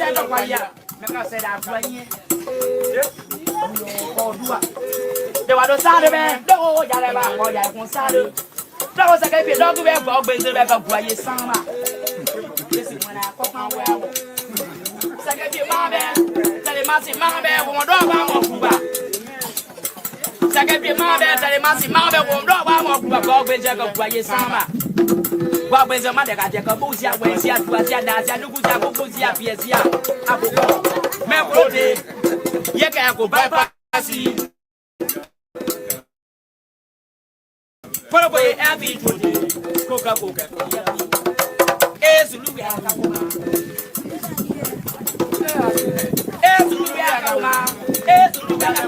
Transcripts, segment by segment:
said, "Oh, why, yeah." Because I said, "I'm playing." Oh, do it. They were the side of man. No, Yalaba, or Yakon. That was a baby dog who have got busy back of Guay Sama. This is when I pop my well. Second, your mamma, tell him, Massy Mamma, won't drop out of Cuba. Second, your mamma, tell him, Massy Mamma, won't drop out of Cuba, God, with Jack of Guay Sama. What was the mother got a boozy, when she had to a dance, and look at Boozy, Piercia, Abu. Membrode, Yaka, bypass. Put away every coca coca. Es Lubiana. Es Lubiana. Es Lubiana.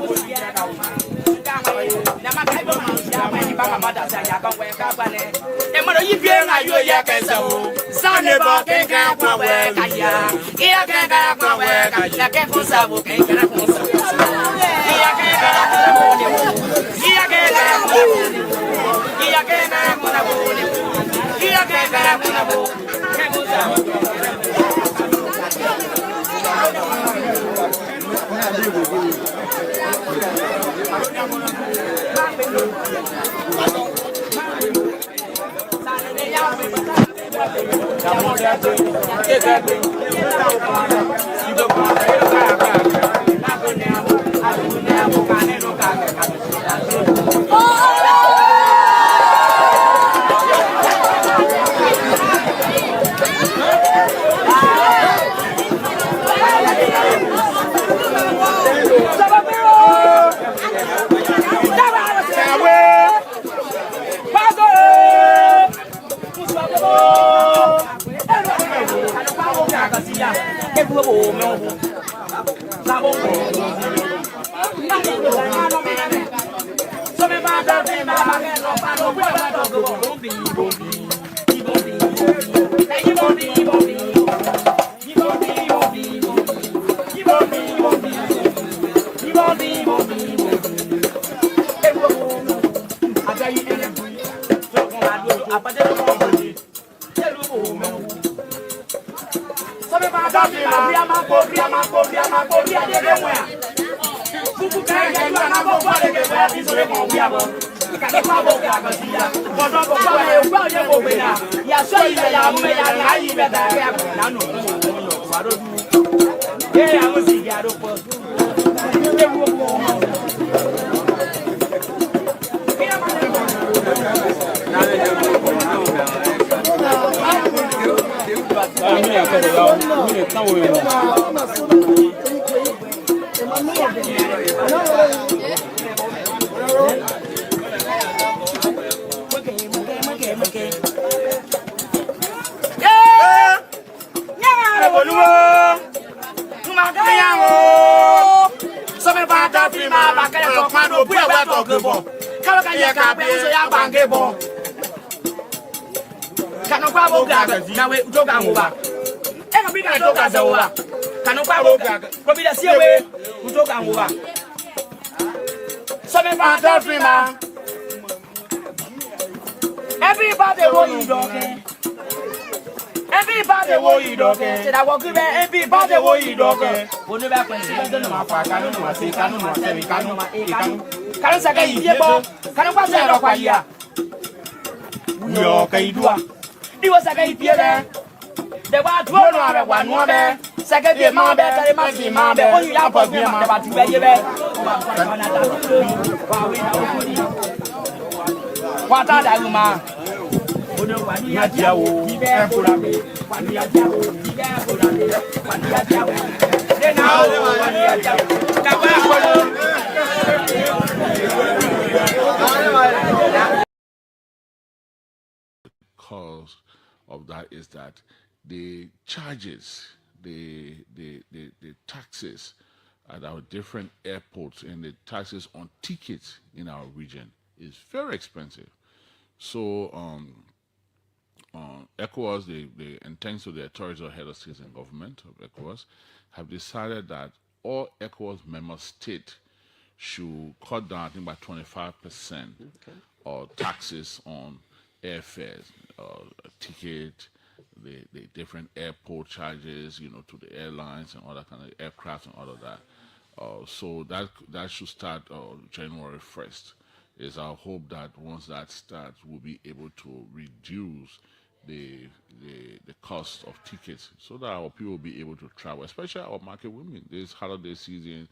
Everybody will you dog. Everybody will you dog. Said I will give everybody will you dog. Will never consider no matter. Can say you can pass it up here. We are Kaidua. It was a gay theatre. There was one more. Second, your mother, I must be mother. Only you have a beer, but you better. What are you, ma? Cause of that is that the charges, the taxes at our different airports and the taxes on tickets in our region is very expensive. So ECOWAS, the intents of the authorities or head of states and government of ECOWAS have decided that all ECOWAS member states should cut down, I think, by 25% or taxes on airfares, ticket, the different airport charges, to the airlines and all that kind of aircraft and all of that. So that should start January 1st. It's our hope that once that starts, we'll be able to reduce the the cost of tickets so that our people will be able to travel, especially our market women. This holiday season,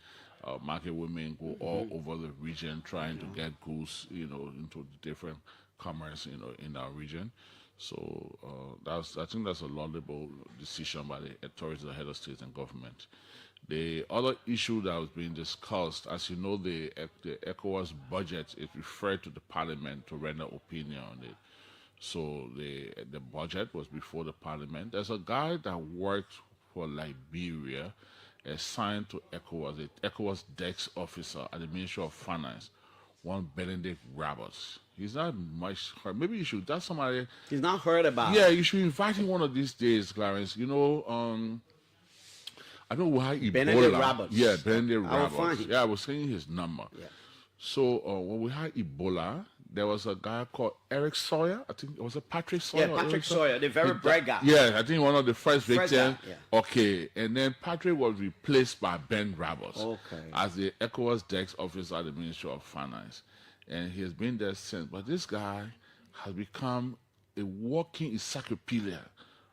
market women go all over the region trying to get goods, into the different commerce, in our region. So I think that's a laudable decision by the authorities, the head of states and government. The other issue that was being discussed, as you know, the ECOWAS budget is referred to the parliament to render opinion on it. So the budget was before the parliament. There's a guy that worked for Liberia, assigned to ECOWAS, the ECOWAS desk officer at the Ministry of Finance, one Benedict Roberts. He's not much heard. Maybe you should. That's somebody. He's not heard about. Yeah, you should invite him one of these days, Clarence. I don't know why Ebola. Benedict Roberts. Yeah, Benedict I will Roberts. find him. Yeah, I was saying his number. Yeah. So when we had Ebola, there was a guy called Eric Sawyer. I think it was a Patrick Sawyer. Yeah, Patrick Sawyer, the very bright guy. Yeah, I think one of the first First victims. guy, yeah. Okay, and then Patrick was replaced by Ben Roberts Okay. as the ECOWAS desk officer at the Ministry of Finance, and he has been there since. But this guy has become a walking encyclopedia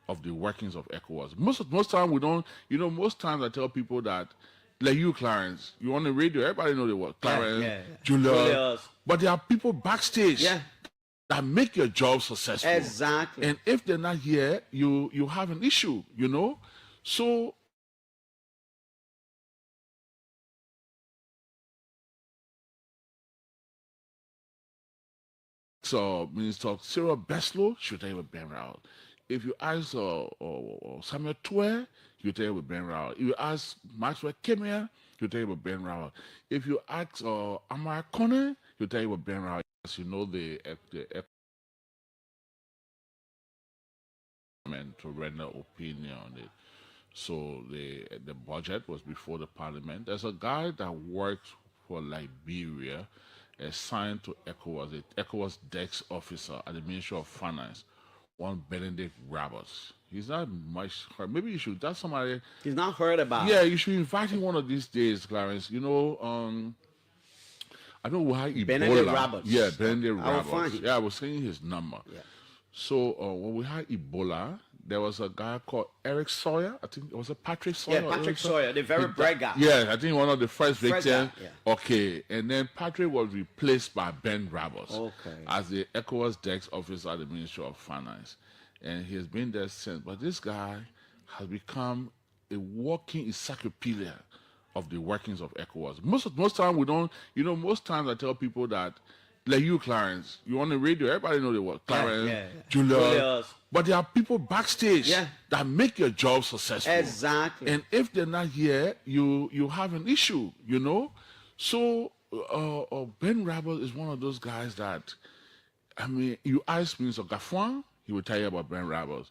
of the workings of ECOWAS. Most time we don't. Most times I tell people that, like you, Clarence, you on the radio, everybody know the word Clarence, yeah. Julius, but there are people backstage Yeah. that make your job successful. Exactly. And if they're not here, you have an issue, So Minister Cyril Beslow should tell you with Ben Rao. If you ask Samuel Twe, you tell you with Ben Rao. If you ask Maxwell Kemia, you tell you with Ben Rao. If you ask Amara Kone, you tell you with Ben Rao. As you know, the to render opinion on it. So the budget was before the parliament. There's a guy that worked for Liberia, assigned to ECOWAS, the ECOWAS desk officer at the Ministry of Finance, one Benedict Roberts. He's not much heard. Maybe you should. That's somebody. He's not heard about. Yeah, you should invite him one of these days, Clarence. I don't know why Ebola. Benedict Roberts. Yeah, Benedict I will Roberts. find him. Yeah, I was saying his number. Yeah. So when we had Ebola, there was a guy called Eric Sawyer. I think it was a Patrick Sawyer. Yeah, Patrick Sawyer, the very bright guy. Yeah, I think one of the first First guy, victims. yeah. Okay, and then Patrick was replaced by Ben Roberts Okay. as the ECOWAS desk officer at the Ministry of Finance, and he has been there since. But this guy has become a walking encyclopedia of the workings of ECOWAS. Most time we don't. Most times I tell people that, like you, Clarence, you on the radio, everybody know the word Clarence, yeah. Julius. But there are people backstage Yeah. that make your job successful. Exactly. And if they're not here, you have an issue, So Ben Rabel is one of those guys that, you ask Minister Gafuan, he will tell you about Ben Rabel.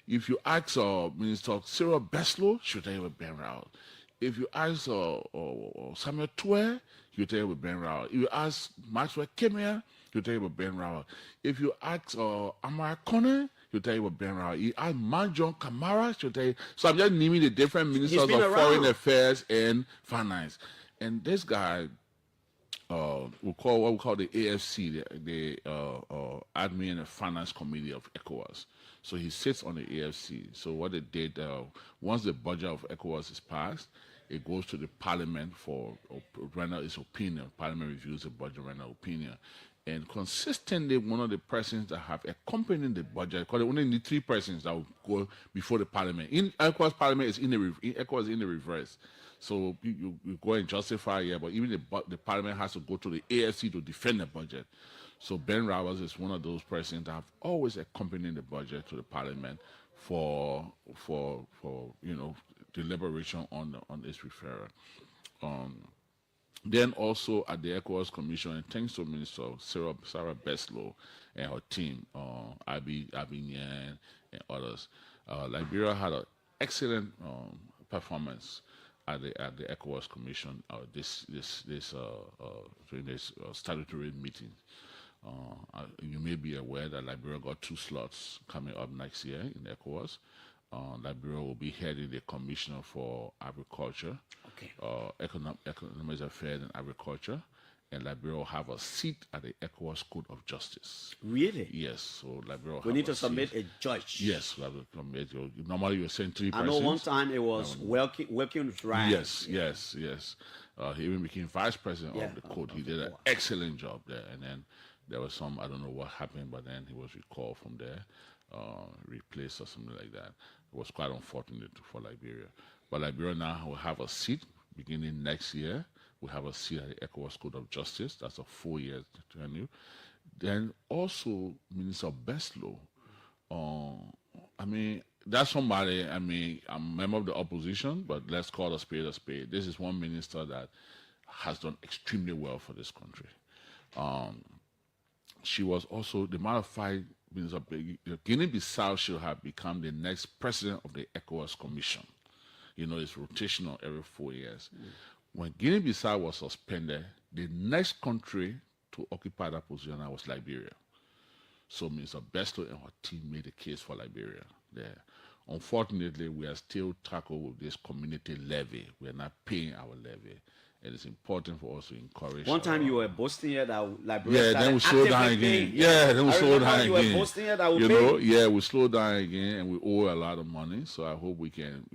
If you ask Minister Cyril Beslow, she'll tell you about Ben Rabel. If you ask Samuel Twe, he'll tell you about Ben Rao. If you ask Maxwell Kemia, he'll tell you about Ben Rao. If you ask Amara Kone, he'll tell you about Ben Rao. You ask Manjon Kamara, he'll tell you. So I'm just naming the different ministers of foreign affairs and finance. And this guy, we call the AFC, the Admin and Finance Committee of ECOWAS. So he sits on the AFC. So what they did, once the budget of ECOWAS is passed, it goes to the parliament for render its opinion. Parliament reviews the budget, render opinion. And consistently, one of the persons that have accompanied the budget, because they only need 3 persons that will go before the parliament. In ECOWAS, parliament is ECOWAS is in the reverse. So you go and justify, but even the parliament has to go to the AFC to defend the budget. So Ben Roberts is one of those persons that have always accompanied the budget to the parliament for deliberation on this referral. Then also at the ECOWAS Commission, and thanks to Minister Sarah Beslow and her team, Abby Nyan and others, Liberia had an excellent performance at the ECOWAS Commission during this statutory meeting. You may be aware that Liberia got 2 slots coming up next year in ECOWAS. Liberia will be heading the Commissioner for Agriculture, Economic Affairs and Agriculture, and Liberia will have a seat at the ECOWAS Court of Justice. Really? Yes. So Liberia will we have need to a submit seat. a judge. Yes, we have to submit. Normally, you're saying 3 I persons. know one time it was Wilkins Ryan. Yes. He even became vice president of the court. He did an excellent job there. And then there was some, I don't know what happened, but then he was recalled from there, replaced or something like that. It was quite unfortunate for Liberia. But Liberia now will have a seat beginning next year. We have a seat at the ECOWAS Court of Justice. That's a 4-year tenure. Then also Minister Beslow. I mean, that's somebody, I mean, I'm a member of the opposition, but let's call a spade a spade. This is one minister that has done extremely well for this country. She was also, the matter of fact, Guinea-Bissau should have become the next president of the ECOWAS Commission. You know, it's rotational every 4 years. When Guinea-Bissau was suspended, the next country to occupy that position was Liberia. So Mr. Beslow and her team made a case for Liberia there. Unfortunately, we are still tackled with this community levy. We are not paying our levy. It is important for us to encourage. One time you were boasting here that Liberia then we slowed down again. Then we slowed down again. You were boasting here that we pay. We slowed down again, and we owe a lot of money. So I hope we could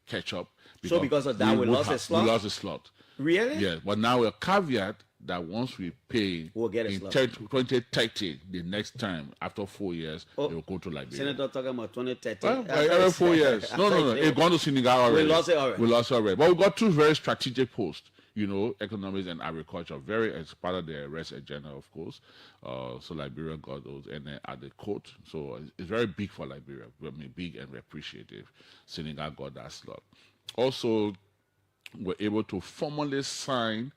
catch up. Because of that, we lost a slot? We lost a slot. Really? Yeah, but now a caveat that once we pay we'll get a in slot. 2030, the next time, after 4 years, they will go to Liberia. Senator talking about 2030. Every 4 years. No. It's gone to Senegal already. We lost it already. We lost it already. But we got 2 very strategic posts. You know, economics and agriculture, very as part of the arrest agenda, of course. So Liberia got those, and then at the court. So it's very big for Liberia. I mean, big and appreciative. Senegal got that slot. Also, we're able to formally sign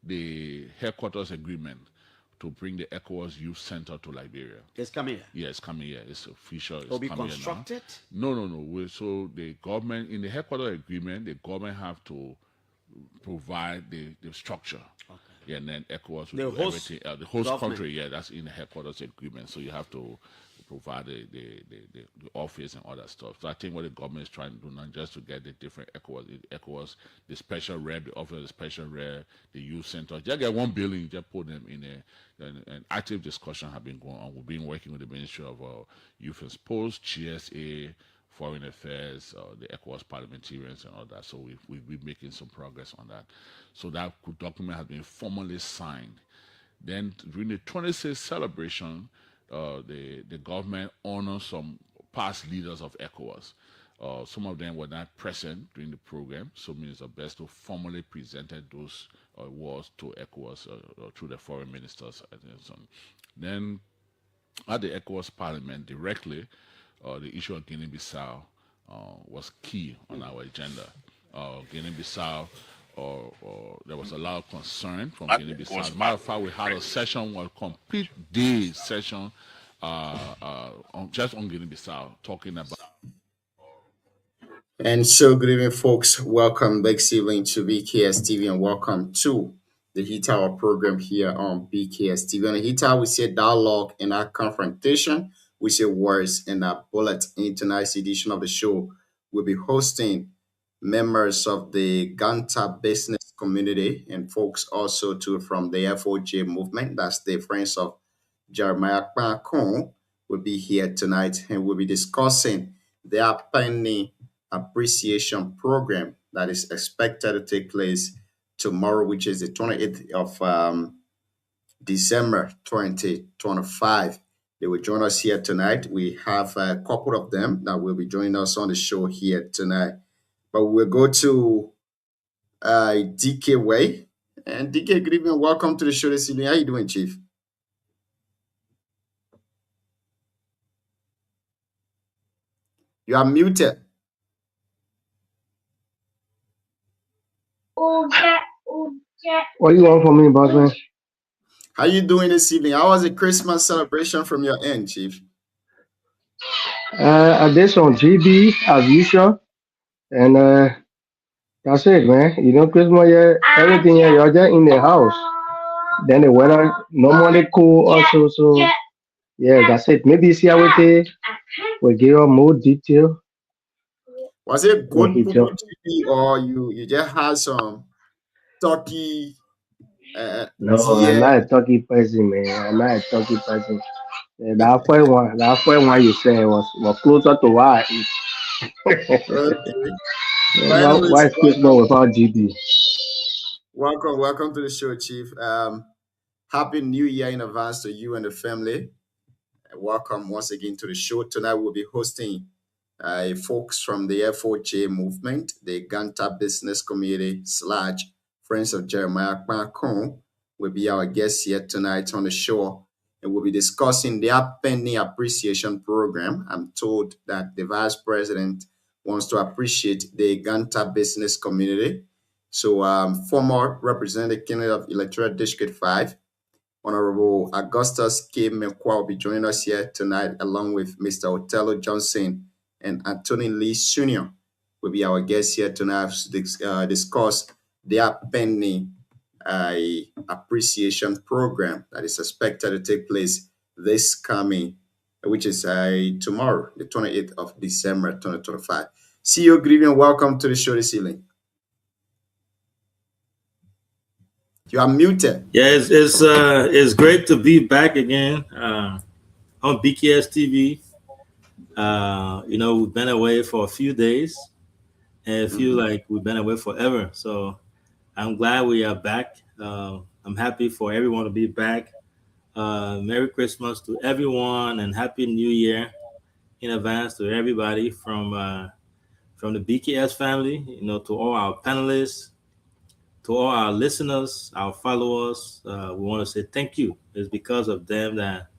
the headquarters agreement to bring the ECOWAS Youth Center to Liberia. It's coming here? Yeah, it's coming here. It's official. It's It'll be coming constructed? No. So the government, in the headquarters agreement, the government have to provide the structure. Okay. Yeah, and then ECOWAS will do everything. The host country, that's in the headquarters agreement. So you have to provide the office and all that stuff. So I think what the government is trying to do now, just to get the different ECOWAS, the special rep, the office of the special rep, the youth center, just get 1 building, just put them in there. An active discussion have been going on. We've been working with the Ministry of Youth and Sports, GSA, Foreign Affairs, the ECOWAS parliamentarians and all that. So we've been making some progress on that. So that document has been formally signed. Then during the 26th celebration, the government honored some past leaders of ECOWAS. Some of them were not present during the program, so Minister Beslow formally presented those awards to ECOWAS through the foreign ministers. Then at the ECOWAS parliament directly, the issue of Guinea-Bissau was key on our agenda. Guinea-Bissau, there was a lot of concern from Guinea-Bissau. As a matter of fact, we had a session, a complete day session just on Guinea-Bissau, talking about. And so, good evening, folks. Welcome back evening to BKS TV, and welcome to the Heat Hour program here on BKS TV. On the Heat Hour, we see dialogue and our confrontation. We say words in our bullet. In tonight's edition of the show, we'll be hosting members of the Ganta business community and folks also too from the FOJ movement. That's the Friends of Jeremiah Kpakon will be here tonight, and we'll be discussing their pending appreciation program that is expected to take place tomorrow, which is the 28th of December 2025. They will join us here tonight. We have a couple of them that will be joining us on the show here tonight. But we'll go to DK Way. And DK, good evening. Welcome to the show this evening. How you doing, Chief? You are muted. What do you want from me, boss man? How you doing this evening? How was the Christmas celebration from your end, Chief? I did some GB as usual, and that's it, man. You know, Christmas, yeah, everything, yeah, you're just in the house. Then the weather normally cool also. So yeah, that's it. Maybe see how we give you more detail Was it when good he Pupu jump. TV or you just had some turkey No, I'm deer? not a turkey person, man. I'm not a turkey person. That first one you said was closer to what I eat. Okay. Yeah, But why anyways, is Christmas without GB? welcome to the show, Chief. Happy New Year in advance to you and the family. Welcome once again to the show. Tonight we'll be hosting folks from the F4J movement, the Ganta Business Community / Friends of Jeremiah Kpakon will be our guest here tonight on the show. And we'll be discussing their pending appreciation program. I'm told that the vice president wants to appreciate the Ganta business community. So former representative candidate of Electoral District 5, Honorable Augustus K. Mekwa will be joining us here tonight, along with Mr. Otello Johnson and Anthony Lee Sr. will be our guests here tonight to discuss their pending appreciation program that is expected to take place this coming, which is tomorrow, the 28th of December, 2025. CEO, good evening. Welcome to the show this evening. You are muted. Yeah, it's great to be back again on BKS TV. We've been away for a few days, and I feel like we've been away forever. So I'm glad we are back. I'm happy for everyone to be back. Merry Christmas to everyone and Happy New Year in advance to everybody from the BKS family. To all our panelists. To all our listeners, our followers, we want to say thank you. It's because of them that,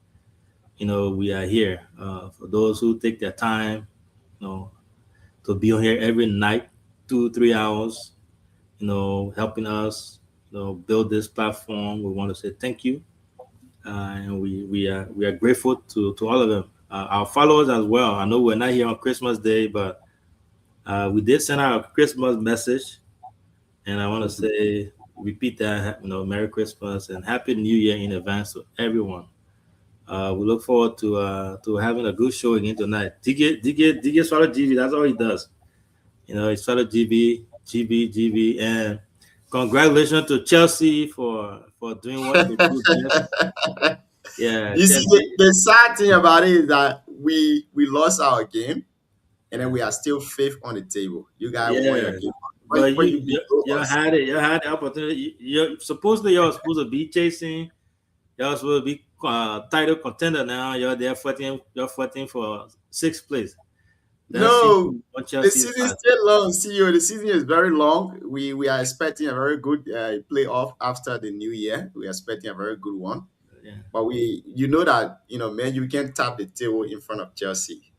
we are here. For those who take their time, to be on here every night, 2-3 hours, helping us, build this platform. We want to say thank you. And we are grateful to all of them. Our followers as well. I know we're not here on Christmas Day, but we did send out a Christmas message. And I want to say, repeat that, Merry Christmas and Happy New Year in advance to everyone. We look forward to having a good show again tonight. DK swallow GB, that's all he does. He swallow GB, and congratulations to Chelsea for doing what they do best. Yeah. You see, the sad thing about it is that we lost our game, and then we are still fifth on the table. You guys won your game. But you had it. You had the opportunity. You're supposed to be chasing. You're supposed to be title contender now. You're there fighting. You're fighting for 6th place. No, the season is still long. CEO, the season is very long. We are expecting a very good playoff after the new year. We are expecting a very good one. Yeah. But man, you can't tap the table in front of Chelsea.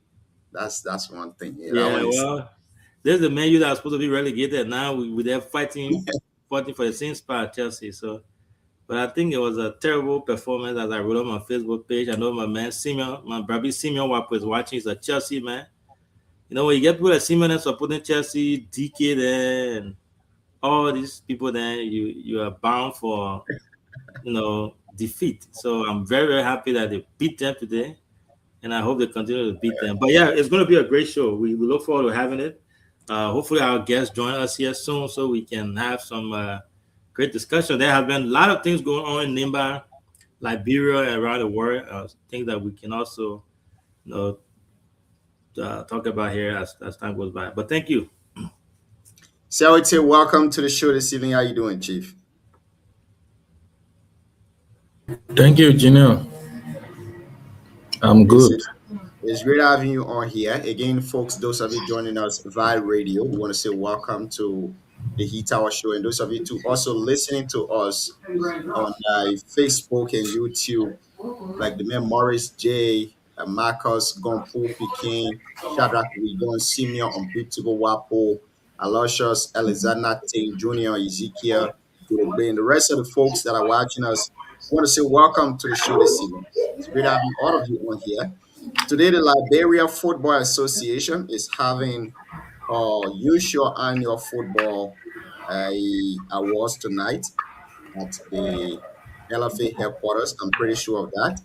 That's one thing. There's the Man U that was supposed to be relegated. Now they're fighting for the same spot, Chelsea. So, but I think it was a terrible performance, as I wrote on my Facebook page. I know my man Simeon, my brother Simeon Wap is watching. He's a Chelsea man. When you get people like Simeon and supporting Chelsea, DK there, and all these people there, you are bound for defeat. So I'm very, very happy that they beat them today, and I hope they continue to beat them. But yeah, it's going to be a great show. We look forward to having it. Hopefully our guests join us here soon so we can have some great discussion. There have been a lot of things going on in Nimba, Liberia, and around the world. Things that we can also talk about here as time goes by. But thank you. So I would say welcome to the show this evening. How you doing, Chief? Thank you, Gino. I'm good. It's great having you on here. Again, folks, those of you joining us via radio, we want to say welcome to the Heat Tower Show. And those of you too also listening to us on Facebook and YouTube, like the man Morris J, Marcus Gompo Pekin, Shadrach Rigon, Simeon Unbeatable Wapo, Aloysius Alexander Tate Jr., Ezekiel, and the rest of the folks that are watching us. I want to say welcome to the show this evening. It's great having all of you on here. Today, the Liberia Football Association is having usual annual football awards tonight at the LFA headquarters. I'm pretty sure of that.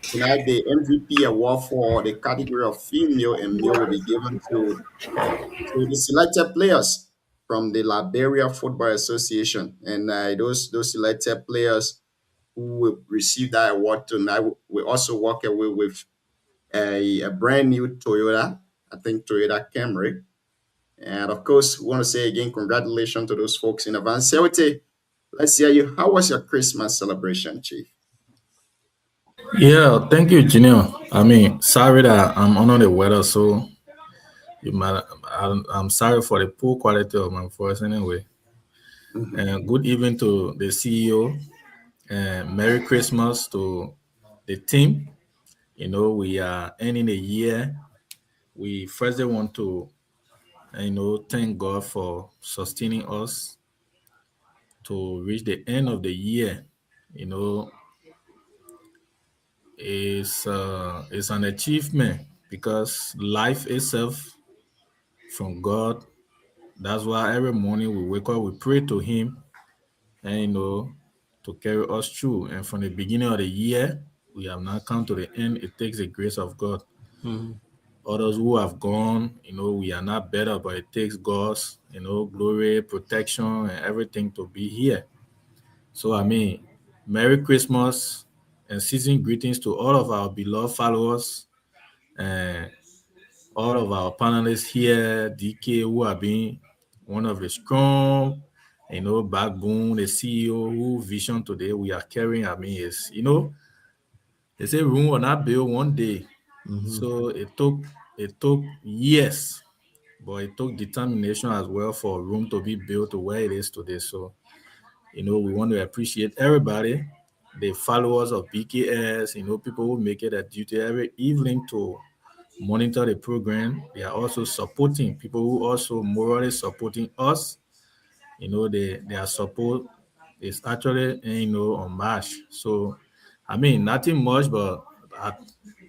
Tonight, the MVP award for the category of female and male will be given to the selected players from the Liberia Football Association. And those selected players who will receive that award tonight will also walk away with a brand new Toyota, I think Toyota Camry. And of course, we want to say again, congratulations to those folks in advance. Sewete, let's hear you. How was your Christmas celebration, Chief? Yeah, thank you, Junior. I mean, sorry that I'm under the weather, so you might. I'm sorry for the poor quality of my voice anyway. And good evening to the CEO, and Merry Christmas to the team. You know, we are ending the year. We first want to, thank God for sustaining us to reach the end of the year. You know, is an achievement because life itself from God. That's why every morning we wake up, we pray to Him, and to carry us through. And from the beginning of the year, we have now come to the end. It takes the grace of God. Others who have gone, we are not better, but it takes God's, glory, protection, and everything to be here. So, I mean, Merry Christmas and season greetings to all of our beloved followers and all of our panelists here, DK, who have been one of the strong, backbone, the CEO who vision today we are carrying. I mean, is, they say room will not build one day. So it took years, but it took determination as well for room to be built to where it is today. So, we want to appreciate everybody, the followers of BKS, people who make it a duty every evening to monitor the program. They are also supporting people who also morally supporting us. Their support is actually, unmatched. So, I mean, nothing much, but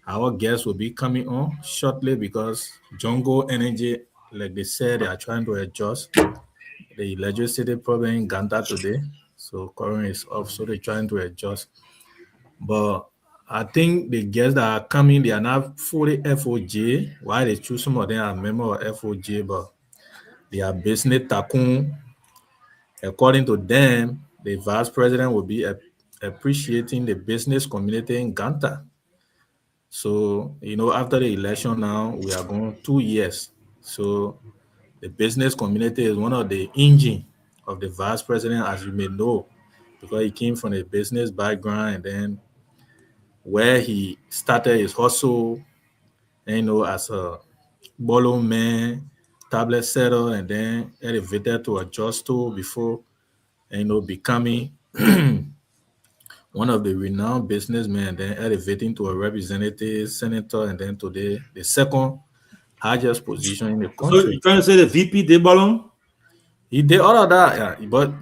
our guests will be coming on shortly because Jungle Energy, like they said, they are trying to adjust the electricity problem in Ghana today. So current is off, so they're trying to adjust. But I think the guests that are coming, they are not fully FOJ. Why they choose some of them are members of FOJ, but they are business tycoon. According to them, the vice president will be appreciating the business community in Ghana. So, after the election now, we are going 2 years. So the business community is one of the engine of the vice president, as you may know, because he came from a business background and then where he started his hustle, as a bolo man, tablet setter, and then elevated to a justo before, becoming one of the renowned businessmen, then elevating to a representative, senator, and then today the second highest position in the country. So you're trying to say the VP did Ballon? He did all of that, yeah, but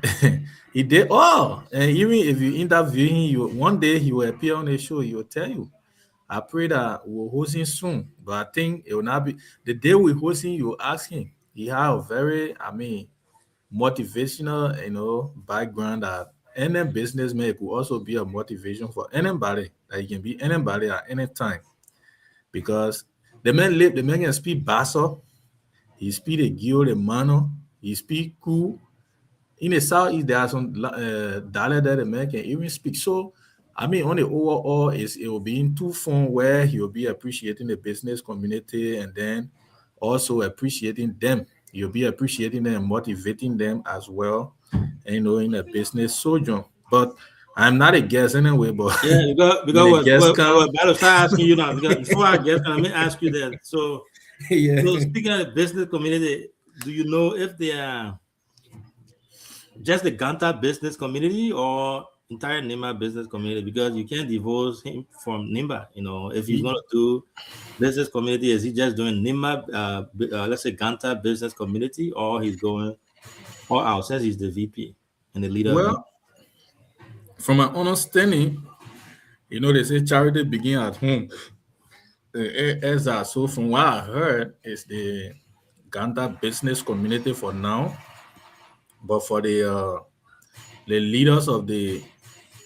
he did all. And even if you interview him, one day he will appear on the show, he will tell you. I pray that we'll host him soon, but I think it will not be the day we host him. You ask him. He have a very, motivational, background that any businessman could also be a motivation for anybody. That he can be anybody at any time, because the man can speak Bassa, he speak the Gio, the Mano, he speak cool. In the Southeast, there are some dialect that the man can even speak. So, on the overall, it will be in two forms where he will be appreciating the business community and then also appreciating them. You'll be appreciating them and motivating them as well, in a business sojourn. But I'm not a guest anyway, but yeah, because I'll start asking you now. Because before I guess, let me ask you that. So, yeah. So speaking of the business community, do you know if they are just the Ganta business community or entire Nimba business community? Because you can't divorce him from Nimba. If he's going to do business community, is he just doing Nimba, let's say Ganta business community, or he's going all out since he's the VP and the leader? Well, from my understanding, they say charity begins at home. So from what I heard, it's the Ganta business community for now, but for the leaders of the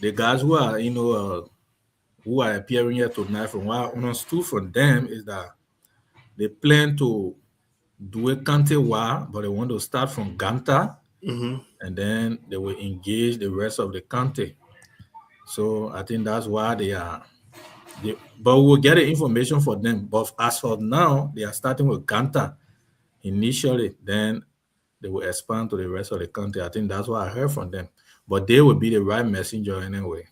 the guys who are who are appearing here tonight, from what I understood from them is that they plan to do a county war, but they want to start from Ganta, and then they will engage the rest of the county. So I think that's why they are. But we'll get the information for them. But as for now, they are starting with Ganta initially, then they will expand to the rest of the country. I think that's what I heard from them. But they will be the right messenger anyway.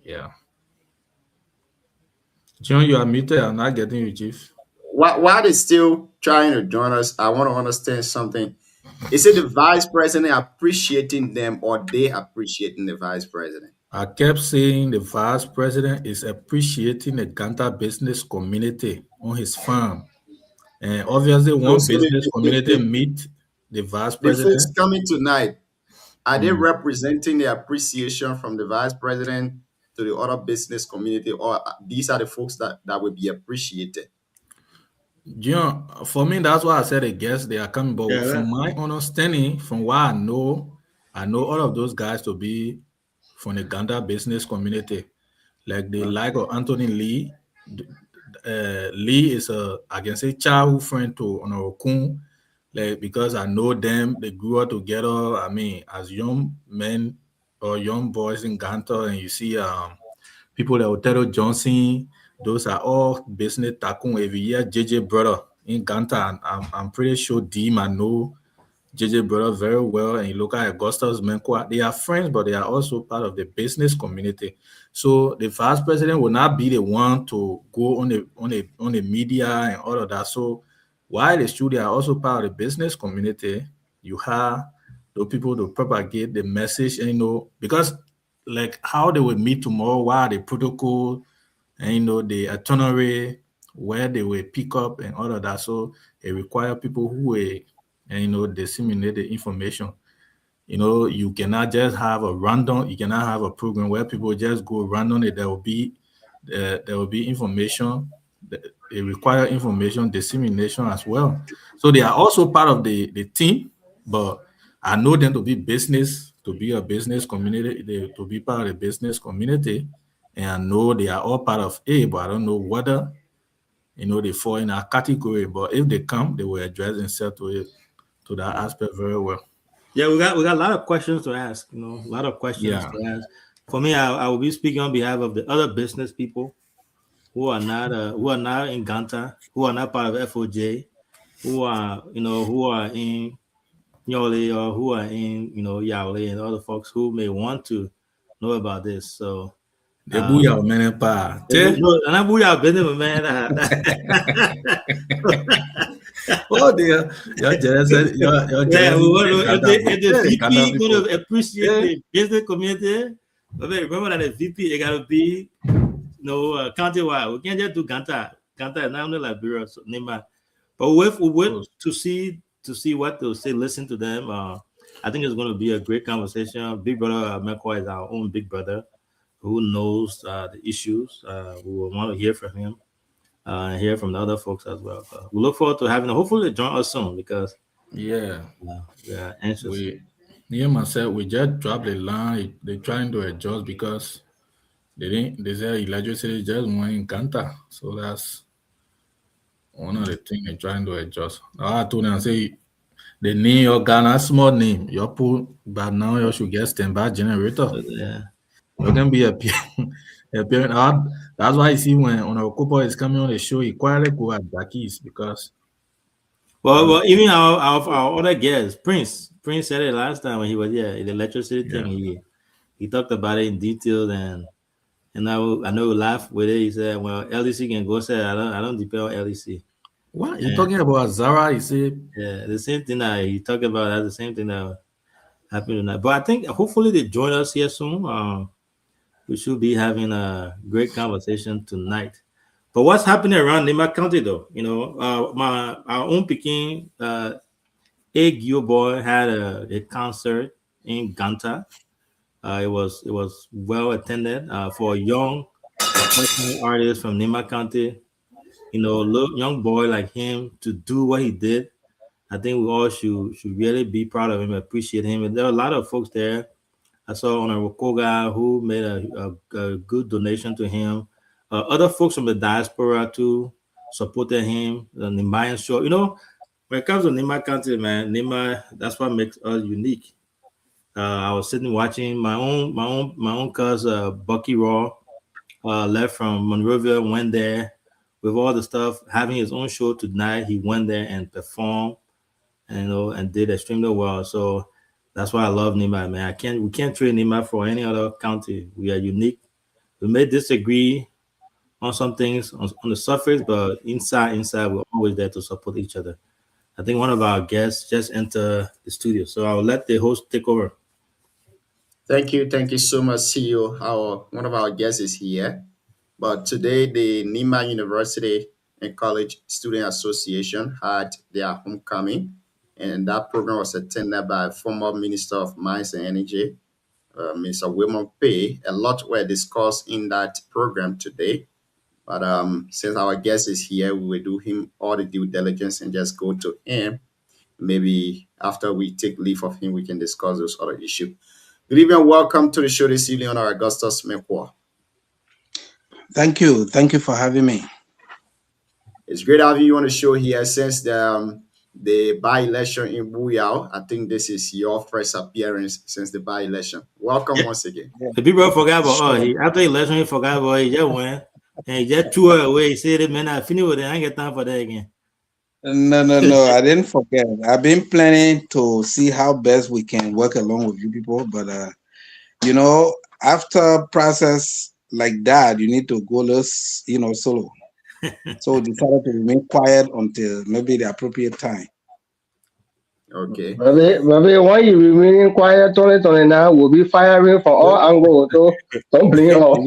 Yeah. John, you are muted. I'm not getting you, Chief. While they still trying to join us, I want to understand something. Is it the vice president appreciating them, or they appreciating the vice president? I kept saying the vice president is appreciating the Ganta business community on his farm. And obviously, one business community meet the vice president. The folks coming tonight, are they representing the appreciation from the vice president to the other business community, or these are the folks that will be appreciated? For me, that's why I said I guess they are coming. But from my understanding, from what I know all of those guys to be from the Ganta business community, like the like of Anthony Lee. Lee is I can say childhood friend to Honorokun, like because I know them. They grew up together. I mean, as young men or young boys in Ganta, and you see people like Otero Johnson. Those are all business tycoon every year. JJ brother in Ganta, and I'm pretty sure Deem I know JJ brother very well. And you look at Augustus Menkwa, they are friends, but they are also part of the business community. So the vice president will not be the one to go on the media and all of that. So while it's true they are also part of the business community, you have the people to propagate the message, and because like how they will meet tomorrow, what are the protocol, and the itinerary, where they will pick up and all of that. So it requires people who will disseminate the information. You cannot just have you cannot have a program where people just go randomly. There will be information. It requires information dissemination as well. So they are also part of the team, but I know them to be a business community, to be part of the business community. And I know they are all part of A, but I don't know whether, they fall in our category. But if they come, they will address themselves to that aspect very well. Yeah, we got a lot of questions to ask. A lot of questions to ask. For me, I will be speaking on behalf of the other business people who are not in Ganta, who are not part of FOJ, who are in Yole, or who are in Yaole, and other folks who may want to know about this. So. The booyah man pa. And I booyah business man. Oh dear. If the VP going to appreciate the business community, remember that the VP it gotta be county-wide. We can't just do Ganta. Ganta is not only Liberia, so but we wait to see what they'll say, listen to them. I think it's gonna be a great conversation. Big brother Mekwa is our own big brother who knows the issues. We will want to hear from him and hear from the other folks as well. So we look forward to having them. Hopefully join us soon, because we are anxious. Myself, we just dropped the line. They're trying to adjust because they say electricity just went in Ganta. So that's one of the things they're trying to adjust. I told them, say, the name of Ghana, small name, you put, but now you should get standby generator. You can be appearing. That's why you see when Onokopo is coming on the show, he quietly go at Jackie's because. Well, even our other guests, Prince said it last time when he was here. The electricity thing, he talked about it in detail, and I know we laughed with it. He said, "Well, LDC can go." Say, "I don't depend on LDC." What you talking about, Zara? He said, "Yeah, the same thing that he talked about. That's the same thing that happened tonight." But I think hopefully they join us here soon. We should be having a great conversation tonight. But what's happening around Nema County, though? Our own Peking, Gio Boy had a concert in Ganta. It was well attended for a young artist from Nema County. Young boy like him to do what he did. I think we all should really be proud of him, appreciate him. And there are a lot of folks there I saw Honorable Koga, who made a good donation to him. Other folks from the diaspora too supported him. The Nemayan show, you know, when it comes to Nema County, man, Nema, that's what makes us unique. I was sitting watching my own cousin Bucky Raw left from Monrovia, went there with all the stuff, having his own show tonight. He went there and performed, and, you know, and did extremely well. So that's why I love Nema, man. We can't trade Nema for any other county. We are unique. We may disagree on some things on the surface, but inside, we're always there to support each other. I think one of our guests just entered the studio, so I'll let the host take over. Thank you so much, CEO. One of our guests is here, but today the Nema University and College Student Association had their homecoming, and that program was attended by former Minister of Mines and Energy, Mr. Wilmot Pay. A lot were discussed in that program today. But since our guest is here, we will do him all the due diligence and just go to him. Maybe after we take leave of him, we can discuss those other issues. Good evening. Welcome to the show this evening on our Augustus Mekwa. Thank you. Thank you for having me. It's great having you on the show here since the by-election in Buyao. I think this is your first appearance since the by-election. Welcome once again. The people forgot about after the election, he forgot about it. He just went. And he just threw her away. He said, man, I finished with it. I ain't get time for that again. No. I didn't forget. I've been planning to see how best we can work along with you people. But, you know, after process like that, you need to go solo. So decided to remain quiet until maybe the appropriate time. Okay. Maybe when you remain quiet, Tony now will be firing for all angles. So don't bring it on.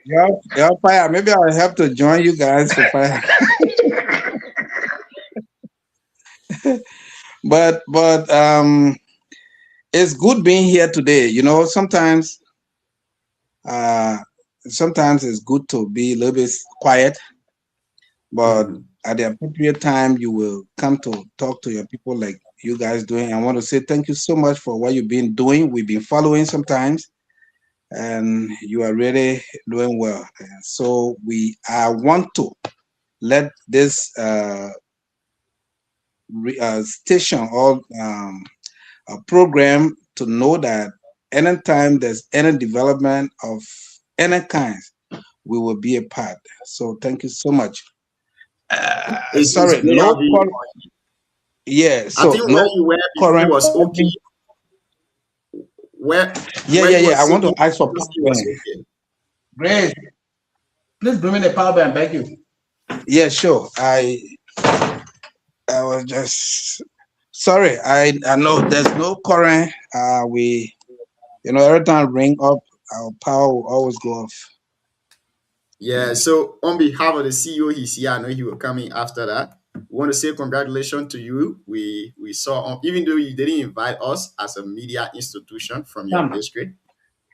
You're fire. Maybe I'll have to join you guys for fire. but it's good being here today. You know, sometimes it's good to be a little bit quiet, but at the appropriate time, you will come to talk to your people like you guys doing. I want to say thank you so much for what you've been doing. We've been following sometimes, and you are really doing well. So I want to let this station or a program to know that anytime there's any development of any kind, we will be a part. So thank you so much. Sorry, no. Yeah, so I think where you were current was okay. Yeah. I want to ask for power. Great. Please bring me the power bank. Thank you. Yeah, sure. I was just sorry. I know there's no current. Every time I ring up, our power will always go off. Yeah. So on behalf of the CEO, he's here. I know he will come in after that. We want to say congratulations to you. We saw, even though you didn't invite us as a media institution from your district,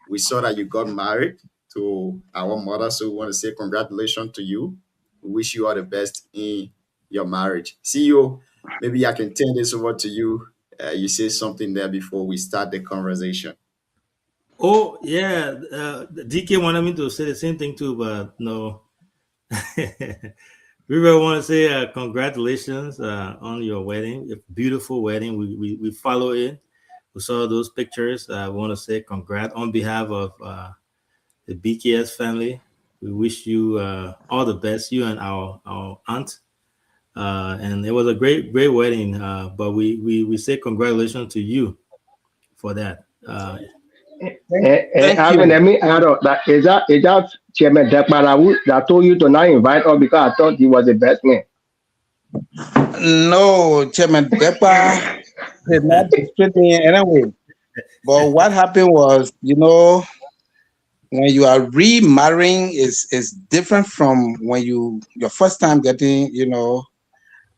we saw that you got married to our mother. So we want to say congratulations to you. We wish you all the best in your marriage. CEO, maybe I can turn this over to you. You say something there before we start the conversation. Oh, yeah. DK wanted me to say the same thing too, but no. We really want to say congratulations on your wedding, a beautiful wedding. We follow it. We saw those pictures. We want to say congrats on behalf of the BKS family. We wish you all the best, you and our aunt. And it was a great wedding. But we say congratulations to you for that. Let me add on that. Is that Chairman Dekmarawu that told you to not invite us because I thought he was the best man? No, Chairman Dekpa did not discredit me anyway. But what happened was, when you are remarrying is different from when your first time getting,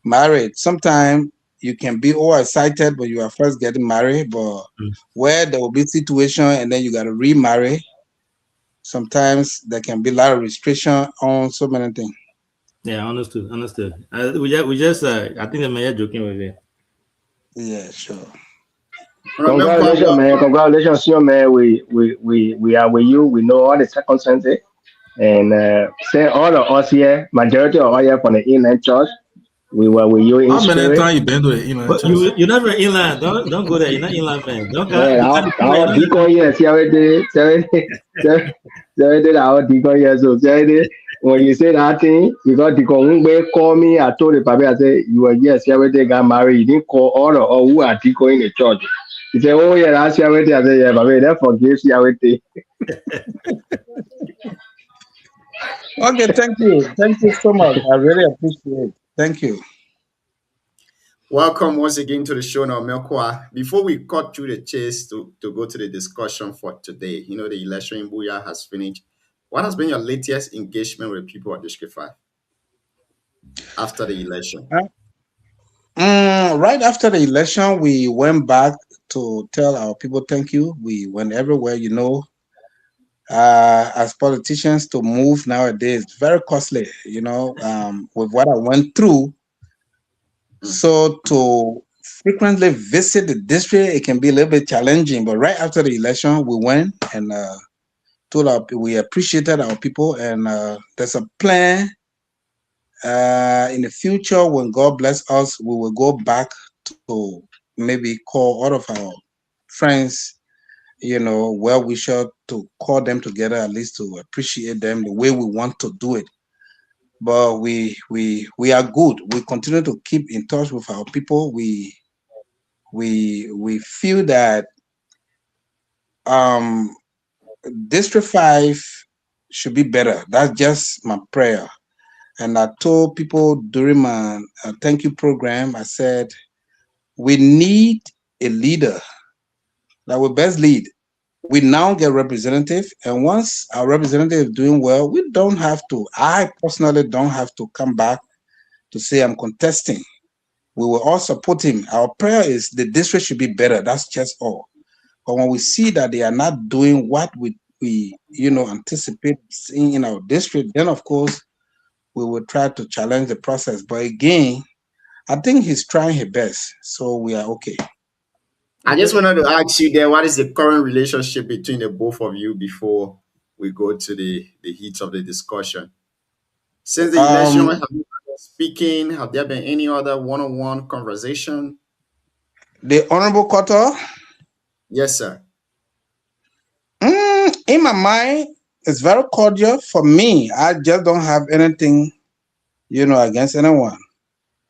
married. Sometimes you can be all excited when you are first getting married, but where there will be situation and then you got to remarry, sometimes there can be a lot of restriction on so many things. Yeah, understood. We just I think the mayor joking with it. Yeah, sure. Congratulations, man. Congratulations, you, man. We are with you. We know all the circumstances. And say all of us here, majority of us here from the inland church, we were with you in How many spirit. times you been to the inland But church? you're never inland. Don't go there. You're not inland, man. Don't go. Yeah, our deacon here, see how it did, our deacon here. So when you say that thing, because deacon Ngbe call me, I told the Papa, I said, you were here, see how they got married. You didn't call all of us who are deacon in the church. He said, oh yeah, that's how it. I said, yeah, Papa, that forgive see how it. Okay, thank you. Thank you so much. I really appreciate it. Thank you. Welcome once again to the show now, Melkwa. Before we cut through the chase to go to the discussion for today, you know, the election in Buea has finished. What has been your latest engagement with people at District 5 after the election? Right after the election, we went back to tell our people thank you. We went everywhere, you know. As politicians, to move nowadays is very costly, you know, with what I went through. So to frequently visit the district, it can be a little bit challenging. But right after the election, we went and told our we appreciated our people, and there's a plan. In the future, when God bless us, we will go back to maybe call all of our friends, you know, well-wisher, to call them together at least to appreciate them the way we want to do it. But we are good. We continue to keep in touch with our people. We feel that District 5 should be better. That's just my prayer. And I told people during my thank you program, I said, we need a leader that will best lead. We now get representative, and once our representative is doing well, we don't have to, I personally don't have to come back to say I'm contesting. We will all support him. Our prayer is the district should be better. That's just all. But when we see that they are not doing what we you know, anticipate seeing in our district, then of course we will try to challenge the process. But again, I think he's trying his best, so we are okay. I just wanted to ask you there, what is the current relationship between the both of you before we go to the heat of the discussion? Since the election, have you been speaking? Have there been any other one-on-one conversation? The Honorable Koto? Yes, sir. In my mind, it's very cordial. For me, I just don't have anything, you know, against anyone,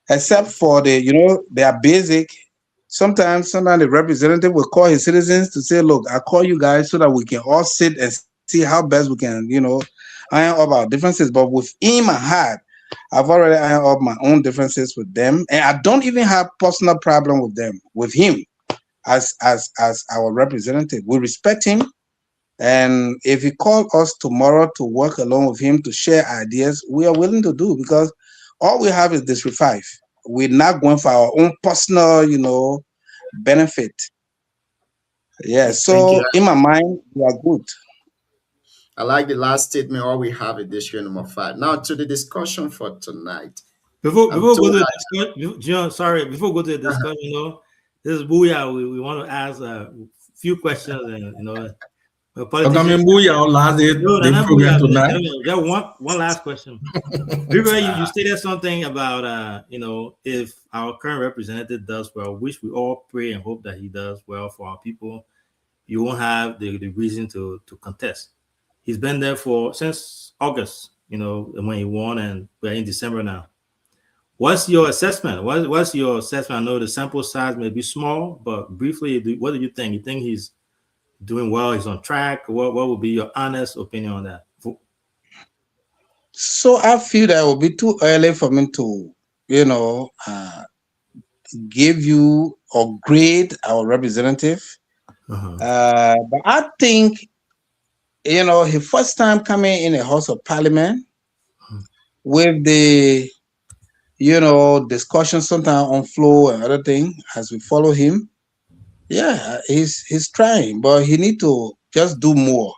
except for the, you know, they are basic. Sometimes the representative will call his citizens to say, look, I call you guys so that we can all sit and see how best we can, you know, iron up our differences. But within my heart, I've already ironed up my own differences with them. And I don't even have personal problem with them, with him as our representative. We respect him. And if he called us tomorrow to work along with him to share ideas, we are willing to do, because all we have is District 5. We're not going for our own personal, you know, benefit. Yeah, so in my mind, we are good. I like the last statement, all we have is District number 5. Now to the discussion for tonight. Before we go to the discussion, John, sorry, before we go to the discussion, you know, this is Buea. We want to ask a few questions, and you know, one last question. You stated something about you know, if our current representative does well, which we all pray and hope that he does well for our people, you won't have the reason to contest. He's been there since August, you know, when he won, and we're in December now. What's your assessment? What's your assessment? I know the sample size may be small, but briefly, what do you think? You think he's doing well? He's on track? What would be your honest opinion on that? So I feel that it will be too early for me to, you know, give you or grade our representative. But I think, you know, his first time coming in the House of Parliament with the, you know, discussion sometimes on floor and other things as we follow him. Yeah, he's trying, but he need to just do more.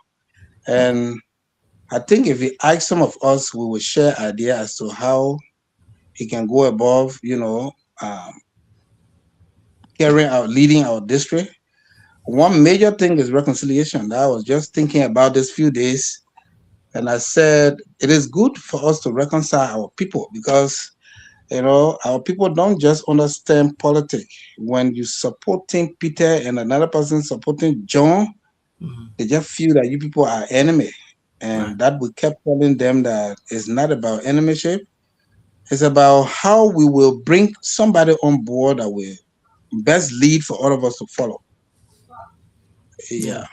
And I think if he asks some of us, we will share ideas as to how he can go above, you know, leading our district. one major thing is reconciliation. I was just thinking about this few days, and I said it is good for us to reconcile our people because our people don't just understand politics. When you supporting Peter and another person supporting John, they just feel that you people are enemy, and that we kept telling them that it's not about enemyship. It's about how we will bring somebody on board that will best lead for all of us to follow. Yeah.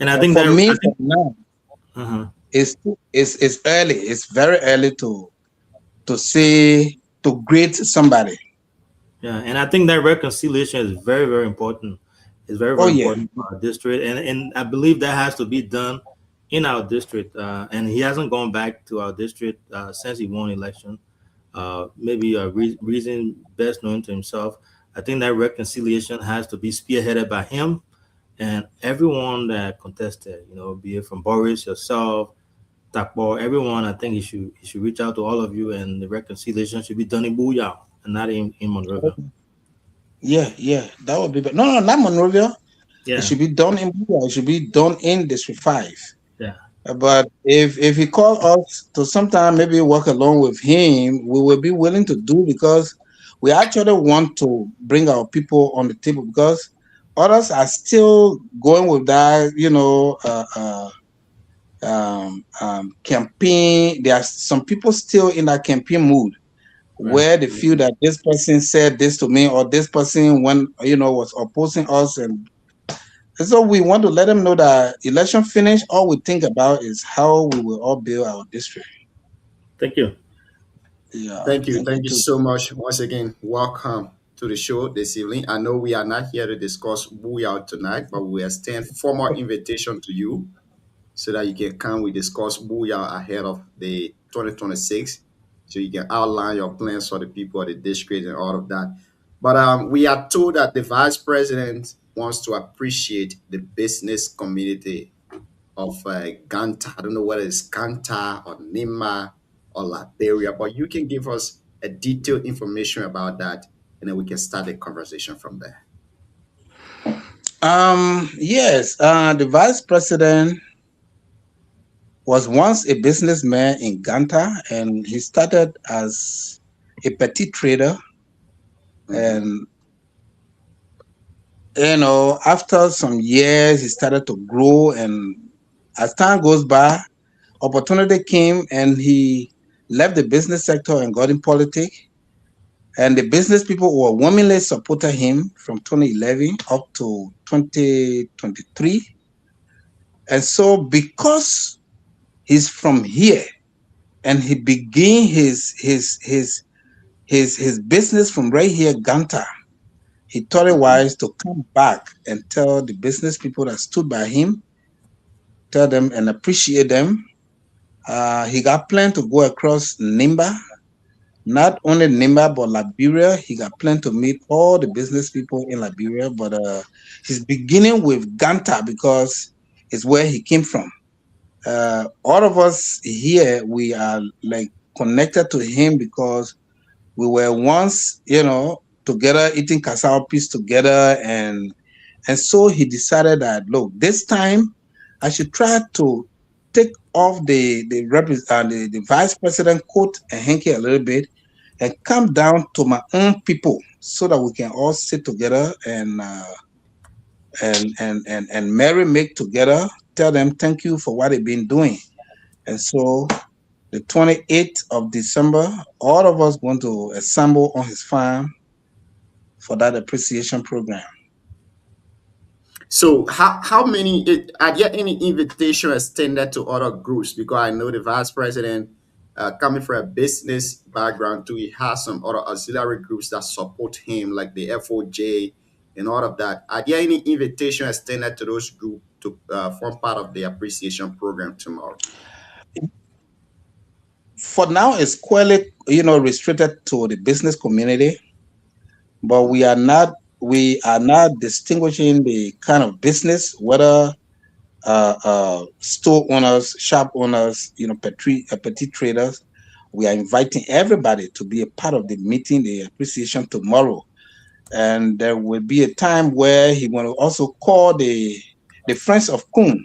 And I think for that me, for now, it's early. It's very early to say to grade somebody. Yeah, and I think that reconciliation is very, very important. It's very, very important for our district, and I believe that has to be done in our district. And he hasn't gone back to our district since he won election. Maybe a reason best known to himself. I think that reconciliation has to be spearheaded by him and everyone that contested. Be it from Boris, yourself, Takbo, everyone. I think he should reach out to all of you, and the reconciliation should be done in Booyah and not in Monrovia. Yeah, that would be better. No, not Monrovia. Yeah. It should be done in Booyah. It should be done in District 5. Yeah. But if he called us to sometime maybe work along with him, we will be willing to do, because we actually want to bring our people on the table, because others are still going with that, campaign. There are some people still in that campaign mood, where they feel that this person said this to me, or this person was opposing us, and so we want to let them know that election finished, all we think about is how we will all build our district. Thank you. Yeah. Thank you so much. Once again, welcome to the show this evening. I know we are not here to discuss Booyah tonight, but we extend formal invitation to you so that you can come. We discuss Booyah ahead of the 2026, so you can outline your plans for the people of the district and all of that. But we are told that the vice president wants to appreciate the business community of Ganta. I don't know whether it's Ganta or Nima or Liberia, but you can give us a detailed information about that, and then we can start the conversation from there. Yes, the vice president was once a businessman in Ganta, and he started as a petty trader. And after some years, he started to grow, and as time goes by, opportunity came, and he left the business sector and got in politics. And the business people overwhelmingly supported him from 2011 up to 2023. And so, because he's from here, and he began his business from right here, Ganta, he thought it wise to come back and tell the business people that stood by him, tell them and appreciate them. He got planned to go across Nimba, not only Nimba, but Liberia. He got planned to meet all the business people in Liberia, but he's beginning with Ganta because it's where he came from. All of us here, we are like connected to him because we were once, together eating cassava peas together, and so he decided that, look, this time I should try to take off the vice president coat and hanky a little bit and come down to my own people so that we can all sit together and make together, tell them thank you for what they've been doing. And so the 28th of December, all of us going to assemble on his farm for that appreciation program. So how many, are there any invitation extended to other groups? Because I know the vice president, coming from a business background too, he has some other auxiliary groups that support him, like the FOJ and all of that. Are there any invitation extended to those groups to form part of the appreciation program tomorrow? For now, it's clearly, restricted to the business community, but we are not distinguishing the kind of business, whether store owners, shop owners, petty traders. We are inviting everybody to be a part of the meeting, the appreciation tomorrow. and there will be a time where he will also call the friends of Kun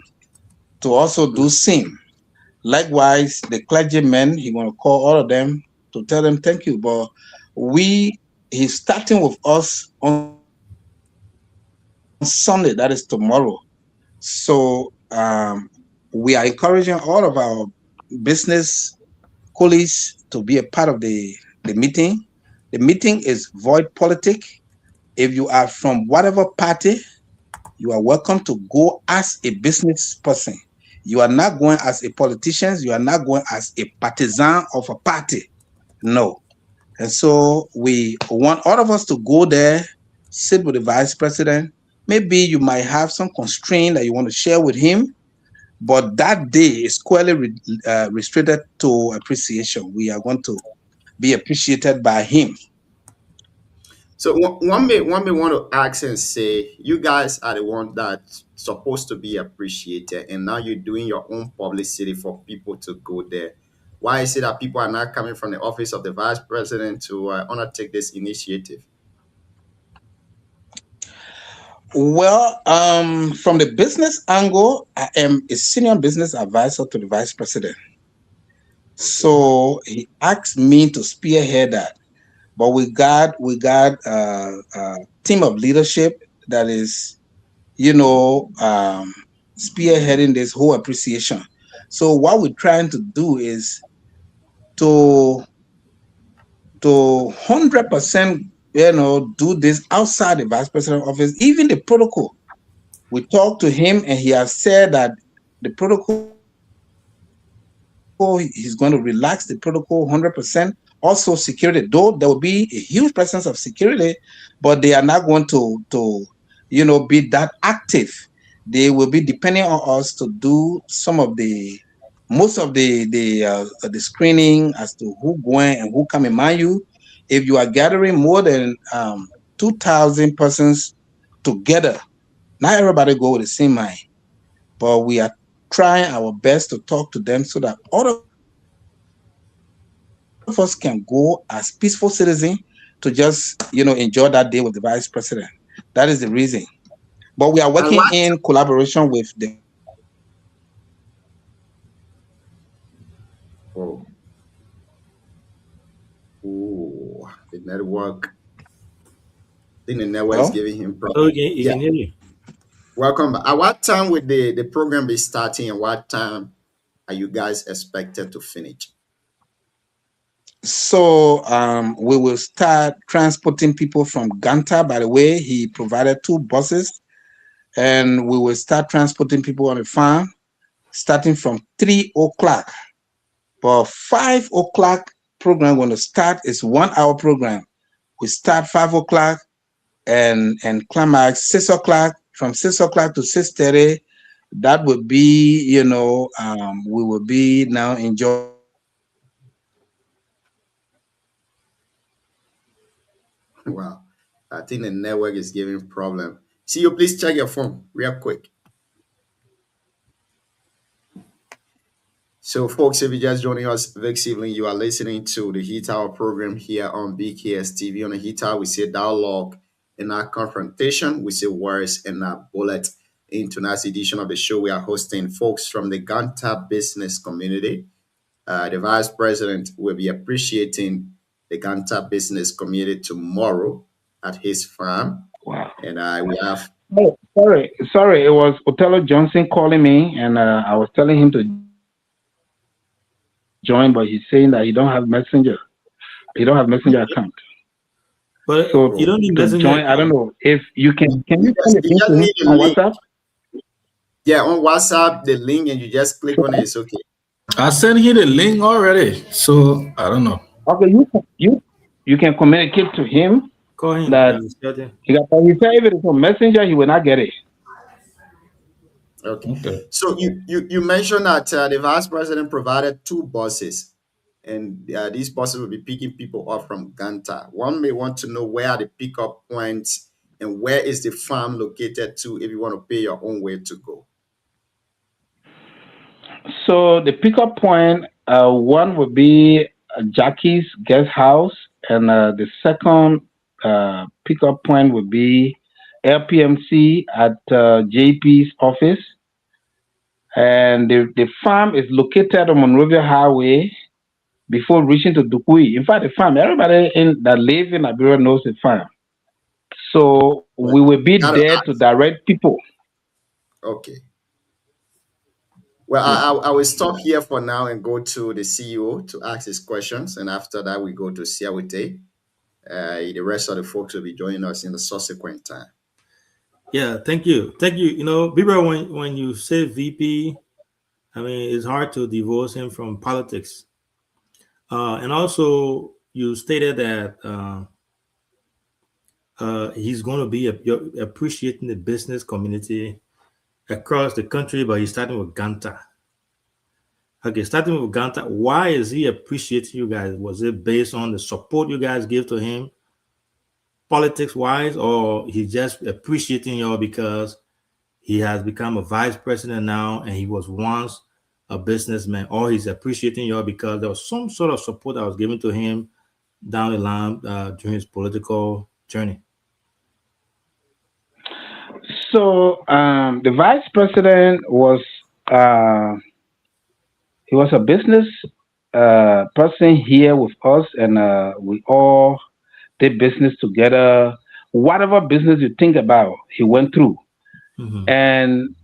to also do same. Likewise, the clergymen, he want to call all of them to tell them thank you. But he's starting with us on Sunday, that is tomorrow. So we are encouraging all of our business colleagues to be a part of the meeting. The meeting is void politic. If you are from whatever party, you are welcome to go as a business person. You are not going as a politician. You are not going as a partisan of a party. No. And so we want all of us to go there, sit with the vice president. Maybe you might have some constraint that you want to share with him, but that day is squarely restricted to appreciation. We are going to be appreciated by him. So one may want to ask and say, you guys are the one that's supposed to be appreciated, and now you're doing your own publicity for people to go there. Why is it that people are not coming from the office of the vice president to undertake this initiative? Well, from the business angle, I am a senior business advisor to the vice president. So he asked me to spearhead that. But we got a team of leadership that is, spearheading this whole appreciation. So what we're trying to do is to 100%, do this outside the vice president office. Even the protocol, we talked to him and he has said that the protocol, he's going to relax the protocol 100%. Also security, though there will be a huge presence of security, but they are not going to be that active. They will be depending on us to do most of the screening as to who going and who coming. Mind you, if you are gathering more than 2,000 persons together, not everybody go with the same mind, but we are trying our best to talk to them so that all of us can go as peaceful citizens to just enjoy that day with the vice president. That is the reason. But we are working in collaboration with the the network. I think the network is giving him problems. Okay, you can hear me. Welcome. At what time would the program be starting, and what time are you guys expected to finish? So we will start transporting people from Ganta. By the way, he provided 2 buses, and we will start transporting people on the farm starting from 3 o'clock. But 5 o'clock program going to start is 1 hour program. We start 5 o'clock and climax 6 o'clock. From 6 o'clock to 6:30, that would be, we will be now enjoying. Wow, I think the network is giving problem. See you, please check your phone real quick. So, folks, if you're just joining us this evening, you are listening to the Heat Hour program here on BKS TV. On the Heat Hour, we say dialogue in our confrontation, we say words in our bullet. In tonight's edition of the show, we are hosting folks from the Ganta business community. The vice president will be appreciating the Ganta business community tomorrow at his farm. Wow. And we have... Oh, sorry. It was Otello Johnson calling me, and I was telling him to join, but he's saying that he don't have messenger. He don't have messenger account. But so you don't need messenger join. I don't know if you can you send it to him on WhatsApp? Yeah, on WhatsApp, the link, and you just click on it. It's okay. I sent him the link already, so I don't know. Okay, you can communicate to him. Call him. That he said if it is on Messenger, he will not get it. Okay. So you mentioned that the vice president provided 2 buses, and these buses will be picking people up from Ganta. One may want to know where are the pickup points and where is the farm located to if you want to pay your own way to go. So the pickup point, one would be Jackie's guest house, and the second pickup point would be LPMC at JP's office. And the farm is located on Monrovia Highway before reaching to Dukui. In fact, the farm, everybody that lives in Liberia knows the farm. So we will be there to direct people. Okay. Well, I will stop here for now and go to the CEO to ask his questions. And after that, we go to Siawite. The rest of the folks will be joining us in the subsequent time. Yeah, thank you. Thank you. You know, Bieber, when you say VP, I mean, it's hard to divorce him from politics. And also, you stated that he's going to be appreciating the business community across the country, but he's starting with Ganta. Okay, starting with Ganta, why is he appreciating you guys? Was it based on the support you guys give to him, politics-wise, or he's just appreciating y'all because he has become a vice president now and he was once a businessman, or he's appreciating y'all because there was some sort of support that was given to him down the line during his political journey? So the vice president was he was a business person here with us, and we all did business together. Whatever business you think about, he went through. Mm-hmm. And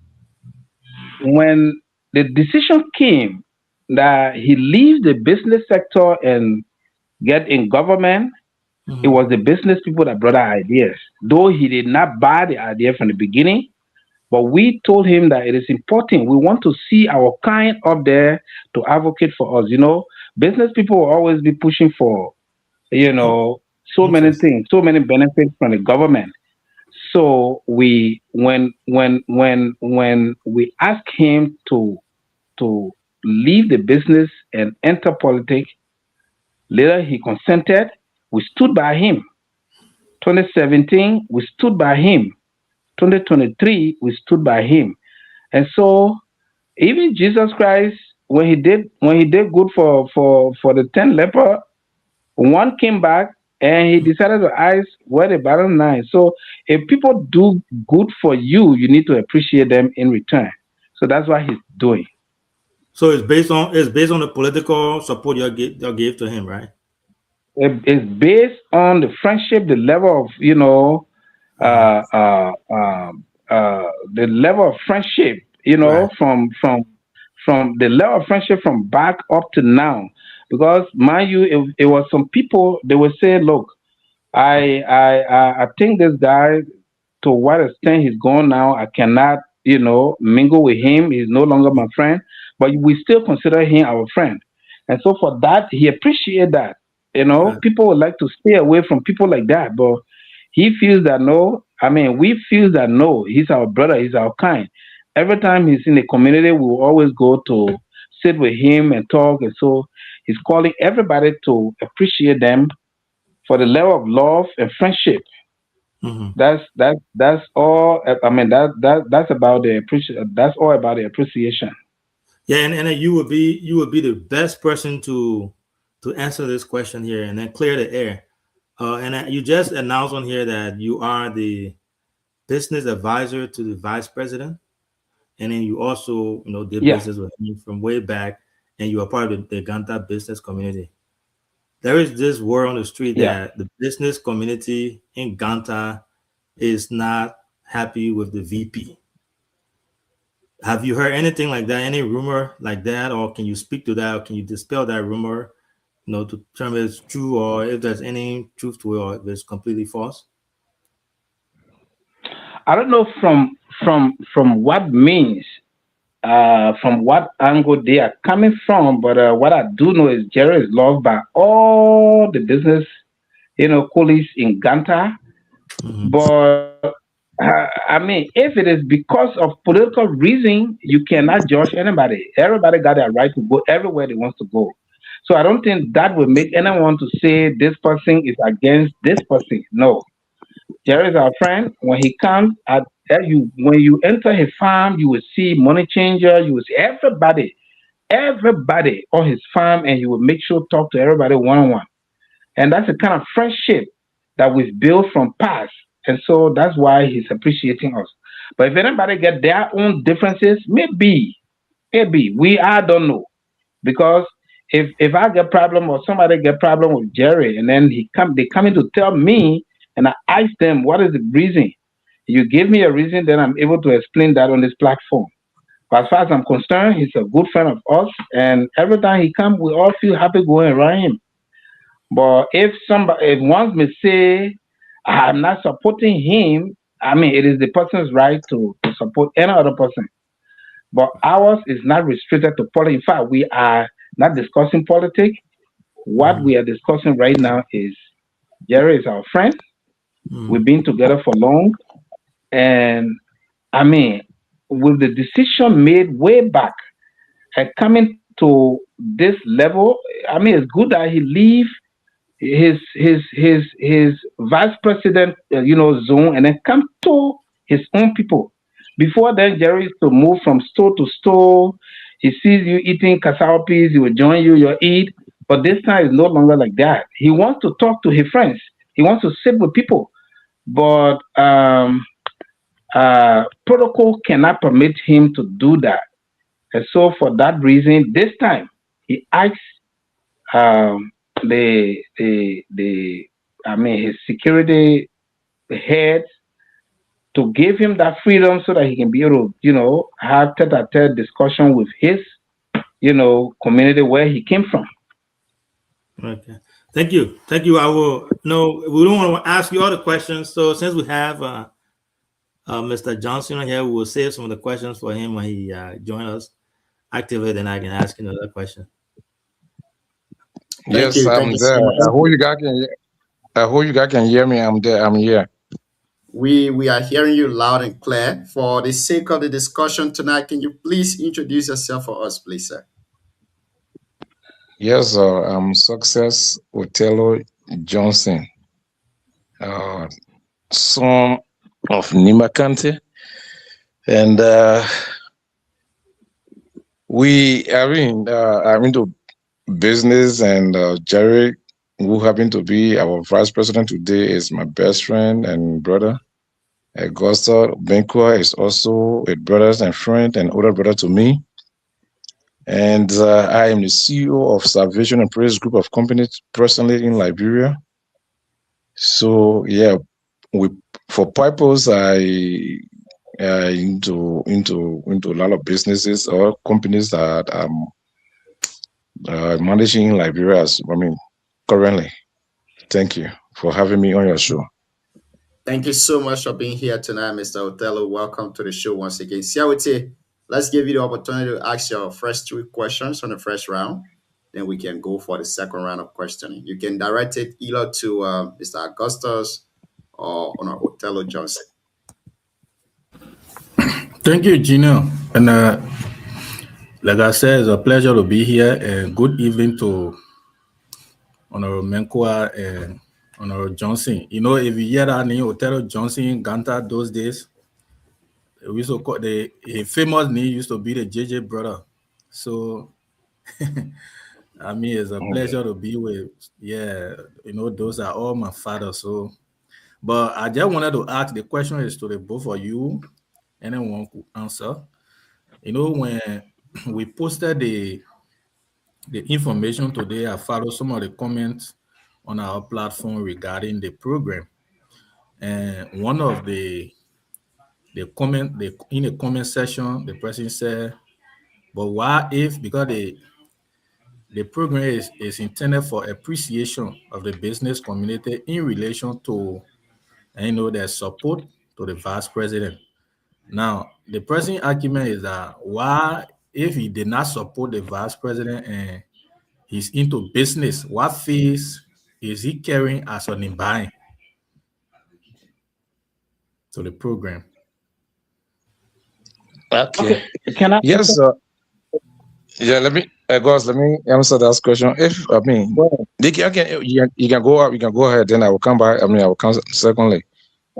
when the decision came that he leave the business sector and get in government, mm-hmm. It was the business people that brought our ideas. Though he did not buy the idea from the beginning, but we told him that it is important. We want to see our kind up there to advocate for us. You know, business people will always be pushing for, you know, so many things, so many benefits from the government. So when we asked him to leave the business and enter politics, later he consented. We stood by him. 2017, we stood by him. 2023, we stood by him. And so even Jesus Christ, when he did good for the 10 lepers, one came back and he decided to ask where the bottom line. So if people do good for you, you need to appreciate them in return. So that's what he's doing. So it's based on the political support you gave to him, right? It's based on the friendship, the level of, you know, the level of friendship, you know, right. from the level of friendship from back up to now. Because mind you, it was some people, they would say, look, I think this guy, to what extent he's gone now, I cannot, you know, mingle with him. He's no longer my friend, but we still consider him our friend. And so for that, he appreciated that. You know, right. People would like to stay away from people like that, but he feels that no, I mean, we feel that no, he's our brother, he's our kind. Every time he's in the community, we will always go to sit with him and talk. And so he's calling everybody to appreciate them for the level of love and friendship. Mm-hmm. That's all. I mean, that's about the appreciation. That's all about the appreciation. Yeah, and you would be the best person to answer this question here and then clear the air. And you just announced on here that you are the business advisor to the vice president, and then you also, you know, did business with him from way back, and you are part of the Ganta business community. There is this word on the street that the business community in Ganta is not happy with the VP. Have you heard anything like that? Any rumor like that, or can you speak to that? Or can you dispel that rumor? You know, to determine if it's true or if there's any truth to it or if it's completely false? I don't know from what means, from what angle they are coming from, but what I do know is Jerry is loved by all the business, you know, colleagues in Ganta. Mm-hmm. But I mean, if it is because of political reason, you cannot judge anybody. Everybody got a right to go everywhere they want to go. So I don't think that will make anyone to say this person is against this person. No. Jerry is our friend. When he comes, when you enter his farm, you will see money changer. You will see everybody on his farm, and you will make sure to talk to everybody one-on-one. And that's the kind of friendship that we've built from past. And so that's why he's appreciating us. But if anybody get their own differences, maybe I don't know. Because if I get problem or somebody get problem with Jerry, and then they come in to tell me, and I ask them what is the reason. You give me a reason, then I'm able to explain that on this platform. But as far as I'm concerned, he's a good friend of us, and every time he comes, we all feel happy going around him. But if one may say I'm not supporting him, I mean, it is the person's right to support any other person. But ours is not restricted to politics. In fact, we are not discussing politics. What we are discussing right now is Jerry is our friend. We've been together for long. And I mean, with the decision made way back and coming to this level, I mean, it's good that he leave his vice president, zone, and then come to his own people. Before then, Jerry used to move from store to store. He sees you eating cassava peas, he will join you, you'll eat. But this time it's no longer like that. He wants to talk to his friends. He wants to sit with people. But protocol cannot permit him to do that. And so for that reason, this time he asked his security heads to give him that freedom so that he can be able to, have tete-a-tete discussion with his, community where he came from. Okay. Thank you. I will, we don't want to ask you all the questions. So since we have Mr. Johnson here, we will save some of the questions for him when he joins us actively, then I can ask another question. Yes, I'm there. I hope you guys can hear me. I'm there. I'm here. We are hearing you loud and clear. For the sake of the discussion tonight, can you please introduce yourself for us, please, sir? Yes, I'm Success Othello Johnson, son of Nima Kante, and I'm into business, and Jerry, who happened to be our vice president today, is my best friend and brother. Augusta Benkwa is also a brother and friend and older brother to me. And I am the CEO of Salvation and Praise Group of Companies personally in Liberia. So yeah, for purpose, I into a lot of businesses or companies that I'm managing in Liberia. Currently. Thank you for having me on your show. Thank you so much for being here tonight, Mr. Othello. Welcome to the show once again. Siawete, let's give you the opportunity to ask your first 3 questions on the first round. Then we can go for the second round of questioning. You can direct it either to Mr. Augustus or Othello Johnson. Thank you, Gino. And like I said, it's a pleasure to be here. And good evening to Honorable Menkwa and Honorable Johnson. If you hear that name, Othello Johnson, Ganta, those days, we used to call the famous name used to be the JJ brother. So, it's a pleasure to be with. Yeah, those are all my fathers. So, but I just wanted to ask, the question is to the both of you. Anyone could answer. When we posted the information today, I followed some of the comments on our platform regarding the program. And one of the comment in the comment section, the person said, but why if, because the program is intended for appreciation of the business community in relation to, their support to the vice president. Now, the present argument is that why, if he did not support the vice president and he's into business, what fees is he carrying as an imbibe to the program? Okay. Can I? Yes, sir. Yeah, let me answer that question. You can go up, you can go ahead, then I will come back. I will come secondly.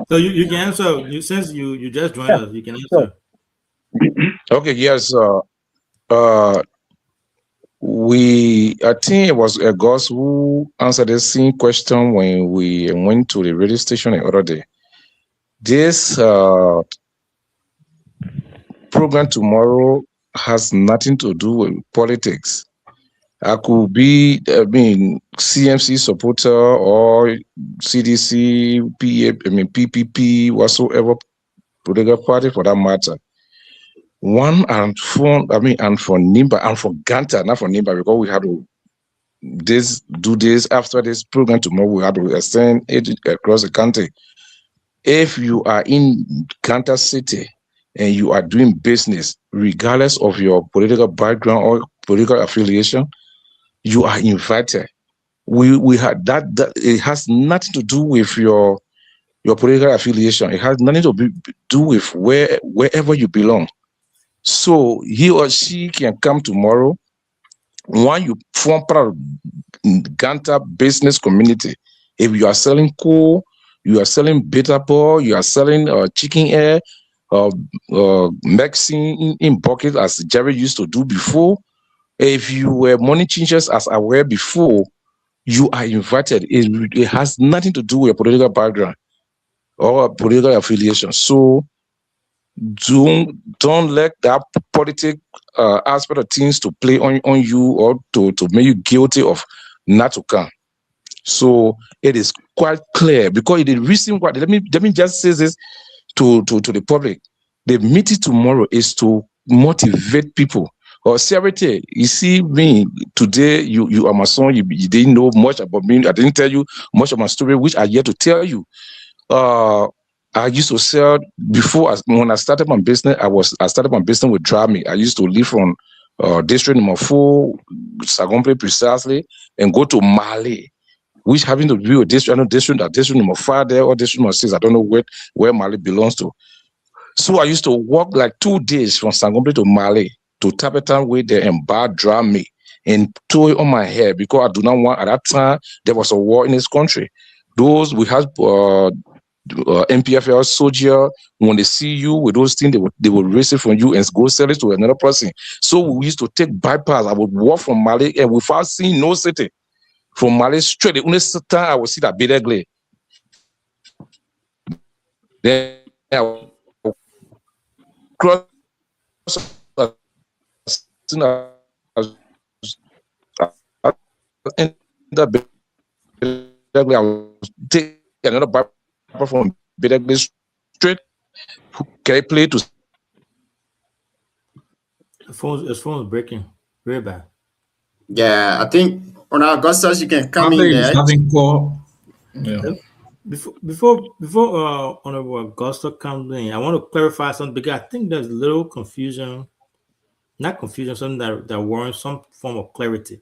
So you can answer. Since you just joined us, you can answer. Okay, yes. I think it was Gus who answered the same question when we went to the radio station the other day. This program tomorrow has nothing to do with politics. I could be, CMC supporter or CDC, PPP, whatsoever political party for that matter. And for NIMBA and for Ganta, not for NIMBA, because we had to do this after this program tomorrow. We had to extend it across the country. If you are in Ganta City and you are doing business, regardless of your political background or political affiliation, you are invited. We had that it has nothing to do with your political affiliation. It has nothing to do with wherever you belong. So he or she can come tomorrow. When you form part of Ganta business community, if you are selling coal, you are selling bitter ball, you are selling chicken air, mixing in buckets as Jerry used to do before. If you were money changers as I were before, you are invited. It has nothing to do with your political background or political affiliation. So don't let that politic aspect of things to play on you or to make you guilty of not to come. So it is quite clear, because the reason why, let me just say this to the public. The meeting tomorrow is to motivate people. Or Charity, you see me today, you are my son, you didn't know much about me. I didn't tell you much of my story, which I yet to tell you. I used to sell before. When I started my business, I started my business with Drami. I used to live from district number 4, Sagombe precisely, and go to Mali, which having to do with district number 5 there or district number 6. I don't know where Mali belongs to. So I used to walk like 2 days from Sagombe to Mali to Tapetan way there and buy Drami and throw it on my head, because I do not want, at that time there was a war in this country. Those we had MPFL soldier, when they see you with those things, they will raise it from you and go sell it to another person. So we used to take bypass. I would walk from Mali and without seeing no city, from Mali straight. The only time I would see that Bedegle. Then I would cross in the Bedegle. I would take another bypass from Bedegle straight. Can I play to? The phone is breaking very bad. Yeah, I think on Augustus you can come in there. Yeah. Before Honorable Augusta comes in, I want to clarify something, because I think there's a little confusion, not confusion, something that warrants some form of clarity.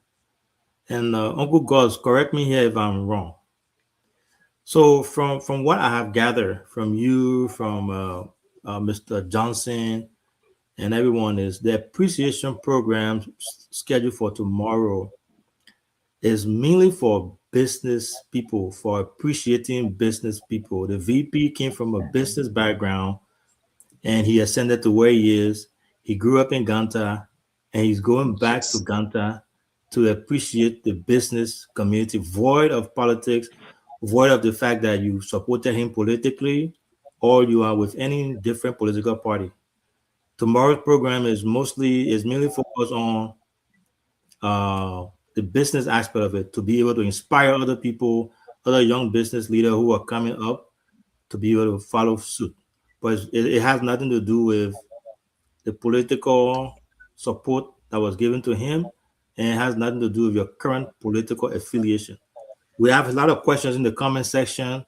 And Uncle Gus, correct me here if I'm wrong. So from what I have gathered from you, from Mr. Johnson, and everyone, is the appreciation program scheduled for tomorrow is mainly for business people, for appreciating business people. The VP came from a business background and he ascended to where he is. He grew up in Ganta and he's going back to Ganta to appreciate the business community, void of politics, void of the fact that you supported him politically or you are with any different political party. Tomorrow's program is mainly focused on the business aspect of it, to be able to inspire other people, other young business leaders who are coming up, to be able to follow suit. But it has nothing to do with the political support that was given to him, and it has nothing to do with your current political affiliation. We have a lot of questions in the comment section,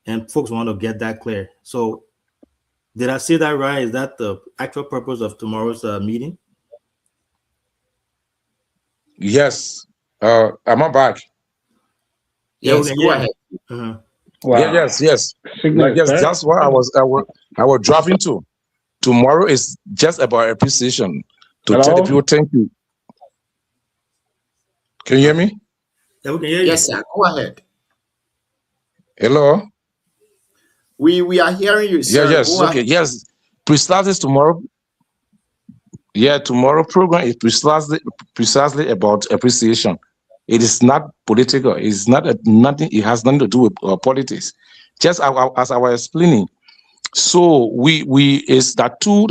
and folks want to get that clear. So did I say that right? Is that the actual purpose of tomorrow's meeting? Yes. Am I back? Yes, go ahead. Uh-huh. Wow. Yes. Yes, that's what I was driving to. Tomorrow is just about appreciation. To tell the people thank you. Can you hear me? Yeah, we can hear you. Yes, sir. Go ahead. Hello? We are hearing you, sir. Yes, Go okay. ahead. Yes. Pre-start is tomorrow. Yeah, tomorrow program is precisely about appreciation. It is not political. It's not nothing. It has nothing to do with politics. Just as I was explaining. So we is that two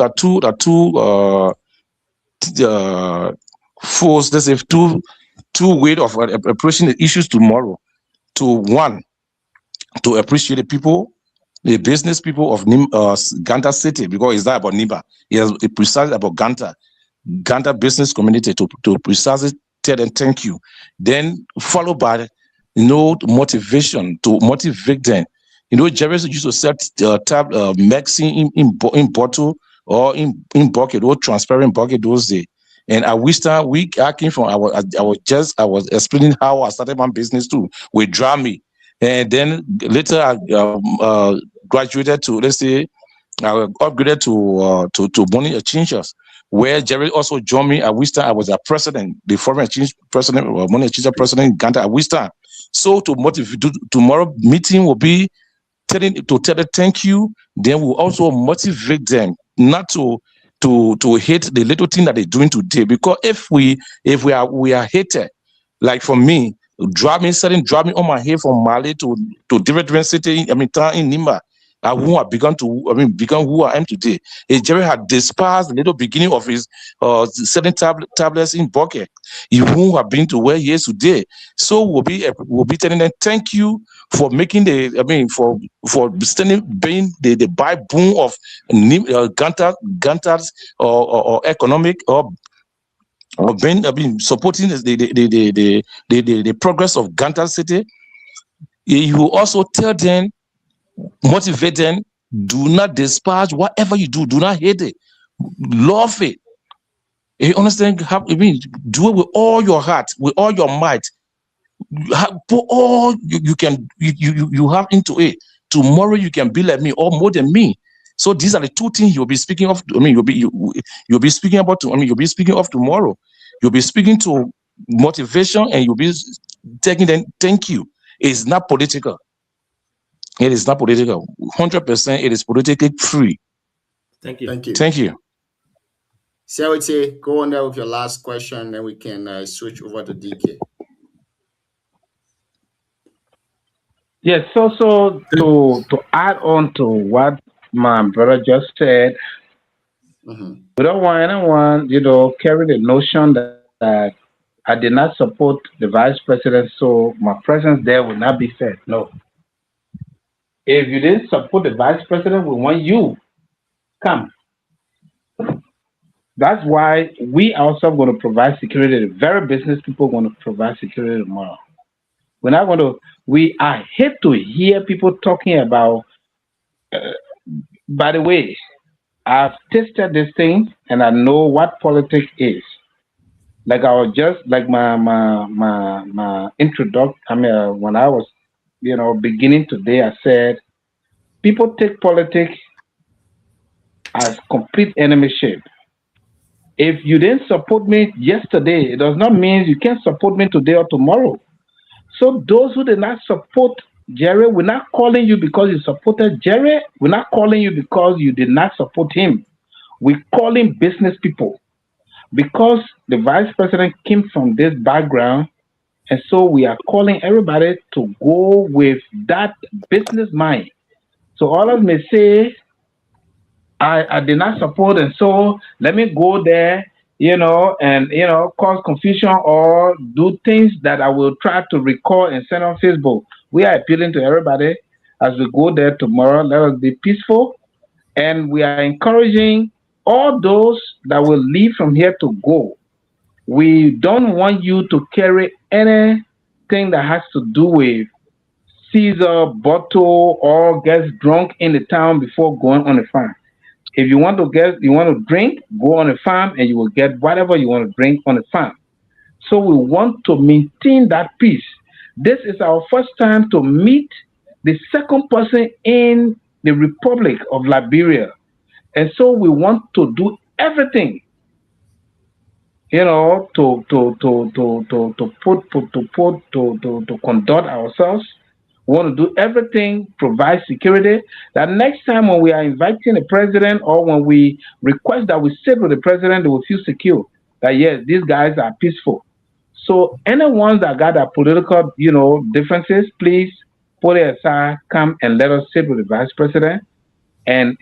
force. There's a two way of approaching the issues tomorrow. To one, to appreciate the people, the business people of Ganta City, because it's not about Nimba. It's precisely about Ganta business community to precisely tell them thank you. Then followed by motivation to motivate them. Jerry used to sell medicine in bottle or in bucket or transparent bucket those days. And I wish that I came from I was explaining how I started my business too with Drami. And then later I graduated to, let's say, I upgraded to money exchanges, where Jerry also joined me. At which time I was a president, the foreign exchange president, money exchange president in Ghana. At which time, so to motivate, tomorrow meeting will be tell them thank you. Then we'll also motivate them not to hate the little thing that they're doing today. Because if we are hated, like for me, driving on my head from Mali to different city, town in Nimba. Who have become who I am today. Jerry had despised the little beginning of his selling tablets in bucket. Who have been to where he is today. So we'll be telling them thank you for making for being the backbone of Ganta's or economic or being supporting the progress of Ganta City. You also tell them, motivate them, do not despise whatever you do, do not hate it, love it. You understand? Do it with all your heart, with all your might. Put all you have into it. Tomorrow you can be like me or more than me. So these are the two things you'll be speaking of. You'll be speaking about. You'll be speaking of tomorrow. You'll be speaking to motivation, and you'll be taking them. Thank you. It's not political. It is not political. 100%. It is politically free. Thank you. Thank you. So I would say go on there with your last question, and we can switch over to DK. Yes. So to add on to what my brother just said, we don't want anyone, carry the notion that I did not support the vice president, so my presence there will not be felt. No. If you didn't support the vice president, we want you come. That's why we also going to provide security. The very business people are going to provide security tomorrow. We're not going to. I hate to hear people talking about. By the way, I've tasted this thing and I know what politics is. Like I was just like my introduction. When I was, beginning today, I said, people take politics as complete enemyship. If you didn't support me yesterday, it does not mean you can't support me today or tomorrow. So those who did not support Jerry, we're not calling you because you supported Jerry. We're not calling you because you did not support him. We're calling business people because the vice president came from this background. And so we are calling everybody to go with that business mind. So others may say, I did not support, and so let me go there, and cause confusion or do things that I will try to record and send on Facebook. We are appealing to everybody as we go there tomorrow. Let us be peaceful, and we are encouraging all those that will leave from here to go. We don't want you to carry anything that has to do with Caesar, bottle, or get drunk in the town before going on the farm. If you want to drink, go on a farm and you will get whatever you want to drink on the farm. So we want to maintain that peace. This is our first time to meet the second person in the Republic of Liberia. And so we want to do everything, to conduct ourselves We want to do everything, provide security. That next time when we are inviting the president or when we request that we sit with the president, they will feel secure. That yes, these guys are peaceful. So anyone that got a political, differences, please put it aside, come and let us sit with the vice president and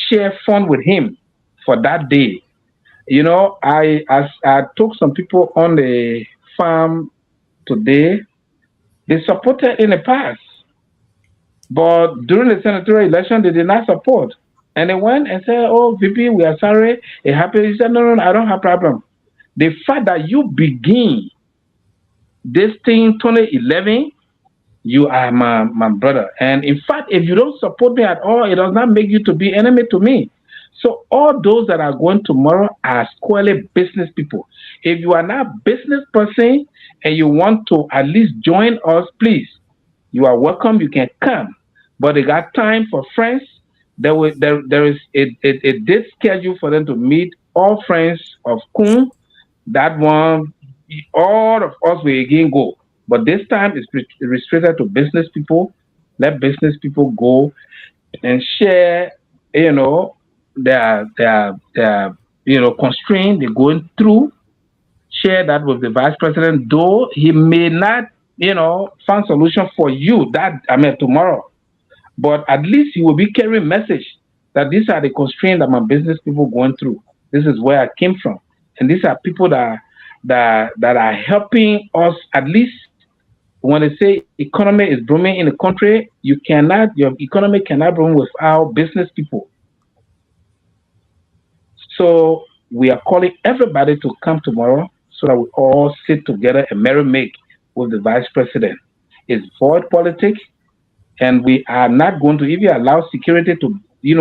share fun with him for that day. I took some people on the farm today. They supported in the past, but during the senatorial election, they did not support. And they went and said, "Oh, VP, we are sorry. It happened." He said, "No, I don't have problem. The fact that you begin this thing 2011, you are my brother. And in fact, if you don't support me at all, it does not make you to be enemy to me." So all those that are going tomorrow are squarely business people. If you are not a business person and you want to at least join us, please, you are welcome. You can come. But they got time for friends. There is a date schedule for them to meet all friends of Kun. That one, all of us will again go. But this time it's restricted to business people. Let business people go and share, their constraint they're going through. Share that with the vice president, though he may not, find solution for you tomorrow. But at least he will be carrying message that these are the constraints that my business people going through. This is where I came from. And these are people that are helping us. At least when they say economy is booming in the country, your economy cannot boom without business people. So we are calling everybody to come tomorrow so that we all sit together and merry make with the vice president. It's void politics, and we are not going to even allow security to,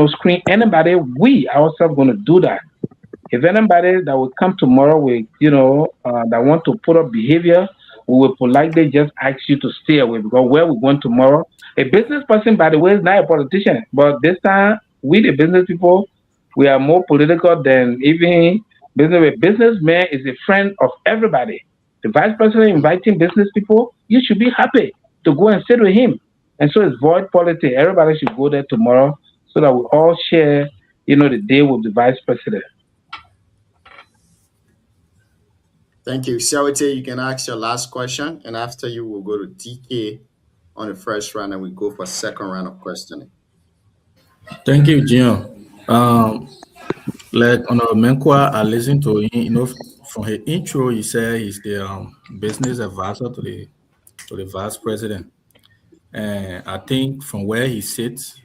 screen anybody. We ourselves going to do that. If anybody that will come tomorrow with, that want to put up behavior, we will politely just ask you to stay away, because where we're going tomorrow, a business person, by the way, is not a politician. But this time, we the business people, we are more political than even business. A businessman is a friend of everybody. The vice president inviting business people, you should be happy to go and sit with him. And so it's void politics. Everybody should go there tomorrow so that we all share, the day with the vice president. Thank you. Siawete, you can ask your last question, and after you, we'll go to TK on the first round, and we go for second round of questioning. Thank you, Jim. Like on Menkwa, I listened to him. From his intro, he said he's the business advisor to the vice president. And I think from where he sits,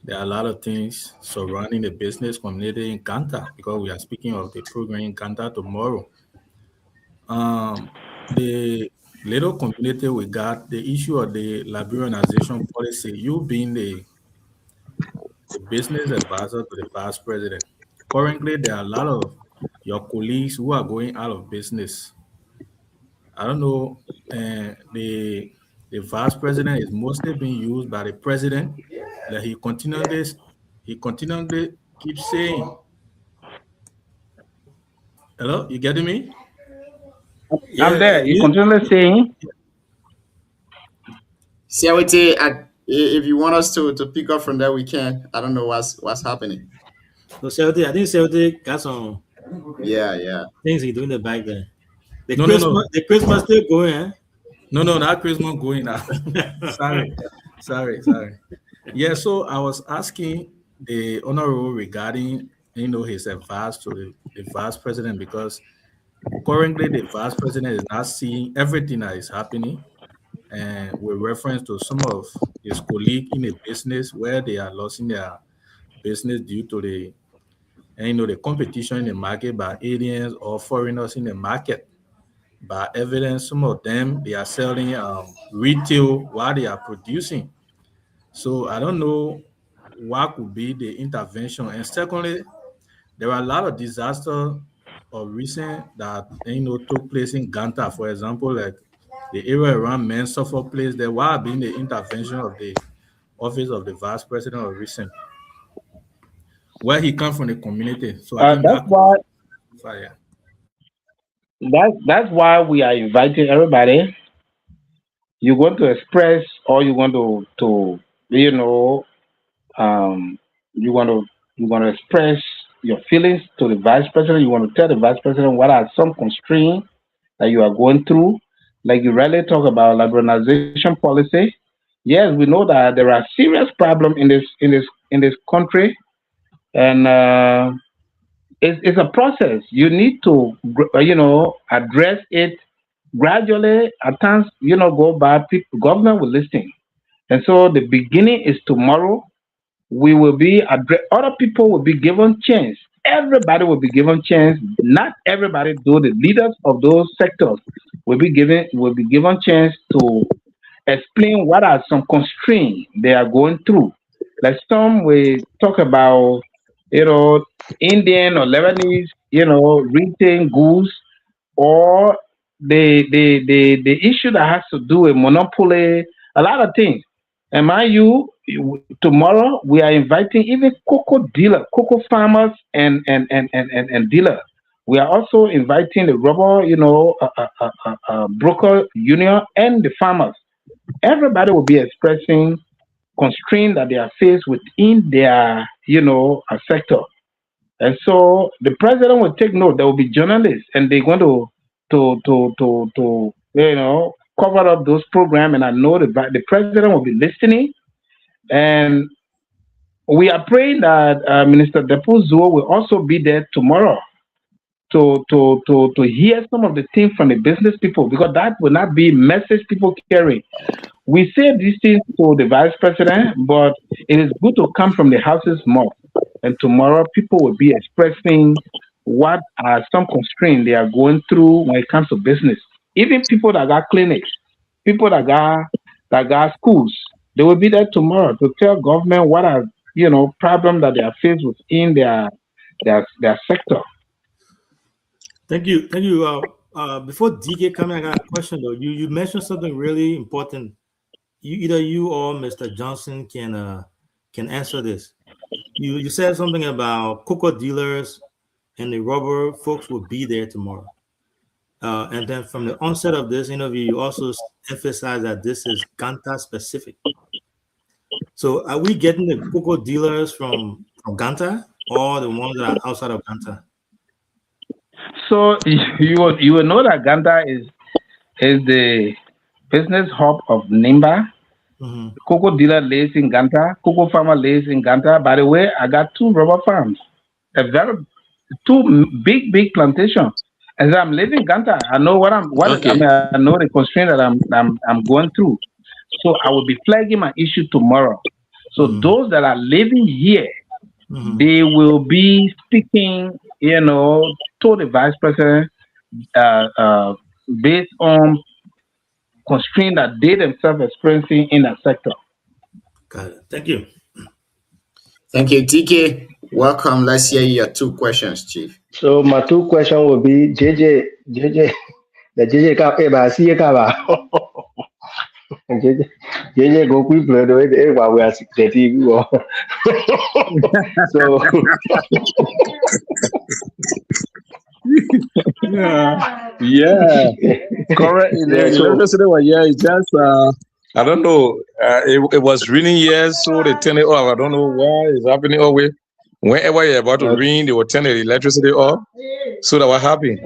there are a lot of things surrounding the business community in Kanta, because we are speaking of the program in Kanta tomorrow. The little community we got, the issue of the liberalization policy, you being the business advisor to the vice president. Currently, there are a lot of your colleagues who are going out of business. I don't know, the vice president is mostly being used by the president. That he continually keeps saying, hello, you getting me? I'm there. You continually saying. Siawete, if you want us to pick up from there, we can. I don't know what's happening. So Siawete, I think Siawete got some things he doing the back there. The Christmas still going, eh? No, not Christmas going now. Sorry. Yeah, so I was asking the honorable regarding, his advice to the vice president, because currently the vice president is not seeing everything that is happening, and with reference to some of his colleagues in the business where they are losing their business due to the competition in the market by aliens or foreigners in the market. By evidence, some of them, they are selling retail while they are producing. So I don't know what could be the intervention. And secondly, there are a lot of disasters of recent that took place in Ganta. For example, like the area around Mensuffer place, there will be the intervention of the office of the vice president of recent, where he comes from the community. So I think that's why we are inviting everybody you want to express, or you want to you know, you want to express your feelings to the vice president. You want to tell the vice president what are some constraints that you are going through. Like you rarely talk about liberalization policy. Yes, we know that there are serious problems in this country, and it's a process. You need to address it gradually. At times, go by. People, government will listen, and so the beginning is tomorrow. We will be other people will be given chance. Everybody will be given chance. Not everybody, though the leaders of those sectors will be given chance to explain what are some constraints they are going through. Like some we talk about, Indian or Lebanese, retail goods, or the issue that has to do with monopoly, a lot of things. And mind you, tomorrow we are inviting even cocoa farmers and dealers. We are also inviting the rubber, broker union and the farmers. Everybody will be expressing constraints that they are faced within their, sector. And so the president will take note. There will be journalists, and they're going to cover up those programs. And I know the president will be listening. And we are praying that Minister Depuzo will also be there tomorrow to hear some of the things from the business people, because that will not be message people carry. We say these things to the vice president, but it is good to come from the houses more. And tomorrow, people will be expressing what are some constraints they are going through when it comes to business. Even people that got clinics, people that got schools, they will be there tomorrow to tell government what are problems that they are faced within their sector. Thank you. Before DK coming, I got a question though. You mentioned something really important. Either you or Mr. Johnson can answer this. You said something about cocoa dealers and the rubber folks will be there tomorrow. And then from the onset of this interview, you also emphasized that this is Ganta specific. So are we getting the cocoa dealers from Ganta, or the ones that are outside of Ganta? So you will know that Ganta is the business hub of Nimba. Mm-hmm. Cocoa dealer lays in Ganta. Cocoa farmer lays in Ganta. By the way, I got 2 rubber farms, two big plantations. As I'm living in Ganta, I know I know the constraint that I'm going through. So I will be flagging my issue tomorrow. So those that are living here, they will be speaking, to the vice president based on constraint that they themselves experiencing in that sector. Got it. Thank you. Thank you, TK. Welcome. Let's hear your 2 questions, Chief. So my 2 questions will be JJ, the JJ JJ go quick play the way the we are the TV. So yeah, correct. It's just I don't know. It was raining years, so they turn it off. I don't know why it's happening always. Whenever you're about to rain, they will turn the electricity off. So that was happy.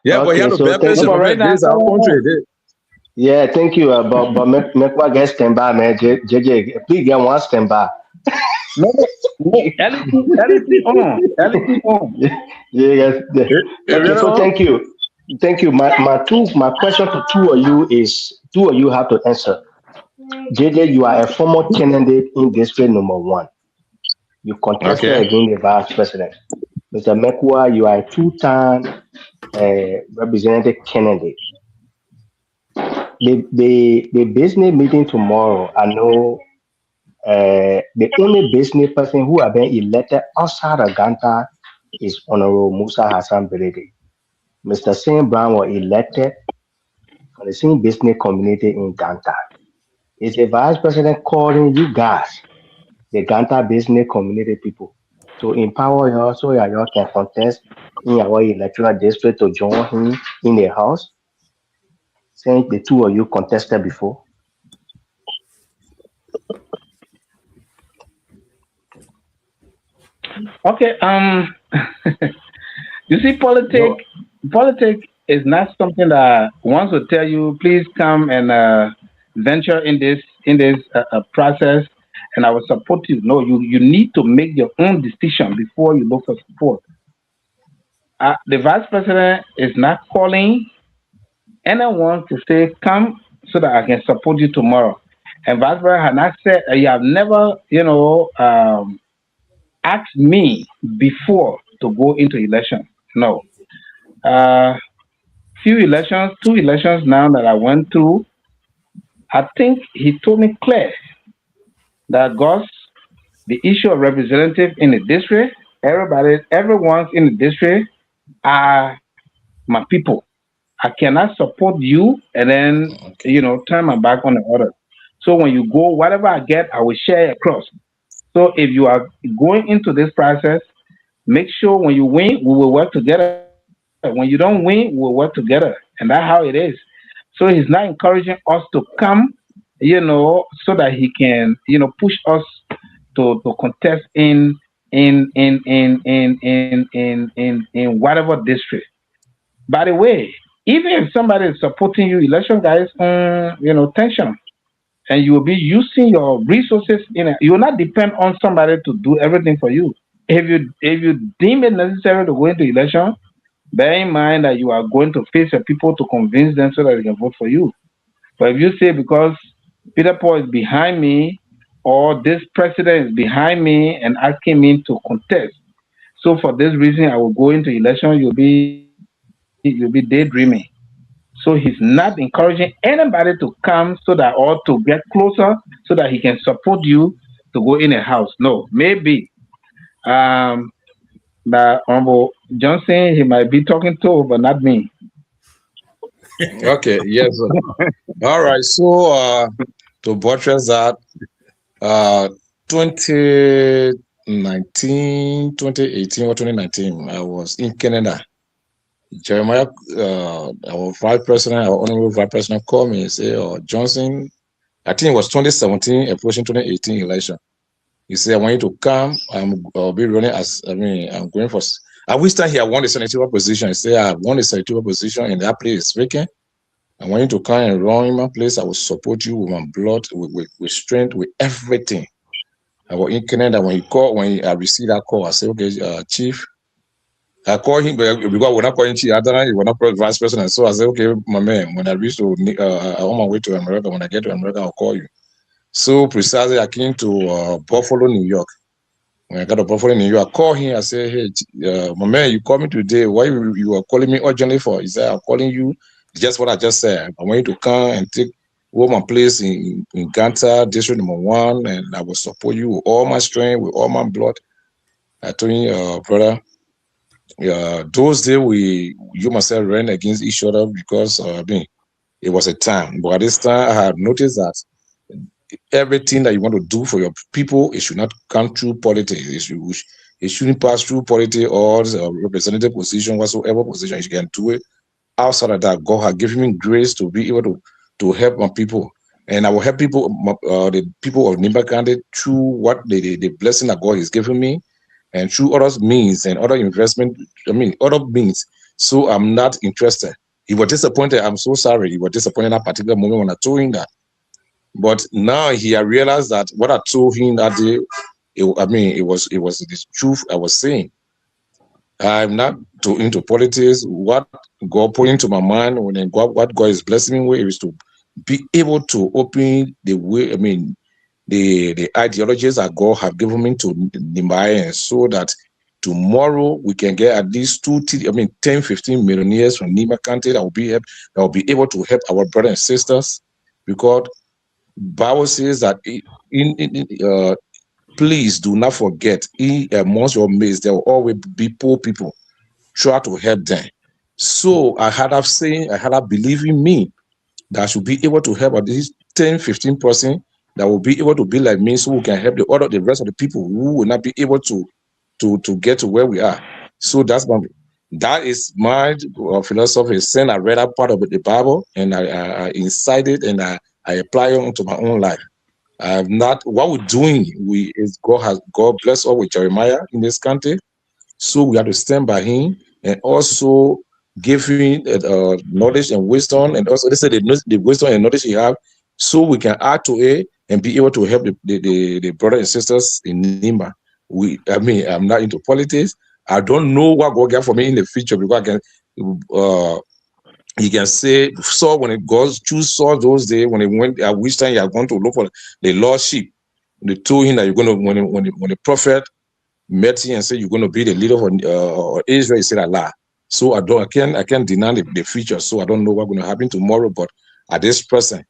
Yeah, but you have to bear patience. Right now, this is our country. Yeah, thank you. But make what get stand by, man. JJ, please get one stand by. No, LED on. Yes. Okay, so thank you. My question to 2 of you is 2 of you have to answer. JJ, you are a former candidate in district number 1. You contested against the vice president. Mr. Mekwa, you are a 2-time representative candidate. The business meeting tomorrow, I know the only business person who have been elected outside of Ganta is Honorable Musa Hassan Berede. Mr. Sam Brown was elected for the same business community in Ganta. Is the vice president calling you guys, the Ganta business community people, to empower you so that you can contest in our electoral district to join him in the house? since the two of you contested before? Okay. You see, politics is not something that wants to tell you, please come and venture in this process, and I will support you. No, you need to make your own decision before you look for support. The vice president is not calling anyone to say, come so that I can support you tomorrow. And vice president had not said, you have never, asked me before to go into election. No. Two elections now that I went through, I think he told me clear that the issue of representative in the district, everyone's in the district are my people. I cannot support you and then, turn my back on the other. So when you go, whatever I get, I will share across. So if you are going into this process, make sure when you win, we will work together. When you don't win, we'll work together. And that's how it is. So he's not encouraging us to come, so that he can, push us to contest in whatever district. By the way, even if somebody is supporting you, election guys, tension, and you will be using your resources you will not depend on somebody to do everything for you. If you deem it necessary to go into election, bear in mind that you are going to face your people to convince them so that they can vote for you. But if you say because Peter Paul is behind me or this president is behind me and asking me to contest, so for this reason I will go into election, you'll be daydreaming. So he's not encouraging anybody to come or to get closer so that he can support you to go in a house. No, maybe the Honorable Johnson, he might be talking to, but not me. Okay, yes. All right. So to buttress that, 2018 or 2019, I was in Canada. Jeremiah, our vice president, our honorable vice president, called me and said, Johnson, I think it was 2017, approaching 2018 election. He said, I want you to come. I'll be running I'm going for. I wish that I won the senatorial position. He said, I won the senatorial position and that place is vacant. I want you to come and run in my place. I will support you with my blood, with strength, with everything. I was in Canada. When I received that call, I said, okay, Chief. I called him because when I called him Chief, I don't know, he was not vice president. So I said, okay, my man, when I reach to, on my way to America, when I get to America, I'll call you. So precisely, I came to Buffalo, New York. When I got to Buffalo, New York, I called him. I said, hey, my man, you called me today. Why you are calling me urgently for? He said, I'm calling you. Just what I just said. I want you to come and take over my place in Ganta, District Number 1, and I will support you with all my strength, with all my blood. I told you, brother, those days you myself ran against each other because it was a time. But at this time, I have noticed that everything that you want to do for your people, it should not come through politics. It shouldn't pass through politics or representative position, whatsoever position. You can do it. Outside of that, God has given me grace to be able to help my people. And I will help people, the people of Nimba County, through what the blessing that God has given me, and through other means and other investment, other means. So I'm not interested. He was disappointed. I'm so sorry. He was disappointed in that particular moment when I told him that. But now he had realized that what I told him that day, it was the truth I was saying. I'm not into politics. What God put into my mind, what God is blessing me with, is to be able to open the way, the ideologies that God have given me to Nimba, so that tomorrow we can get at least 10, 15 millionaires from Nimba County that will be able to help our brothers and sisters, because Bible says that please do not forget, amongst your mates, there will always be poor people. Try to help them. So I had a belief in me that I should be able to help at least 10, 15% that will be able to be like me, so we can help the rest of the people who will not be able to get to where we are. So that's That is my philosophy. Sin, I read that part of the Bible and I incite it and I apply it onto my own life. I have not, what we're doing, God bless us with Jeremiah in this country. So we have to stand by him and also give him knowledge and wisdom. And also, they say the wisdom and knowledge he have, so we can add to it and be able to help the brothers and sisters in Nima. I'm not into politics. I don't know what God got for me in the future, because I can, you can say, Saul, when God choose Saul those days, when he went, at which time you are going to look for the lost sheep. They told him that you're going to, when the prophet met him and said, you're going to be the leader for Israel, he said, Allah. So I can't deny the future. So I don't know what's going to happen tomorrow, but at this present,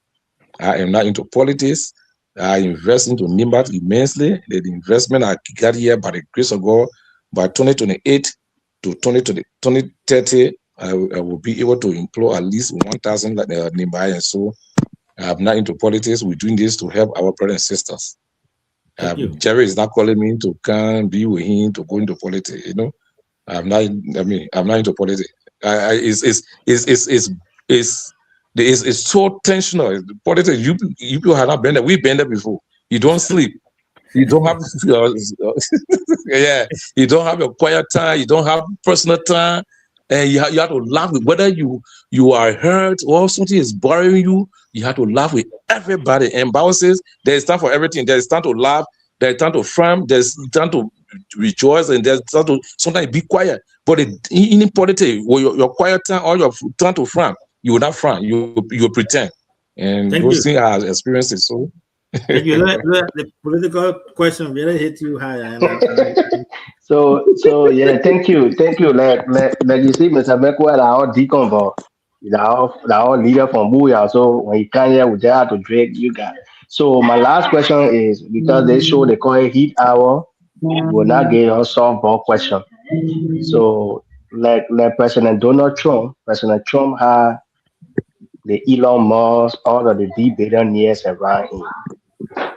I am not into politics. I invest into Nimbat immensely. The investment I got here by the grace of God, by 2028 to 2030, I will be able to employ at least 1,000 Nimbai. And so I'm not into politics. We're doing this to help our brothers and sisters. Jerry is not calling me to come be with him to go into politics. You know, I'm not into politics. It's so tensional. Politics, you people have not been there. We've been there before. You don't sleep. You don't have you don't have your quiet time. You don't have personal time, and you have to laugh with whether you are hurt or something is bothering you. You have to laugh with everybody. And Bible says there is time for everything. There is time to laugh. There is time to frown. There's time to rejoice, and there's time to sometimes be quiet. But in politics, your quiet time or your time to frown, you will not frown. You will pretend. And those things are experiences. So. Thank you. The political question really hit you high. So yeah, thank you. Like you see, Mr. Mekwa, our deacon for our leader from Booyah. So when you come here, we just have to drag you guys. So my last question is, because they show they call it heat hour, we will not get a softball question. So like President Donald Trump, President Trump had the Elon Musk, all of the big billionaires around him.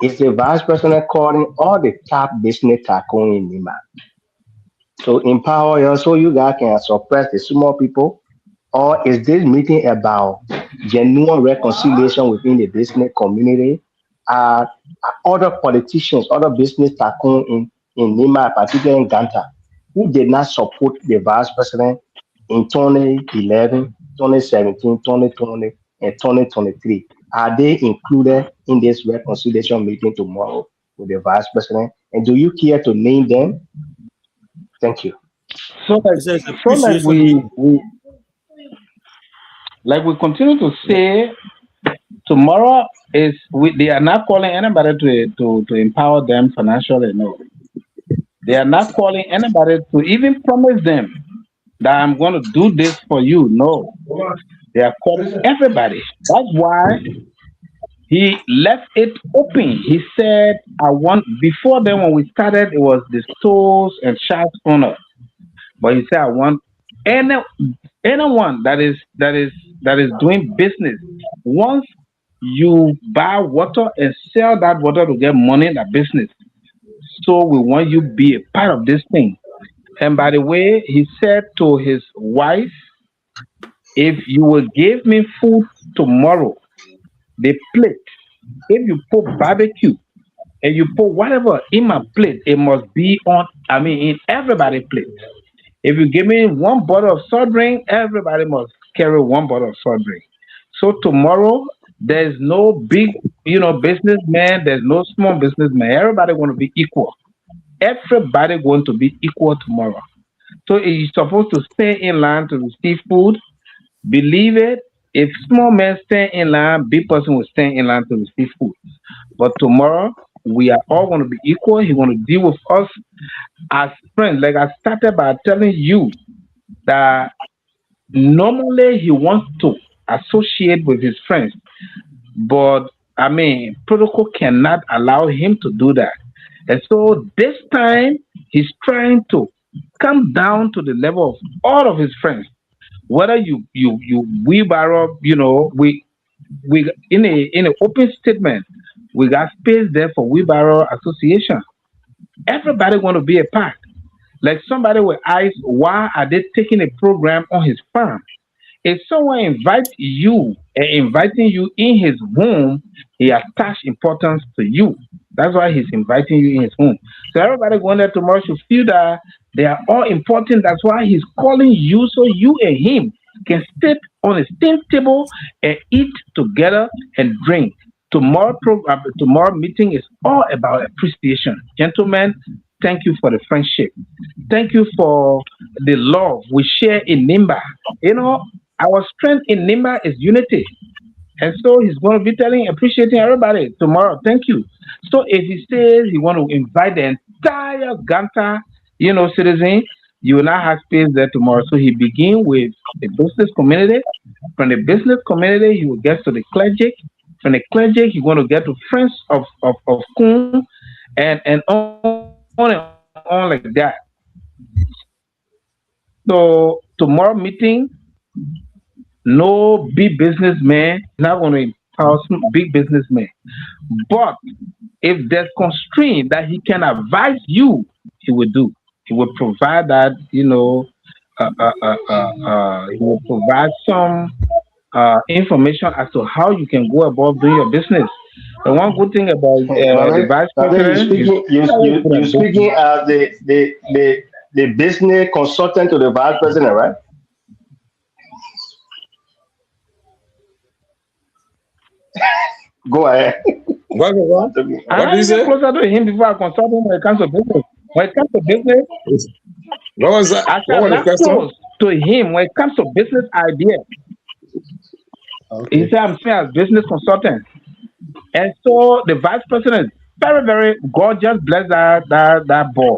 Is the vice president calling all the top business tycoon in Nima? So empower you so you guys can suppress the small people, or is this meeting about genuine reconciliation within the business community? Other politicians, other business tycoon in Nima, particularly in Ganta, who did not support the vice president in 2011, 2017, 2020, and 2023. Are they included in this reconciliation meeting tomorrow with the vice president? And do you care to name them? Thank you. So like we continue to say, tomorrow is they are not calling anybody to empower them financially. No, they are not calling anybody to even promise them that I'm going to do this for you. No, they are calling everybody. That's why he left it open. He said, before then when we started, it was the stores and shops owner. But he said, I want anyone that is doing business. Once you buy water and sell that water to get money in that business. So we want you to be a part of this thing. And by the way, he said to his wife, if you will give me food tomorrow, the plate, if you put barbecue and you put whatever in my plate, it must be in everybody's plate. If you give me one bottle of soft drink, everybody must carry one bottle of soft drink. So tomorrow, there's no big, businessman, there's no small businessman. Everybody going to be equal. Everybody going to be equal tomorrow. So you're supposed to stay in line to receive food. Believe it. If small men stay in line, big person will stay in line to receive food. But tomorrow, we are all going to be equal. He's going to deal with us as friends. Like I started by telling you that normally he wants to associate with his friends. But, protocol cannot allow him to do that. And so this time, he's trying to come down to the level of all of his friends. Whether you wheelbarrow, we in an open statement, we got space there for wheelbarrow association. Everybody want to be a part. Like somebody will ask, why are they taking a program on his farm? If someone invites you and inviting you in his home, he attaches importance to you. That's why he's inviting you in his home. So everybody going there tomorrow should feel that they are all important. That's why he's calling you, so you and him can sit on the same table and eat together and drink. Tomorrow meeting is all about appreciation. Gentlemen, thank you for the friendship. Thank you for the love we share in Nimba. You know, our strength in Nimba is unity. And so he's going to be appreciating everybody tomorrow. Thank you. So if he says he want to invite the entire Ganta, citizen, you will not have space there tomorrow. So he begin with the business community. From the business community, he will get to the clergy. From the clergy, he's going to get to friends of Kun and on and on like that. So tomorrow meeting, no big businessman is not going to empower some big businessman. But if there's constraint that he can advise you, he will do. He will provide that, he will provide some information as to how you can go about doing your business. The one good thing about the vice president, you're speaking as the business consultant to the vice president, right? Go ahead. What do you say? Closer to him before I consult him when it comes to business. When it comes to business, what was that? I what was the question? Close to him when it comes to business idea. He said I'm saying as business consultant. And so the vice president is very, very gorgeous, bless that boy.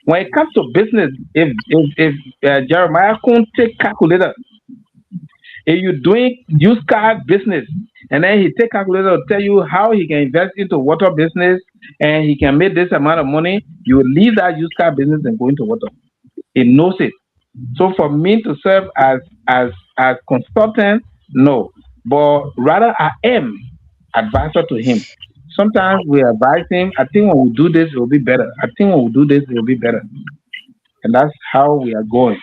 When it comes to business, if Jeremiah couldn't take calculator, if you're doing used car business, and then he take calculator to tell you how he can invest into water business and he can make this amount of money, you will leave that used car business and go into water. He knows it. So for me to serve as consultant, no. But rather I am advisor to him. Sometimes we advise him, I think when we do this, it will be better. I think when we do this, it will be better. And that's how we are going.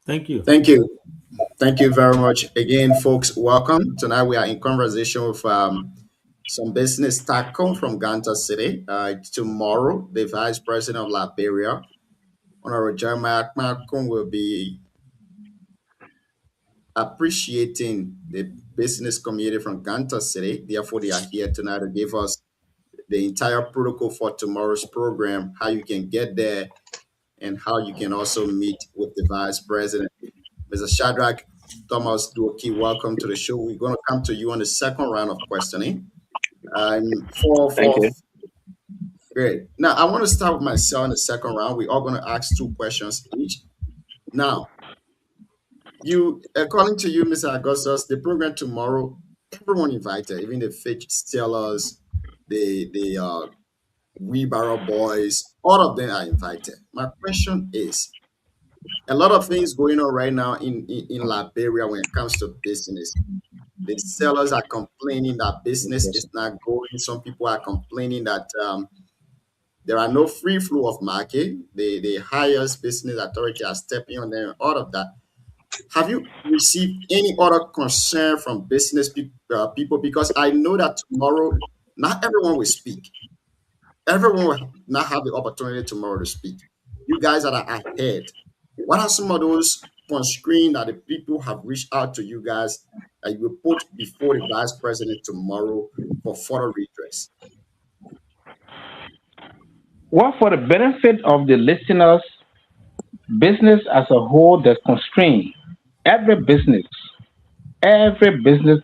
Thank you. Thank you. Thank you very much. Again, folks, welcome. Tonight we are in conversation with some business tycoon from Ganta City. Tomorrow, the Vice President of Liberia, Honorable Jeremiah Akmakun, will be appreciating the business community from Ganta City. Therefore, they are here tonight to give us the entire protocol for tomorrow's program, how you can get there, and how you can also meet with the Vice President. Mr. Shadrach Thomas Duoki, welcome to the show. We're going to come to you on the second round of questioning. Thank you. Great. Now, I want to start with myself in the second round. We're all going to ask 2 questions each. Now, according to you, Mr. Augustus, the program tomorrow, everyone invited, even the fish sellers, the wheelbarrow boys, all of them are invited. My question is, a lot of things going on right now in Liberia when it comes to business. The sellers are complaining that business is not going. Some people are complaining that there are no free flow of market. The highest business authority are stepping on them, all of that. Have you received any other concern from business people? Because I know that tomorrow, not everyone will speak. Everyone will not have the opportunity tomorrow to speak. You guys that are ahead, what are some of those constraints that the people have reached out to you guys that you will put before the Vice President tomorrow for further redress? Well, for the benefit of the listeners, business as a whole, there's constraint. Every business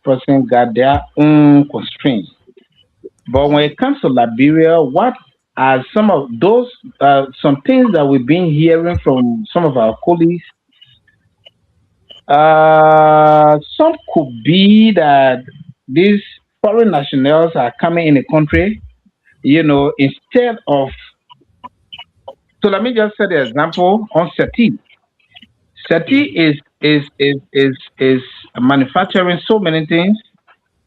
person got their own constraints. But when it comes to Liberia, what are some of those some things that we've been hearing from some of our colleagues? Some could be that these foreign nationals are coming in the country, instead of. So let me just set the example on SETI. SETI is manufacturing so many things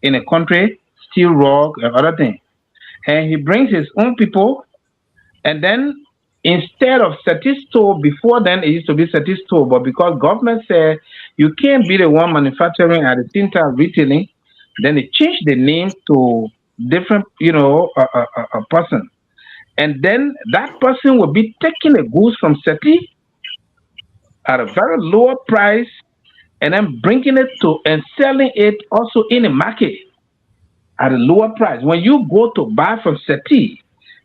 in a country, steel, rock, and other things. And he brings his own people, And then instead of Seti store, before then it used to be Seti store, but because government said you can't be the one manufacturing at the same time retailing, then they changed the name to different, a person. And then that person will be taking the goods from Seti at a very lower price and then bringing it to and selling it also in the market at a lower price. When you go to buy from Seti,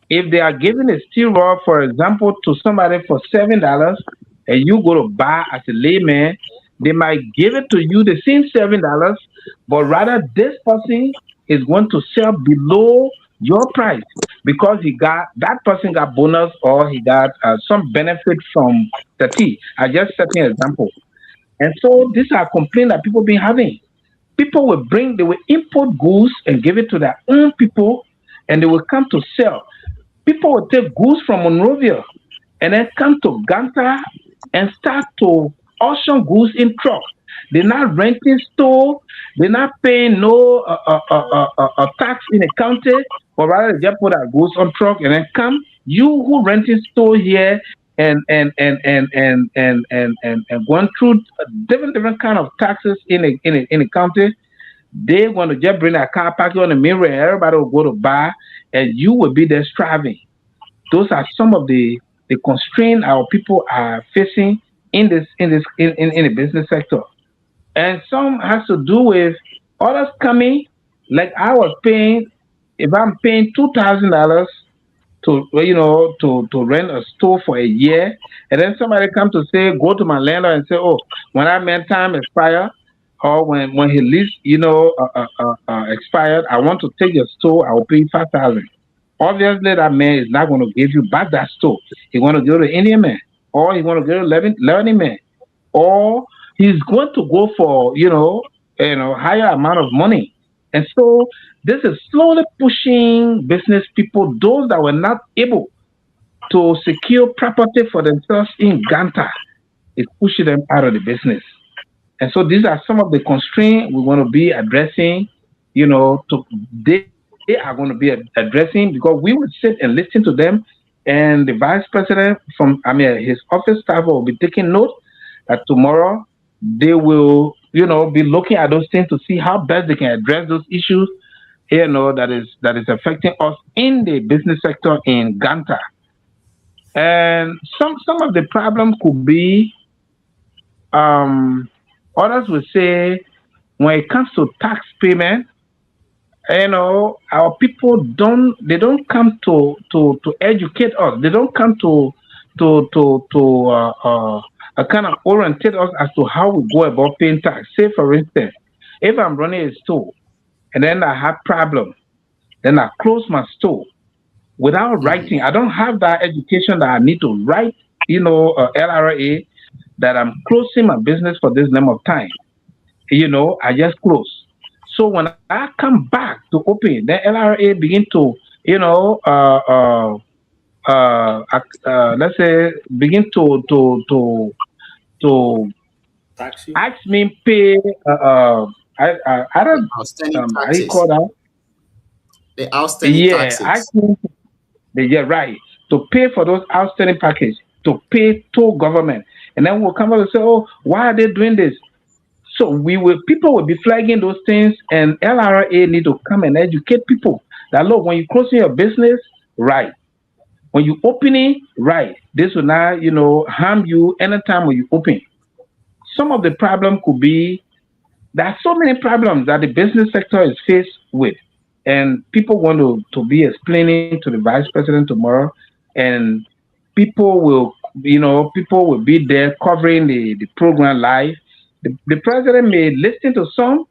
if they are giving a steel rod, for example, to somebody for $7, and you go to buy as a layman, they might give it to you the same $7, but rather this person is going to sell below your price because that person got bonus or he got some benefit from Seti. I just set an example. And so these are complaints that people been having. People they will import goods and give it to their own people, and they will come to sell. People will take goods from Monrovia and then come to Ganta and start to auction goods in truck. They're not renting store. They're not paying no tax in the county, but rather they just put our goods on truck and then come. You who renting store here and going through different kind of taxes in the county, they want to just bring a car park on the mirror and everybody will go to buy and you will be there striving. Those are some of the constraints our people are facing in the business sector. And some has to do with others coming, like I was paying, if I'm paying $2,000 to rent a store for a year, and then somebody come to say, go to my landlord and say, oh, when that man time expire, or when his lease, expired, I want to take your store, I will pay $5,000. Obviously, that man is not going to give you back that store. He want to go to Indian man, or he want to go to Lebanese man, or he's going to go for higher amount of money. And so this is slowly pushing business people, those that were not able to secure property for themselves in Ganta, it's pushing them out of the business. And so these are some of the constraints we want to be addressing, they are going to be addressing, because we will sit and listen to them, and the vice president his office staff will be taking note that tomorrow they will, be looking at those things to see how best they can address those issues, that is affecting us in the business sector in Ganta. And some of the problems could be, others will say, when it comes to tax payment, our people don't come to educate us. They don't come to kind of orientate us as to how we go about paying tax. Say, for instance, if I'm running a store and then I have problem, then I close my store without writing. I don't have that education that I need to write, LRA, that I'm closing my business for this number of time. I just close. So when I come back to open, the LRA begin to, let's say, begin to tax you? Ask me pay. I don't. Outstanding How taxes. you call that? The outstanding taxes. Ask me. Right, to pay for those outstanding packages, to pay to government, and then we'll come up and say, oh, why are they doing this? So people will be flagging those things, and LRA need to come and educate people that, look, when you closing your business, right. When you open it, right. This will not, harm you anytime when you open. Some of the problem could be, there are so many problems that the business sector is faced with, and people want to be explaining to the vice president tomorrow, and people will be there covering the program live. The president may listen to some,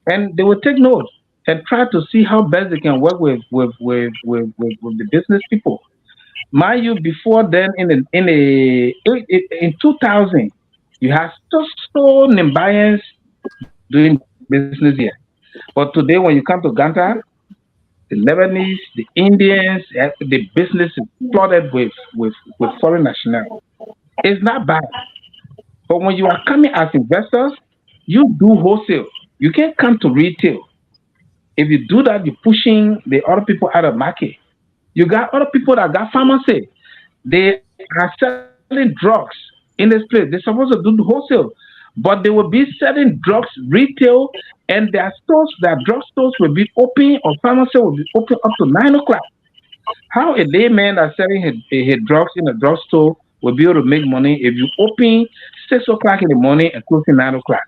and they will take note and try to see how best they can work with the business people. Mind you, before then, in 2000, you had so Nimbayans doing business here. But today, when you come to Ganta, the Lebanese, the Indians, the business is flooded with foreign nationals. It's not bad. But when you are coming as investors, you do wholesale. You can't come to retail. If you do that, you're pushing the other people out of market. You got other people that got pharmacy. They are selling drugs in this place. They're supposed to do the wholesale, but they will be selling drugs retail, and their stores, their drug stores will be open, or pharmacy will be open up to 9 o'clock. How a layman that's selling his drugs in a drugstore will be able to make money if you open 6 o'clock in the morning and closing 9 o'clock?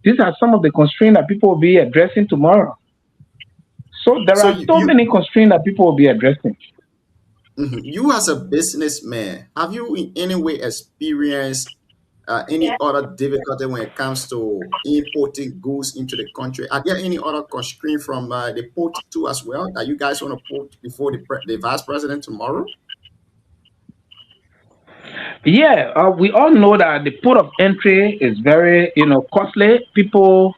These are some of the constraints that people will be addressing tomorrow. So there are so many constraints that people will be addressing. You as a businessman, have you in any way experienced any other difficulty when it comes to importing goods into the country? Are there any other constraint from the port too as well that you guys want to put before the vice president tomorrow? Yeah, we all know that the port of entry is very, costly. People,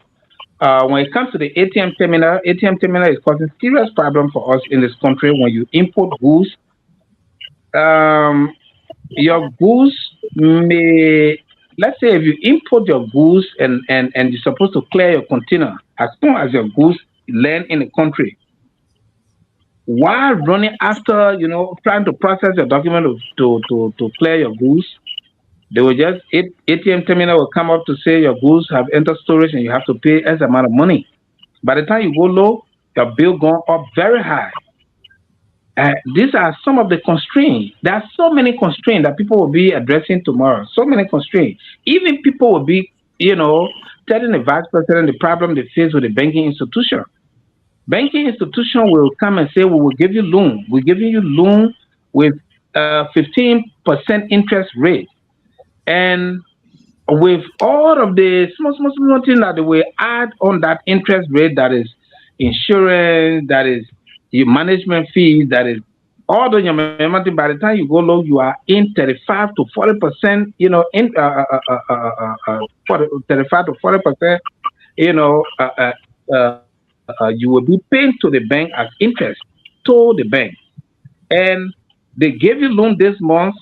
when it comes to the ATM terminal is causing serious problem for us in this country. When you import goods, your goods may, let's say if you import your goods and you're supposed to clear your container, as soon as your goods land in the country, while running after, trying to process your document to clear your goods, they will just, ATM terminal will come up to say your goods have entered storage and you have to pay X amount of money. By the time you go low, your bill gone up very high. These are some of the constraints. There are so many constraints that people will be addressing tomorrow. So many constraints. Even people will be, telling the vice president the problem they face with the banking institution. Banking institution will come and say, we will give you loan. We're giving you loan with 15% interest rate. And with all of the small things that they will add on that interest rate, that is insurance, that is your management fees, that is all the money. By the time you go low, you are in 35 to 40%, 35 to 40%, you will be paying to the bank as interest to the bank. And they give you loan this month,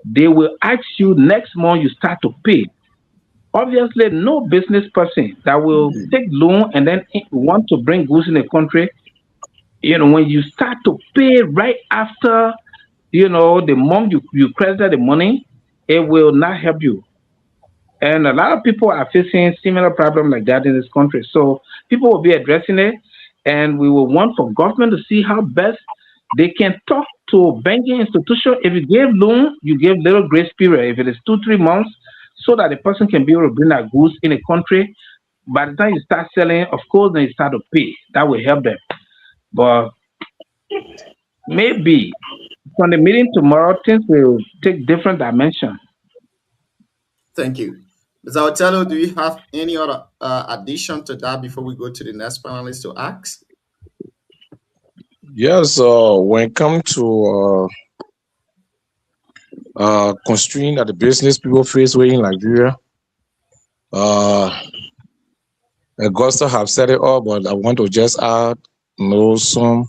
they will ask you next month you start to pay. Obviously, no business person that will take loan and then want to bring goods in the country, when you start to pay right after, the month you credit the money, it will not help you. And a lot of people are facing similar problems like that in this country. So people will be addressing it, and we will want for government to see how best they can talk to banking institution. If you give loan, you give little grace period. If it is 2-3 months, so that the person can be able to bring that goods in the country. By the time you start selling, of course, then you start to pay. That will help them. But maybe from the meeting tomorrow, things will take different dimension. Thank you. Mr. Otello, do you have any other addition to that before we go to the next panelist to ask? Yes, when it comes to constraint that the business people face in Nigeria, Augusta have said it all, but I want to just add some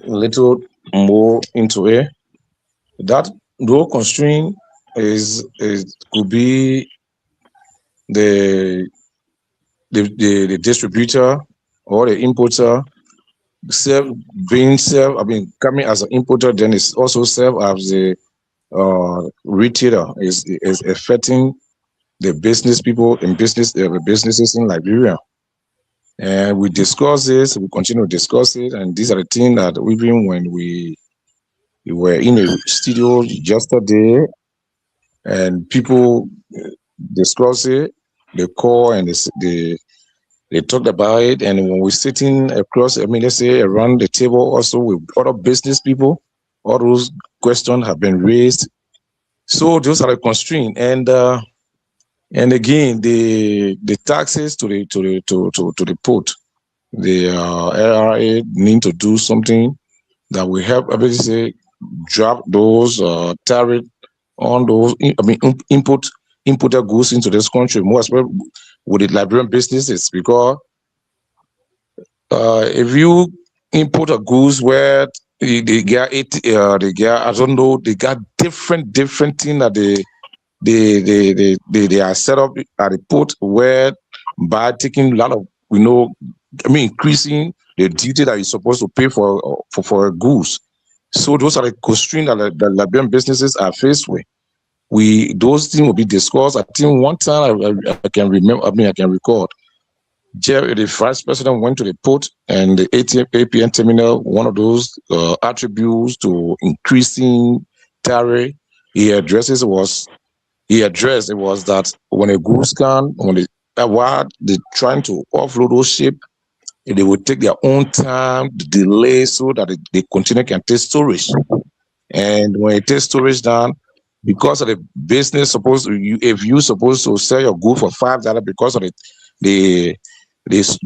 little more into it. That no constraint could be the distributor or the importer coming as an importer, then it's also serve as a retailer. Is affecting the business people and businesses in Liberia. And we discuss this, we continue to discuss it, and these are the things that even when we were in a studio yesterday and people discuss it, they call and they talked about it, and when we're sitting across, let's say around the table also with other business people, all those questions have been raised. So those are the constraints, and again, the taxes to the port, the LRA need to do something that will help, drop those tariff on those, imported goods into this country, more especially with the Liberian businesses, because if you import a goods where they got different things that they are set up at the port, where by taking a lot of increasing the duty that you're supposed to pay for goods. So those are the constraints that the Liberian businesses are faced with. Those things will be discussed. I think one time I can remember. I can record. Jerry, the vice president, went to the port and the APN terminal. One of those attributes to increasing tariff he addressed was that when a goods while they're trying to offload those ships, they will take their own time, delay, so that the container can take storage. And when it takes storage down, because of the business if you're supposed to sell your good for $5 because of the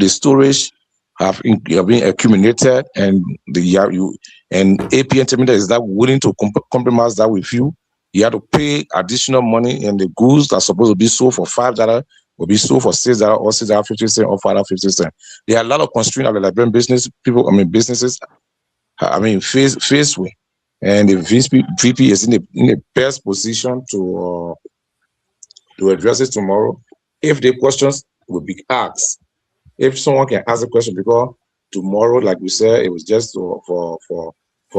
storage have been accumulated, and and APN terminal is not willing to compromise that with you. You have to pay additional money, and the goods that are supposed to be sold for $5 will be sold for $6 or $6.50 or $5.50. There are a lot of constraints that the Liberian businesses faced with, and the VP is in the best position to address it tomorrow. If the questions will be asked, if someone can ask a question, because tomorrow, like we said, it was just for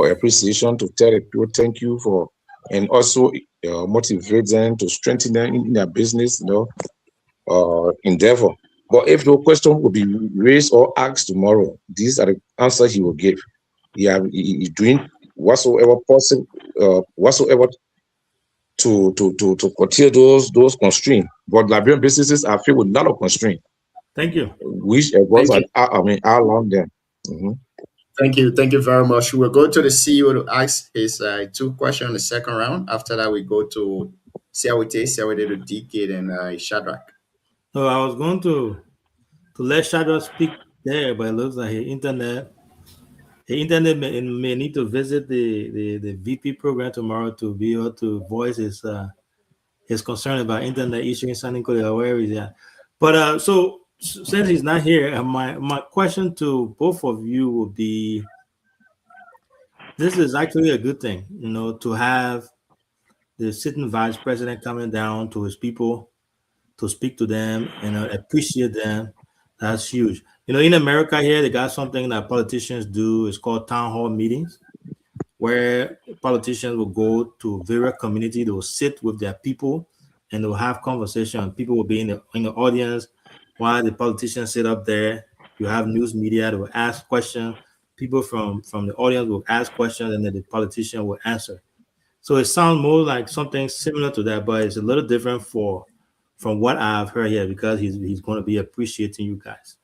appreciation, to tell the people thank you for, and also motivate them to strengthen them in their business, endeavor. But if no question will be raised or asked tomorrow, these are the answers he will give. He's doing whatsoever possible, to curtail those constraints. But Liberian businesses are filled with a lot of constraints. Thank you. Which around them. Mm-hmm. Thank you very much. We'll go to the CEO to ask his 2 questions in the second round. After that, we go to Siawite to DK and Shadrach. So I was going to let Shadrach speak there, but it looks like his internet may need to visit the VP program tomorrow to be able to voice his concern about internet issue in San Nicolas, where he's at. But so since he's not here, my question to both of you will be: this is actually a good thing, to have the sitting vice president coming down to his people to speak to them and appreciate them. That's huge. In America here, they got something that politicians do. It's called town hall meetings, where politicians will go to various communities. They will sit with their people and they'll have conversation. People will be in the audience while the politicians sit up there. You have news media that will ask questions. People from the audience will ask questions, and then the politician will answer. So it sounds more like something similar to that, but it's a little different from what I've heard here, because he's going to be appreciating you guys.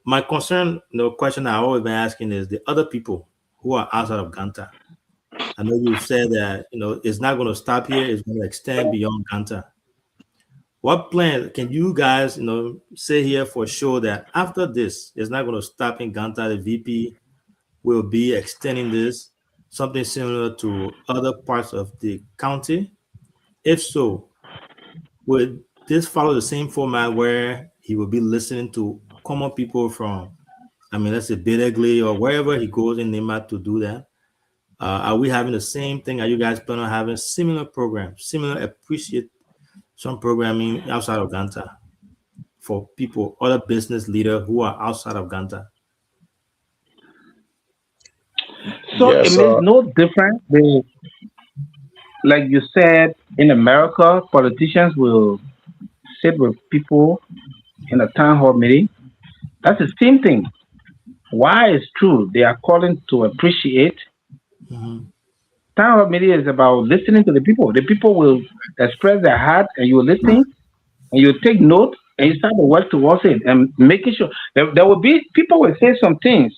My concern, question I've always been asking is the other people who are outside of Ganta. I know you said that, it's not going to stop here. It's going to extend beyond Ganta. What plan can you guys, say here for sure that after this, it's not going to stop in Ganta? The VP will be extending this, something similar to other parts of the county? If so, would this follow the same format where he will be listening to common people from, let's say Bedegli or wherever he goes in Nima to do that? Are we having the same thing? Are you guys planning on having similar programs, similar appreciation programming outside of Ganta for people, other business leaders who are outside of Ganta? So it makes no difference. Like you said, in America, politicians will sit with people in a town hall meeting. That's the same thing. Why it's true, they are calling to appreciate. Mm-hmm. Town hall meeting is about listening to the people. The people will express their heart, and you're listening, and you take note, and you start to work towards it, and making sure there will be people will say some things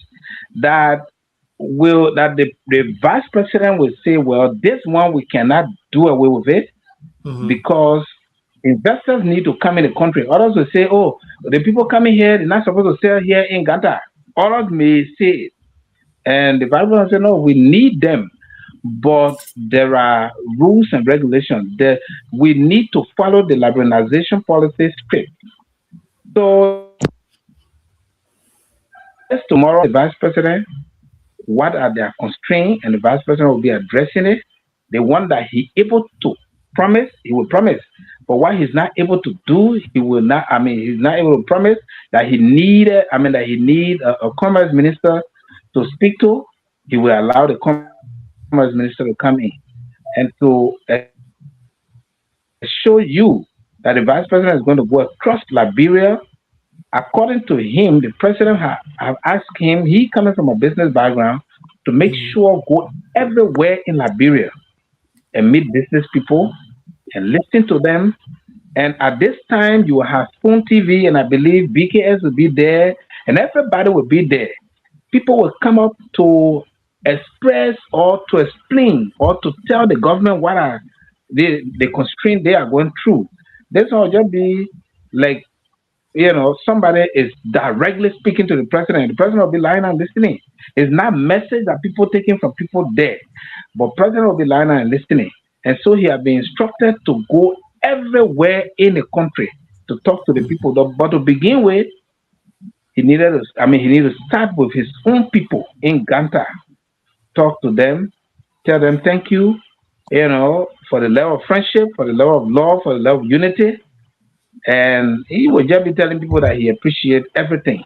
that the vice president will say, well, this one we cannot do away with it, because investors need to come in the country. Others will say, oh, the people coming here, they're not supposed to sell here in Ganta. Others may say it. And the vice president will say, no, we need them. But there are rules and regulations that we need to follow the liberalization policy script. So tomorrow, the vice president, what are their constraints, and the vice president will be addressing it. The one that he able to promise, he will promise. But what he's not able to do, he will not. I mean, he's not able to promise that he needed. I mean, that he need a commerce minister to speak to. He will allow the commerce minister to come in and to show you that the vice president is going to go across Liberia. According to him, the president have asked him. He coming from a business background to make sure go everywhere in Liberia and meet business people and listen to them. And at this time, you will have Spoon TV, and I believe BKS will be there, and everybody will be there. People will come up to express or to explain or to tell the government what are the constraints they are going through. This will just be like, somebody is directly speaking to the president. The president will be lying and listening. It's not message that people taking from people there, but president will be lying and listening. And so he has been instructed to go everywhere in the country to talk to the people. But to begin with, he needed to start with his own people in Ganta. Talk to them, tell them thank you, for the level of friendship, for the level of love, for the level of unity. And he will just be telling people that he appreciates everything.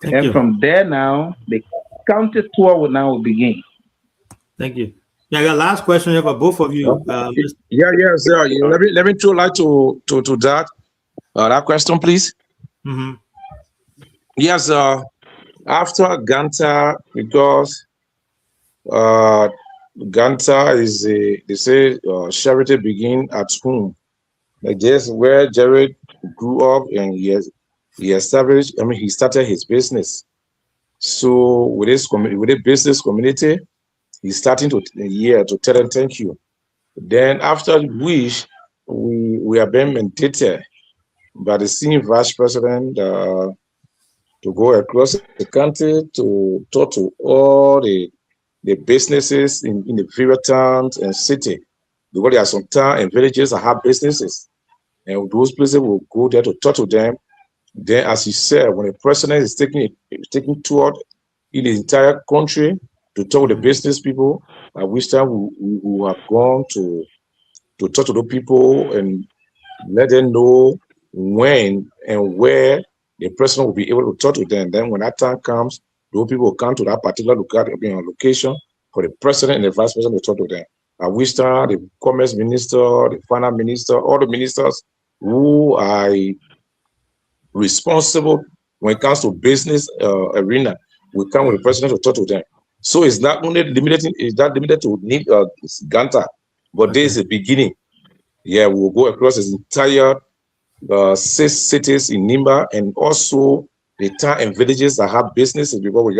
Thank you. From there now, the county tour will begin. Thank you. Yeah, I got last question here for both of you. Yes. Let me throw light to that question, please. Mm-hmm. Yes, after Ganta, because Ganta is they say charity begin at home. Like this, where Jared grew up and he established. I mean, he started his business. So with the business community, he's starting to tell them thank you. Then after which we are being mandated by the senior vice president to go across the country to talk to all the businesses in the various towns and city, because there are some towns and villages that have businesses, and those places will go there to talk to them. Then, as you said, when the president is taking tour in the entire country to talk to the business people, at which time we have gone to talk to the people and let them know when and where the president will be able to talk to them. Then when that time comes, those people will come to that particular location for the president and the vice president to talk to them. At which time the commerce minister, the finance minister, all the ministers who are responsible when it comes to business arena will come with the president to talk to them. So it's not only limited to Ganta, but there is a beginning. Yeah, we'll go across this entire 6 cities in Nimba, and also the town and villages that have businesses, because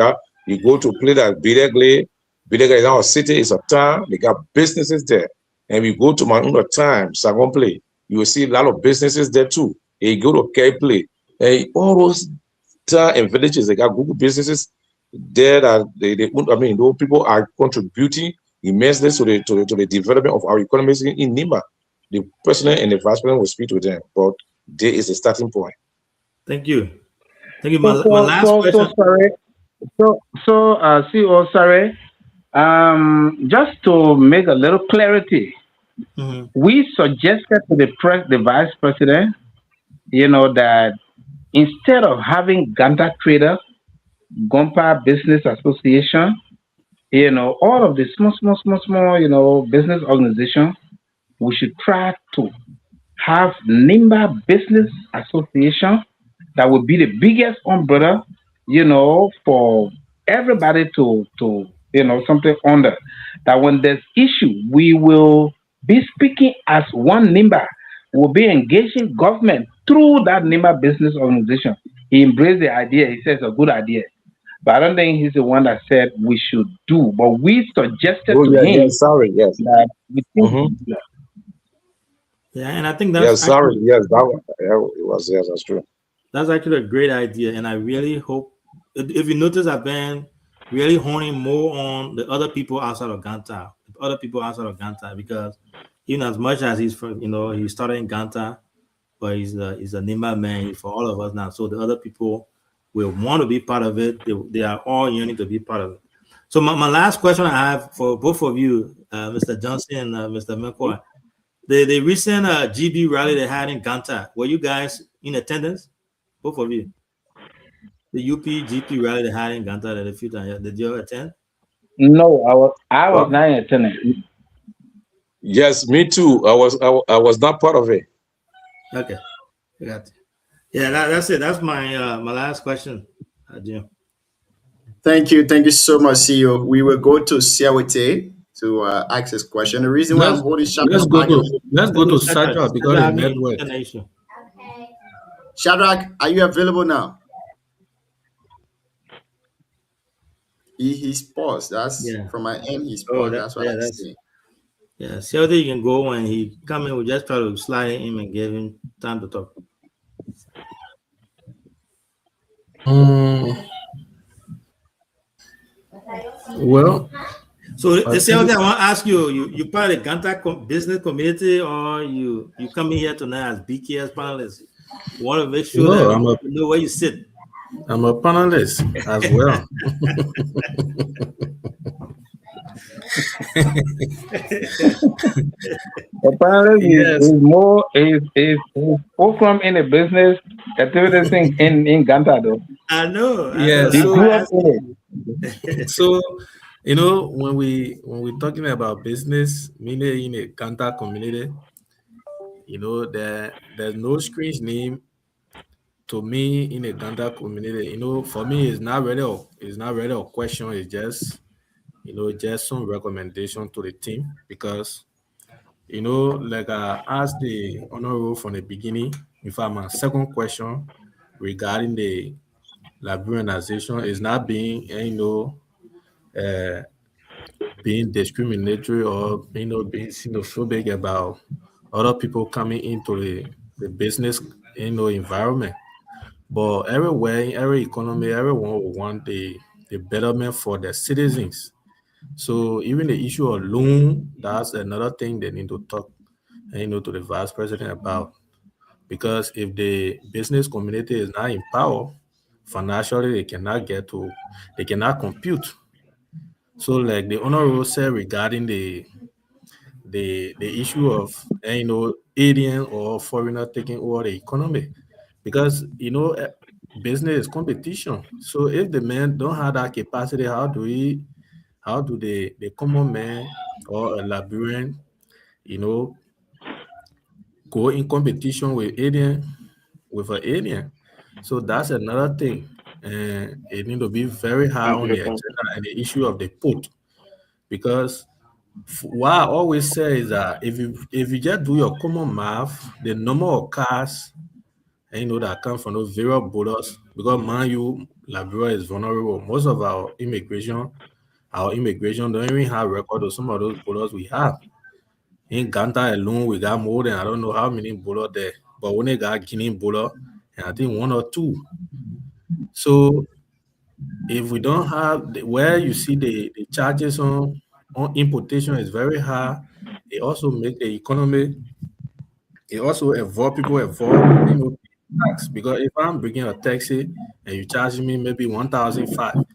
you go to a place like Bidegle is our city, it's a town, they got businesses there. And we go to Manunda Time, Sagomple, you will see a lot of businesses there too. And you go to Kaiple, and all those town and villages, they got Google businesses there that those people are contributing immensely to the development of our economies in Nimba. The president and the vice president will speak to them, but there is a starting point. Thank you. Thank you. My last question. CEO, sorry. Just to make a little clarity, we suggested to the vice president, that instead of having Ganta Trader, Gompa Business Association, all of the small, business organizations, we should try to have Nimba Business Association that would be the biggest umbrella, for everybody to something under. That when there's issue, we will be speaking as one Nimba. We'll be engaging government through that Nimba Business Organization. He embraced the idea. He says it's a good idea. But I don't think he's the one that said we should do. But we suggested to him. Yes, sorry, yes. That we think Yeah, and I think that's it was, yes, that's true. That's actually a great idea, and I really hope, if you notice, I've been really honing more on the other people outside of Ganta, because even as much as he's from, he started in Ganta, but he's a Nimba man for all of us now. So the other people will want to be part of it. They are all yearning to be part of it. So my last question I have for both of you, Mr. Johnson and Mr. McCoy, The recent GB rally they had in Ganta, were you guys in attendance? Both of you. The UP GP rally they had in Ganta a few times. Did you attend? No, I was not in attendance. Yes, me too. I was not part of it. Okay, I got it. Yeah, that's it. That's my my last question, Jim. Thank you so much, CEO. We will go to Siawete to ask this question. The reason why I'm holding let's go to Shadrach because of network. Shadrach, are you available now? He's paused. That's from my end. He's paused. That's what I'm saying. Yeah, Siawete, you can go when he come in. We just try to slide him and give him time to talk. Well, so the same thing I want to ask you: you part of the Ganta business community, or you come in here tonight as BKS panelist? You want to make sure that you know where you sit. I'm a panelist as well. Apparently, is more is from in a business activity in Ganta though. I know. Yeah. grew up in it. So you know when we're talking about business, meaning in a Ganta community, you know there's no strange name to me in a Ganta community. You know, for me, it's not really a question. It's just just some recommendation to the team because, like I asked the honorable from the beginning, in fact, my second question regarding the Liberianization is not being, being discriminatory or, being xenophobic about other people coming into the business, environment. But everywhere, in every economy, everyone will want the betterment for their citizens. So even the issue of loan, that's another thing they need to talk, to the vice president about. Because if the business community is not in power, financially they cannot compute. So like the honorable said regarding the issue of alien or foreigner taking over the economy, because business is competition. So if the men don't have that capacity, how do the common man or a Liberian, go in competition with an alien? So that's another thing. And it need to be very high on the agenda and the issue of the port. Because what I always say is that if you just do your common math, the number of cars that come from those various borders, because mind you, Liberia is vulnerable. Most of our immigration don't even have record of some of those borders we have. In Ganta alone, we got more than I don't know how many borders there, but when they got Guinea border, and I think one or two. So if we don't have where you see the charges on importation is very high, it also make the economy. It also people avoid tax, because if I'm bringing a taxi and you charge me maybe 1,500,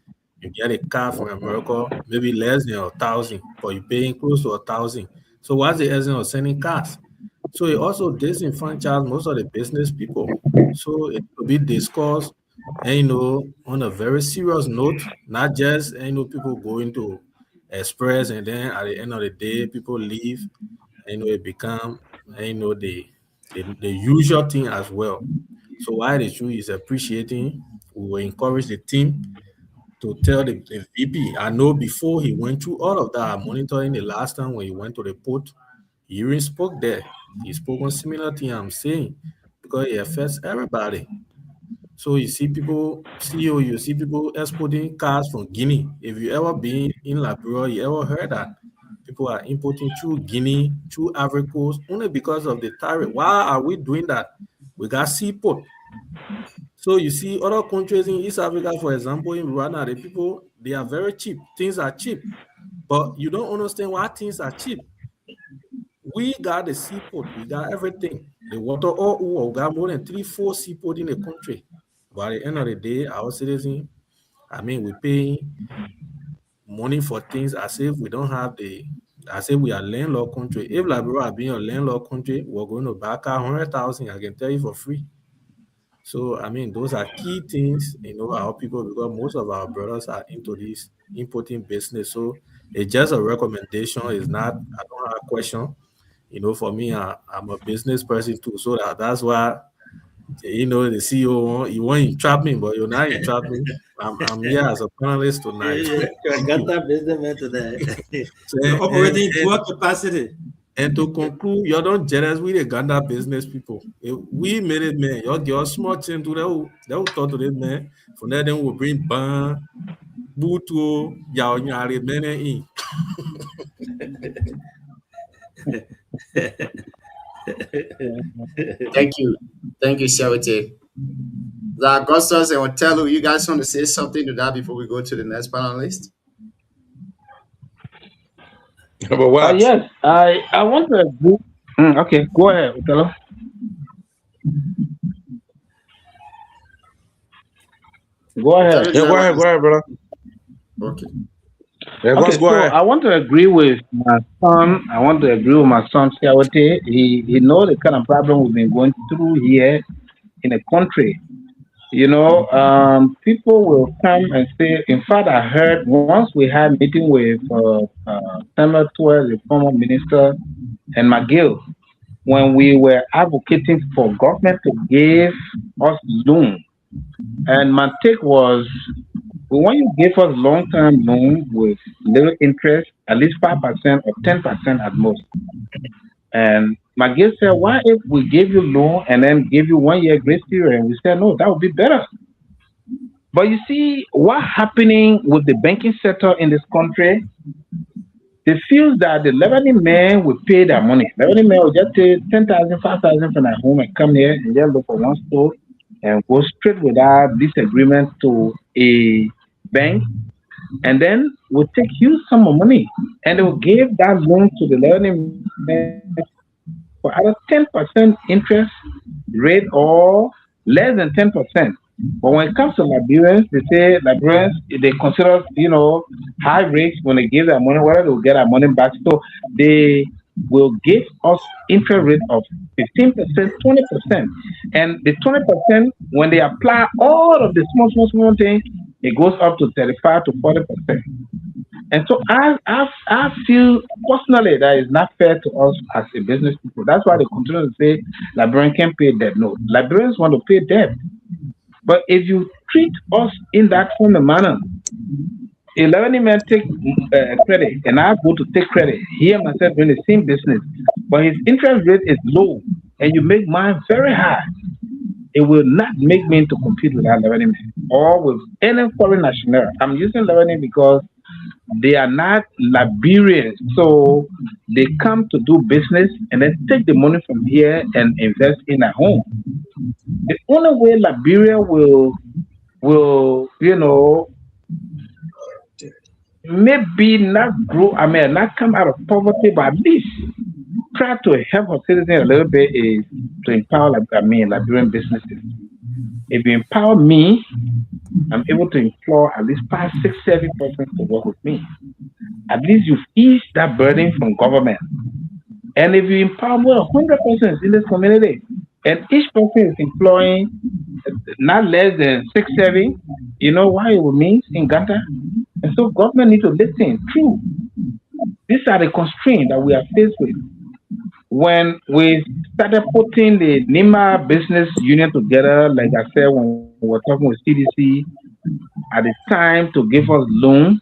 you get a car from America maybe less than 1,000, but you're paying close to 1,000. So what's the essence of sending cars? So it also disenfranchise most of the business people. So it will be discussed, and on a very serious note, not just people going to express and then at the end of the day people leave, it become the usual thing as well. So while the truth is appreciating, we will encourage the team to tell the VP. I know before he went through all of that, monitoring the last time when he went to the port, he even spoke there. He spoke on similar thing I'm saying, because it affects everybody. So you see people, CEO, you see people exporting cars from Guinea. If you ever been in Liberia, you ever heard that people are importing through Guinea, through Ivory Coast, only because of the tariff. Why are we doing that? We got seaport. So you see other countries in East Africa, for example, in Rwanda, the people, they are very cheap. Things are cheap. But you don't understand why things are cheap. We got the seaport. We got everything. The water, we got more than 3-4 seaport in the country. But at the end of the day, our citizens, we pay money for things as if we don't have the I say we are landlord country. If Liberia being a landlord country, we're going to back out 100,000. I can tell you for free. So I mean, those are key things, our people, because most of our brothers are into this importing business. So it's just a recommendation. It's not. I don't have a question. For me, I'm a business person too. So that's why. The CEO, you want to trap me, but you're not entrap me. I'm here as a panelist tonight. I got that businessman today. So operating poor capacity. And to conclude, you're not jealous with the Ghana business people. If we made it, man, you're your small team to they will talk to this man. From there, then we'll bring Ban, Butu, Yao Nyari, Mene in. Thank you, Sewete. The Augustus and Otello, you guys want to say something to that before we go to the next panelist? Yes, I want to agree. Okay, go ahead, Otello. Go ahead. Yeah, go ahead, brother. Okay. Yeah, okay, go ahead. I want to agree with my son. Sewete. He knows the kind of problem we've been going through here in the country. People will come and say, in fact, I heard once we had a meeting with Samuel Tuer, the former minister, and McGill, when we were advocating for government to give us loan. And my take was, when you give us long-term loan with little interest, at least 5% or 10% at most. And McGill said, why if we give you loan and then give you 1 year grace period? And we said, no, that would be better. But you see, what's happening with the banking sector in this country, they feel that the Lebanese men will pay their money. Lebanese men will just take 10,000, 5,000 from their home and come here and just look for one store and go straight without disagreement to a bank. And then we'll take huge sum of money and they will give that loan to the Lebanese men for either 10% interest rate or less than 10%. But when it comes to Liberians, they say Liberians, they consider, high rates when they give their money, whether they'll get our money back. So they will give us interest rate of 15%, 20%. And the 20%, when they apply all of the small things, it goes up to 35 to 40%. And so I feel personally that it's not fair to us as a business people. That's why they continue to say Liberians can't pay debt. No, Liberians want to pay debt. But if you treat us in that form of manner, a Lebanese man take credit and I go to take credit, here myself doing the same business, but his interest rate is low and you make mine very high, it will not make me to compete with that Lebanese man or with any foreign national. I'm using Lebanese because they are not Liberians, so they come to do business and then take the money from here and invest in a home. The only way Liberia will maybe not grow, not come out of poverty, but at least try to help our citizens a little bit is to empower Liberian businesses. If you empower me, I'm able to employ at least 5, 6, 7 persons to work with me. At least you've eased that burden from government. And if you empower more than 100 persons in this community, and each person is employing not less than 6, 7, you know what it means in Ghana? And so government needs to listen. True. These are the constraints that we are faced with. When we started putting the NIMA business union together, like I said, when we were talking with CDC, at the time to give us loan,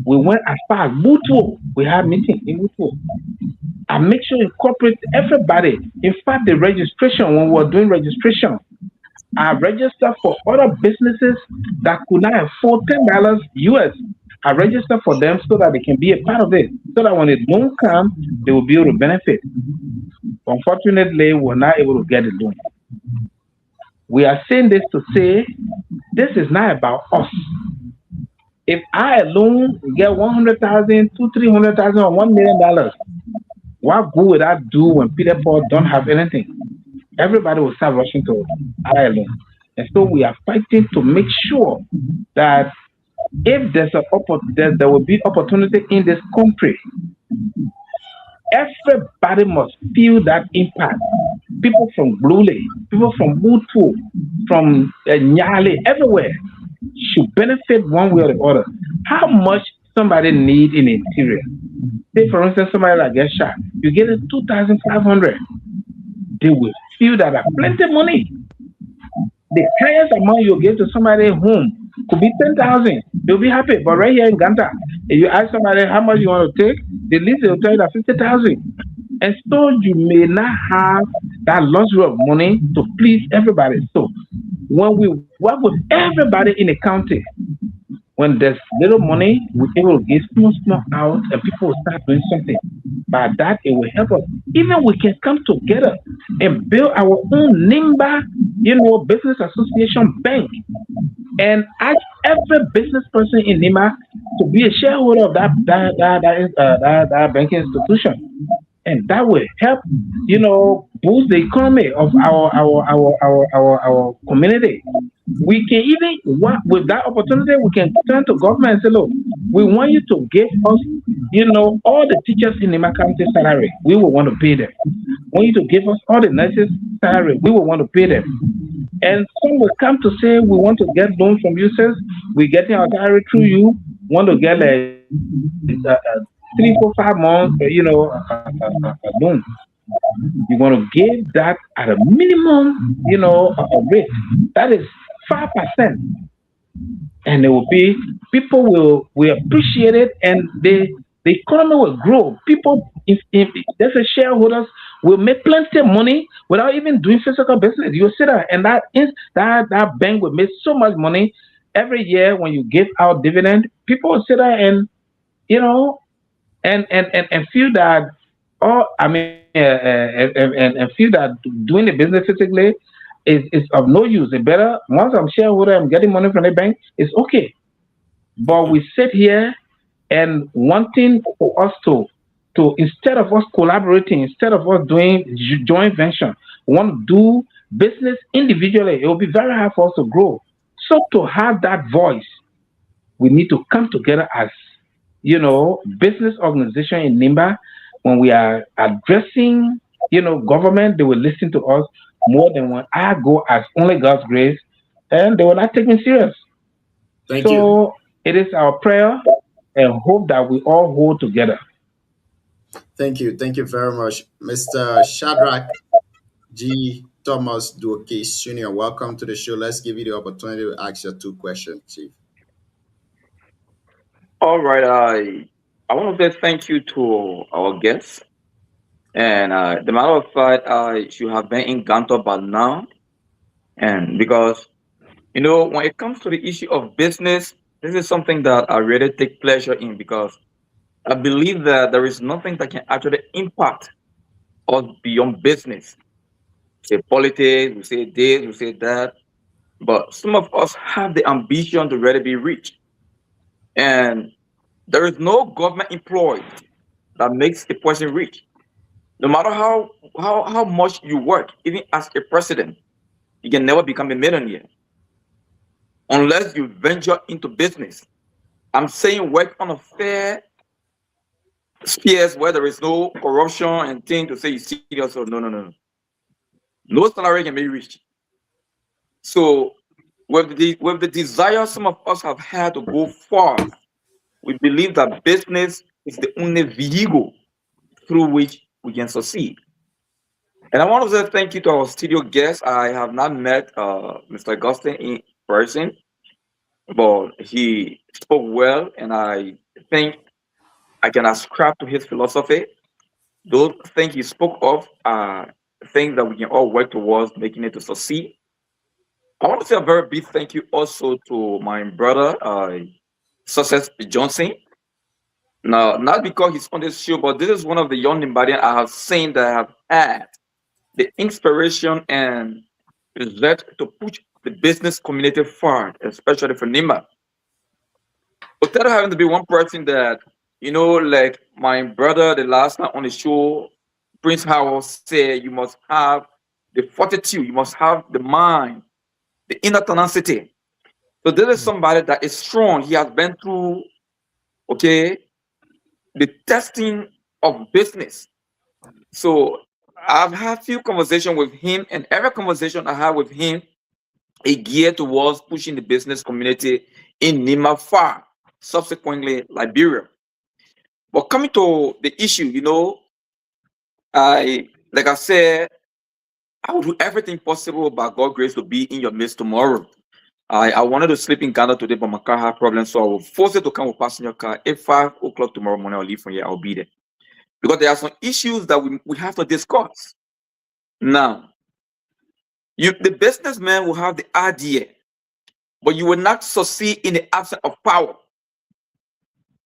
we went as far as Butu. We had meeting in Butu. I make sure you incorporate everybody. In fact, the registration, when we were doing registration, I registered for other businesses that could not afford $10 US. I register for them so that they can be a part of it, so that when the loan comes, they will be able to benefit. Unfortunately, we're not able to get the loan. We are saying this to say, this is not about us. If I alone get 100,000, 200,000, 300,000, or $1 million, what good would I do when people don't have anything? Everybody will start rushing to Ireland. And so we are fighting to make sure that if there will be opportunity in this country, everybody must feel that impact. People from Blue, people from Mutu, from Nyale, everywhere should benefit one way or the other. How much somebody need in interior? Say, for instance, somebody that gets shot, you get it 2,500. They will feel that are plenty of money. The highest amount you give to somebody home could be 10,000. They'll be happy. But right here in Ganta, if you ask somebody how much you want to take, the least they'll tell you that 50,000. And so you may not have that luxury of money to please everybody. So when we work with everybody in the county, when there's little money, we're able to give small out and people will start doing something. By that, it will help us. Even we can come together and build our own NIMBA, business association bank, and ask every business person in NIMBA to be a shareholder of that banking institution. And that will help, boost the economy of our community. We can even work with that opportunity. We can turn to government and say, look, we want you to give us, all the teachers in Nima County salary. We will want to pay them. We want you to give us all the nurses salary. We will want to pay them. And some will come to say, we want to get loans from you, says we're getting our salary through you. Want to get 3, 4, 5 months, a loan. You want to give that at a minimum, a rate that is 5%, and there will be people will appreciate it, and the economy will grow. People, if there's a shareholders, will make plenty of money without even doing physical business. You sit there, and that bank will make so much money every year when you give out dividend. People will sit there and and feel that and feel that doing the business physically is of no use. It better, once I'm shareholder, I'm getting money from the bank, it's okay. But we sit here and wanting for us to instead of us collaborating, instead of us doing joint venture, we want to do business individually. It will be very hard for us to grow. So to have that voice, we need to come together as business organization in NIMBA. When we are addressing, government, they will listen to us more than when I go as only God's grace, and they will not take me serious. Thank you. So it is our prayer and hope that we all hold together. Thank you. Thank you very much. Mr. Shadrach G. Thomas Duque Sr., welcome to the show. Let's give you the opportunity to ask your 2 questions, Chief. All right. I want to say thank you to our guests. And the matter of fact, you have been in Ganta by now. And because, when it comes to the issue of business, this is something that I really take pleasure in, because I believe that there is nothing that can actually impact us beyond business. We say politics, we say this, we say that. But some of us have the ambition to really be rich. And there is no government employee that makes a person rich. No matter how much you work, even as a president, you can never become a millionaire unless you venture into business. I'm saying work on a fair spheres where there is no corruption and thing to say you serious or no. No salary can be rich. So with the desire some of us have had to go far, we believe that business is the only vehicle through which we can succeed. And I want to say thank you to our studio guests. I have not met Mr. Augustine in person, but he spoke well, and I think I can ascribe to his philosophy. Those things he spoke of are things that we can all work towards making it to succeed. I want to say a very big thank you also to my brother, Success Johnson. Now, not because he's on this show, but this is one of the young Nimbadians I have seen that have had the inspiration and desire to push the business community forward, especially for Nimba. But that having to be one person that, like my brother the last night on the show, Prince Howard said, you must have the fortitude, you must have the mind, the inner tenacity. So this is somebody that is strong. He has been through, the testing of business. So I've had few conversations with him, and every conversation I had with him is geared towards pushing the business community in Nima far, subsequently Liberia. But coming to the issue, like I said, I will do everything possible by God's grace to be in your midst tomorrow. I wanted to sleep in Ghana today, but my car had problems, so I will force it to come with passenger car. At 5 o'clock tomorrow morning, I'll leave from here. I'll be there. Because there are some issues that we have to discuss. Now, the businessman will have the idea, but you will not succeed in the absence of power.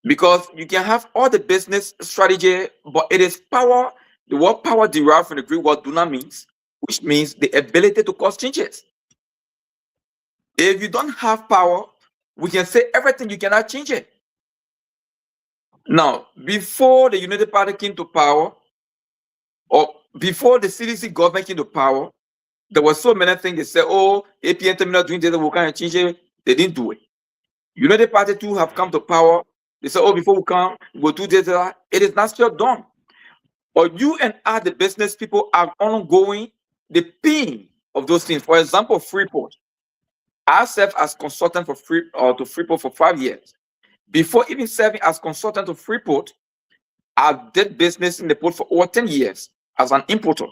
Because you can have all the business strategy, but it is power. The word power derived from the Greek word dunamis, which means the ability to cause changes. If you don't have power, we can say everything, you cannot change it. Now, before the United Party came to power, or before the CDC government came to power, there were so many things they said, oh, APN terminal doing this, we can't change it. They didn't do it. United Party too have come to power. They said, oh, before we come, we'll do this. It is not still done. But you and I, the business people, are ongoing the pain of those things. For example, Freeport. I served as consultant to Freeport for 5 years. Before even serving as consultant to Freeport, I did business in the port for over 10 years as an importer.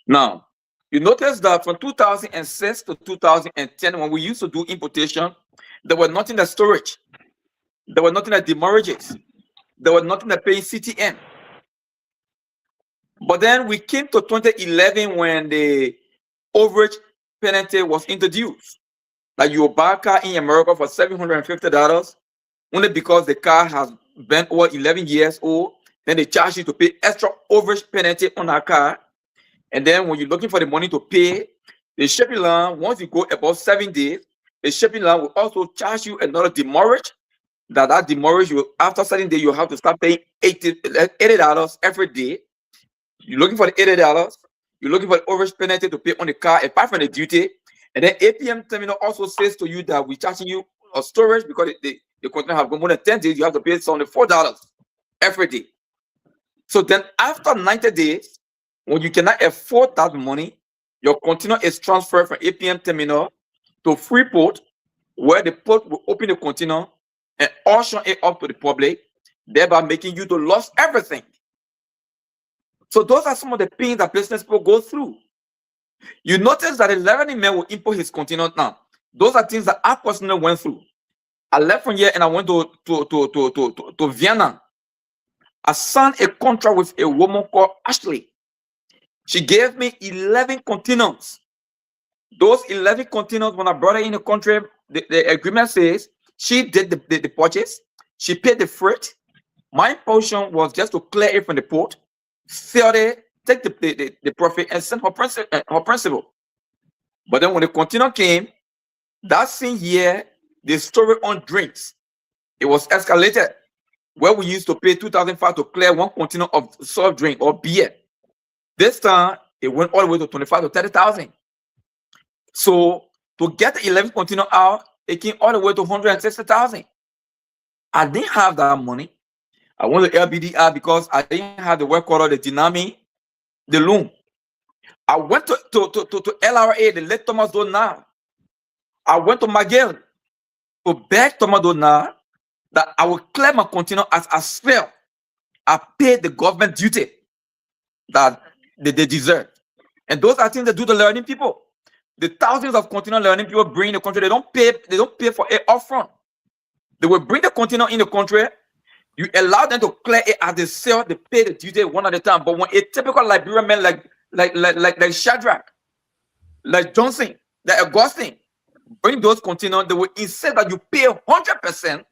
Now, you notice that from 2006 to 2010, when we used to do importation, there was nothing that storage. There was nothing that demurrages. There was nothing that paying CTN. But then we came to 2011 when the overage penalty was introduced. Like you buy a car in America for $750 only because the car has been over 11 years old. Then they charge you to pay extra overage penalty on that car. And then when you're looking for the money to pay, the shipping line, once you go above 7 days, the shipping line will also charge you another demurrage. That demurrage, after 7 days, you have to start paying $80 every day. You're looking for the $80. You're looking for the overage penalty to pay on the car, apart from the duty. And then APM terminal also says to you that we're charging you a storage because the container have gone more than 10 days. You have to pay $74 every day. So then after 90 days, when you cannot afford that money, your container is transferred from APM terminal to Freeport, where the port will open the container and auction it up to the public, thereby making you to lose everything. So those are some of the pains that business people go through. You notice that a learning man will import his container now. Those are things that I personally went through. I left from here and I went to Vienna. I signed a contract with a woman called Ashley. She gave me 11 containers. Those 11 containers, when I brought her in the country, the agreement says she did the purchase. She paid the freight. My portion was just to clear it from the port, sell it, take the profit, and send her principal. But then when the container came, that same year, the story on drinks, it was escalated, where we used to pay $2,500 to clear one container of soft drink or beer. This time, it went all the way to $25,000 to $30,000. So to get the 11 container out, it came all the way to $160,000. I didn't have that money. I went to LBDI because I didn't have the work order, the dynamic, the loom. I went to LRA, the late Thomas Donald. I went to McGill to beg Thomas Donald that I would clear my container as I sell. I paid the government duty that they deserve. And those are things that do the learning people. The thousands of container learning people bring in the country, they don't pay for it upfront. They will bring the container in the country. You allow them to clear it as they sell, they pay the duty one at a time. But when a typical Liberian man like Shadrach, like Johnson, like Augustine, bring those containers, they will insist that you pay 100%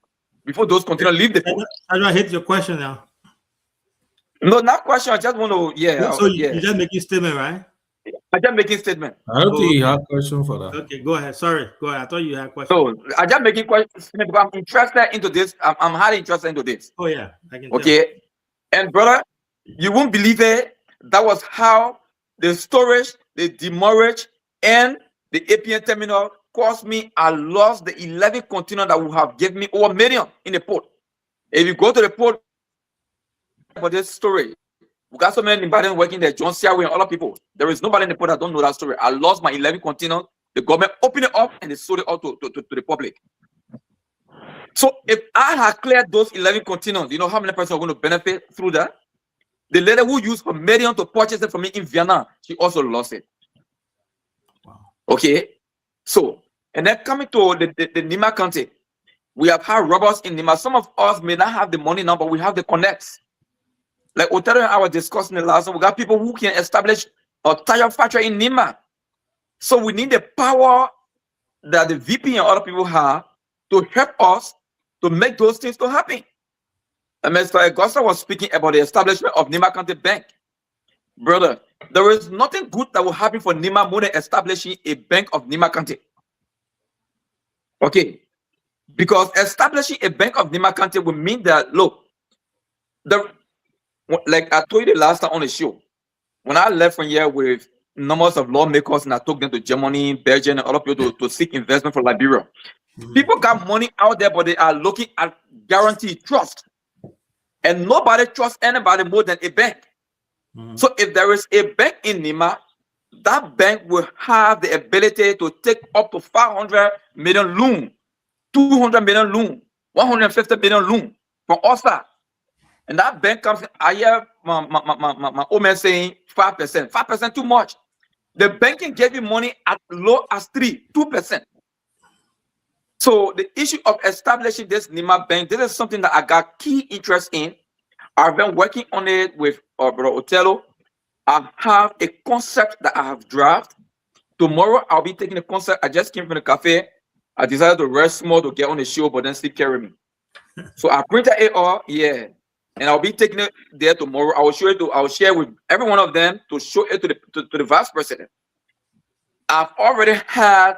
before those containers leave the port. How do I hit your question now? No, not question. I just want to, So you're just making statement, right? I'm just making statement. I don't think you have a question for that. Okay, go ahead. Sorry, go ahead. I thought you had a question. So I'm just making questions because I'm interested into this. I'm highly interested into this. Oh yeah, I can. Okay, and brother, you won't believe it. That was how the storage, the demurrage, and the APN terminal cost me. I lost the 11 container that would have given me over $1 million in the port. If you go to the port for this storage, We got so many Nigerians working there, John Siawe and other people. There is nobody in the port that don't know that story. I lost my 11 containers. The government opened it up and they sold it out to the public. So if I had cleared those 11 containers, you know how many persons are going to benefit through that? The lady who used her million to purchase it from me in Vienna, she also lost it. Wow. Okay. So, and then coming to the Nima County, we have had robbers in Nima. Some of us may not have the money now, but we have the connects. Like Otero and I were discussing the last time, we got people who can establish a tire factory in Nima. So we need the power that the VP and other people have to help us to make those things to happen. And Mr. Augusta was speaking about the establishment of Nima County Bank. Brother, there is nothing good that will happen for Nima more than establishing a bank of Nima County. Okay. Because establishing a bank of Nima County will mean that, look, like I told you the last time on the show, when I left from here with numbers of lawmakers and I took them to Germany, Belgium, and other people to seek investment for Liberia. People got money out there, but they are looking at guaranteed trust. And nobody trusts anybody more than a bank. So if there is a bank in Nima, that bank will have the ability to take up to 500 million loan, 200 million loan, 150 million loan from OSA. And that bank comes in, I hear my old man saying 5%. 5% too much. The bank can give you money as low as 2%. So the issue of establishing this Nima Bank, this is something that I got key interest in. I've been working on it with Brother Otello. I have a concept that I have drafted. Tomorrow, I'll be taking a concept. I just came from the cafe. I decided to rest more to get on the show, but then sleep carry me. So I printed it all, yeah. And I'll be taking it there tomorrow. I will show it I'll share with every one of them to show it to the vice president. I've already had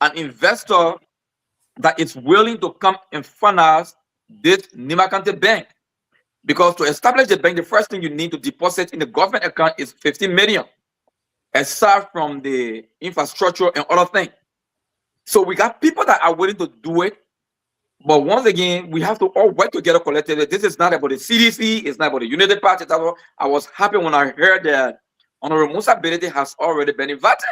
an investor that is willing to come and finance this Nima County Bank. Because to establish the bank, the first thing you need to deposit in the government account is 15 million, aside from the infrastructure and other things. So we got people that are willing to do it. But once again, we have to all work together collectively. This is not about the CDC, it's not about the United Party. I was happy when I heard that Honorable Musa Belete has already been invited.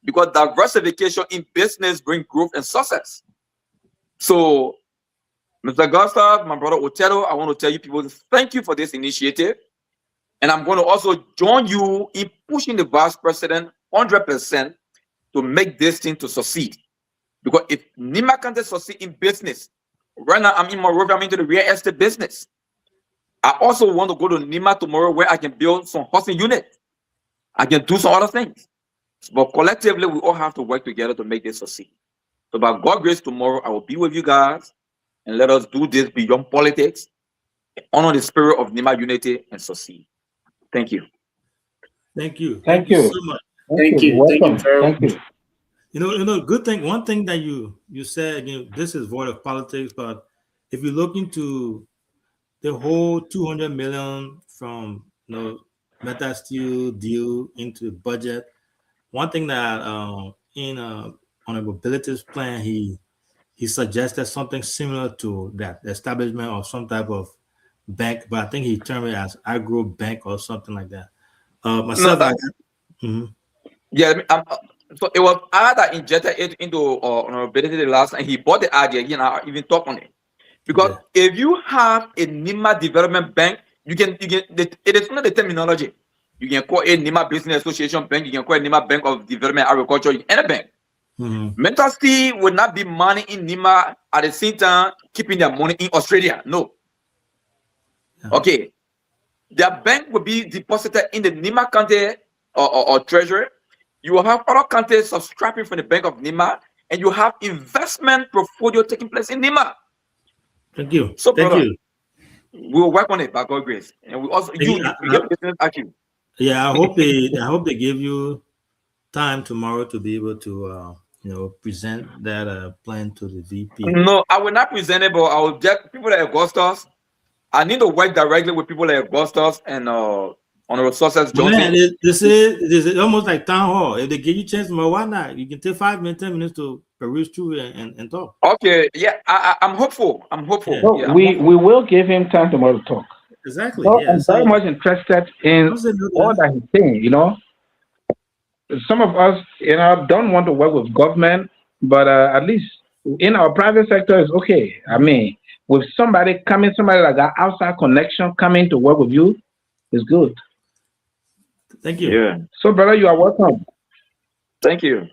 Because diversification in business brings growth and success. So, Mr. Gustav, my brother Otello, I want to tell you people, thank you for this initiative. And I'm going to also join you in pushing the vice president 100% to make this thing to succeed. Because if Nima County succeed in business, right now I'm in Monrovia, I'm into the real estate business. I also want to go to Nima tomorrow where I can build some housing units. I can do some other things. But collectively, we all have to work together to make this succeed. So by God's grace, tomorrow I will be with you guys and let us do this beyond politics, honor the spirit of Nima unity and succeed. Thank you. Thank you. Thank you so much. Thank you. Welcome. Thank you. You know, good thing. One thing that you said, this is void of politics, but if you look into the whole 200 million from Meta Steel deal into the budget, one thing that in Honorable Belite's plan, he suggested something similar to that, the establishment of some type of bank, but I think he termed it as agro bank or something like that. Yeah, so it was I that injected it into Honorable Belete the last time. He bought the idea, I even talked on it. Because if you have a Nima Development Bank, you can it is not the terminology. You can call it Nima Business Association Bank, you can call it Nima Bank of Development Agriculture, any bank. Mental Steel will not be money in Nima at the same time keeping their money in Australia. No. Okay. Their bank will be deposited in the Nima County or treasury. You will have other counties subscribing from the Bank of Nima, and you have investment portfolio taking place in Nima. Thank you. So, brother, we will work on it by God's grace, and we also we get business at you. Yeah, I hope they give you time tomorrow to be able to present that plan to the VP. No, I will not present it, but I will get people like Augustus. I need to work directly with people like Augustus and on the resources. This is almost like town hall. If they give you a chance, why not? You can take 5 minutes, 10 minutes to peruse through and talk. Okay, yeah, I'm hopeful. I'm hopeful. No, yeah, we will give him time tomorrow to talk. Exactly. So Yeah. I'm very much interested in all that he's saying. Some of us, don't want to work with government, but at least in our private sector is okay. I mean, with somebody that got outside connection coming to work with you, is good. Thank you. Yeah. So, brother, you are welcome. Thank you.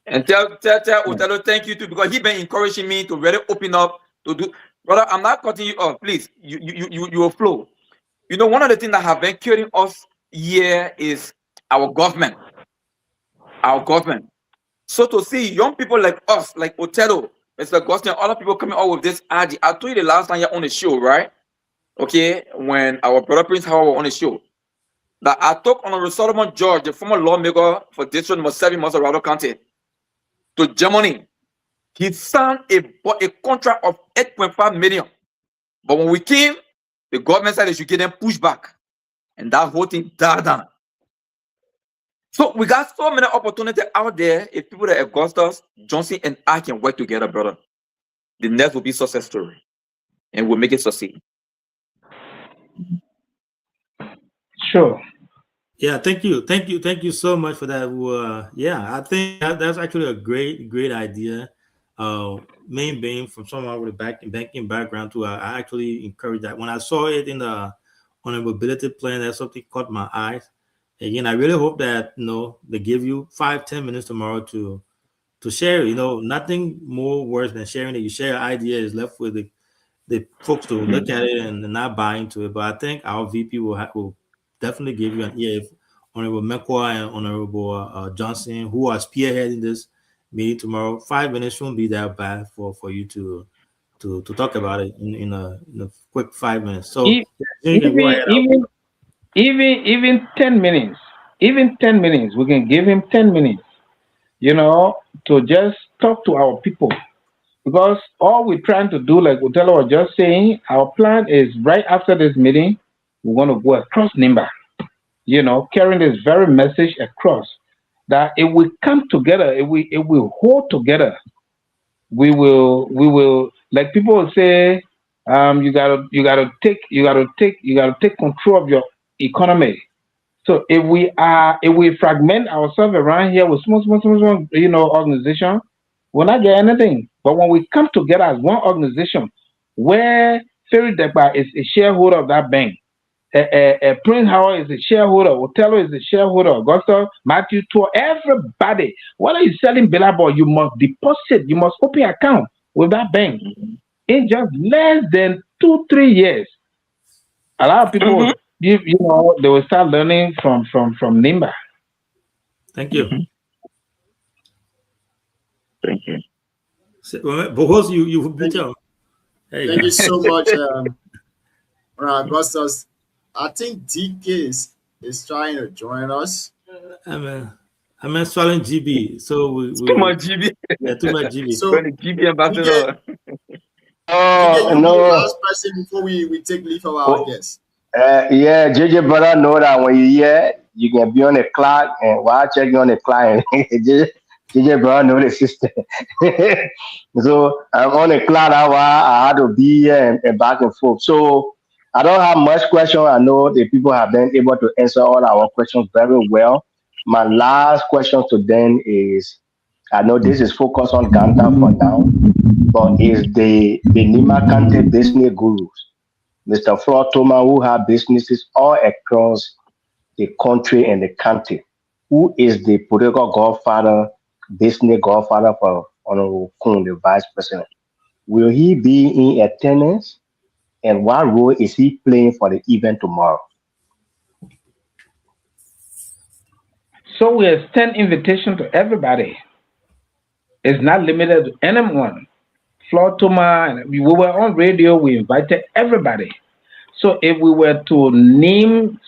And tell Othello thank you too, because he been encouraging me to really open up to do. Brother, I'm not cutting you off. Please, you will flow. One of the things that have been killing us here is our government. Our government. So to see young people like us, like Othello, Mr. Gostin, other people coming out with this idea. I told you the last time you're on the show, right? Okay, when our brother Prince Howard was on the show, that I took Honorable Solomon George, the former lawmaker for District Number 7, Maserado County, to Germany. He signed a contract of 8.5 million. But when we came, the government said they should give them pushback. And that whole thing died down. So we got so many opportunities out there. If people that Augustus, Johnson, and I can work together, brother, the next will be success story. And we'll make it succeed. Sure. Yeah, thank you so much for that. Yeah, I think that's actually a great idea. Main being from someone with a banking background too, I actually encourage that. When I saw it on a mobility plan, that something caught my eyes. Again, I really hope that they give you 5-10 minutes tomorrow to share. Nothing more worse than sharing that you share an idea is left with the folks to look at it and not buy into it. But I think our VP will definitely give you an ear. If Honorable Mekwa and Honorable Johnson, who are spearheading this meeting tomorrow, 5 minutes shouldn't be that bad for you to talk about it in a quick 5 minutes. So even 10 minutes, we can give him 10 minutes, to just talk to our people. Because all we're trying to do, like Othello was just saying, our plan is right after this meeting, we're going to go across Nimba, carrying this very message across, that if we come together, if we hold together, we will, like people will say, you gotta take control of your economy. So if we fragment ourselves around here with small, organization, we'll not get anything. But when we come together as one organization, where Ferry Dekba is a shareholder of that bank, Prince Howard is a shareholder, Othello is a shareholder, Augusta, Matthew Tour, everybody. Whether you're selling Billabong, you must deposit, you must open an account with that bank. In just less than 2-3 years, a lot of people, they will start learning from Nimba. Thank you. Thank you. Because you Thank you so much, Augustus. I think DK is trying to join us. I'm installing GB, so too much GB. Yeah, too much GB. So GB ambassador. No. Last person before we take leave of our guests. Yeah, JJ brother know that when you're here, you can be on the clock, and while checking on the clock, JJ brother know the system. So I'm on the clock. I had to be here and back and forth. So I don't have much question. I know the people have been able to answer all our questions very well. My last question to them is, I know this is focused on Ganta for now, but is the Nima County business gurus, Mr. Floyd Thomas, who have businesses all across the country and the county, who is the political godfather, business godfather for Honorable Kun, the vice president? Will he be in attendance? And what role is he playing for the event tomorrow? So we extend invitation to everybody. It's not limited to anyone. Floyd Thomas, we were on radio, we invited everybody. So if we were to name,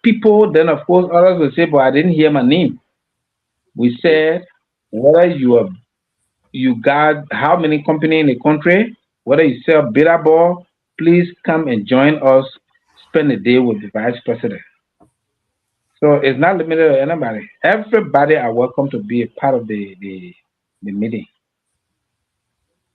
people, then of course others will say, but I didn't hear my name. We said, whether you got how many companies in the country, whether you sell Billabong, please come and join us, spend the day with the vice president. So it's not limited to anybody. Everybody are welcome to be a part of the meeting.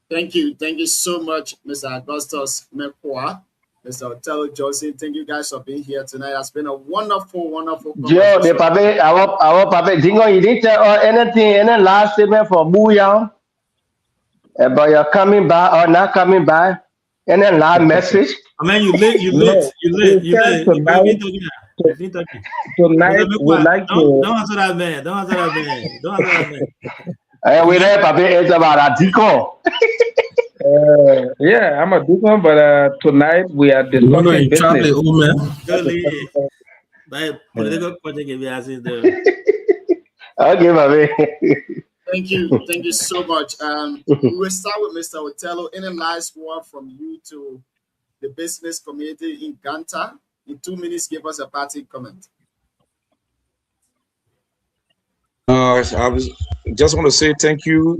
Thank you so much, Mr. Augustus Mekwa. Mr. Otello, Josie, thank you guys for being here tonight. It's been a wonderful, wonderful Joe, the Pape, our Pape, Dingo, you didn't tell anything, any last statement for Booyah about your coming back or not coming back? Any last message? I mean, you late. Tonight, we like to. Don't answer that man. We there, Pape, it's about a Dico. Yeah, I'm a deacon, but tonight we are discussing business. Okay, Pape. Thank you so much. We will start with Mr. Otello. Any last word from you to the business community in Ganta? In 2 minutes, give us a party comment. I just want to say thank you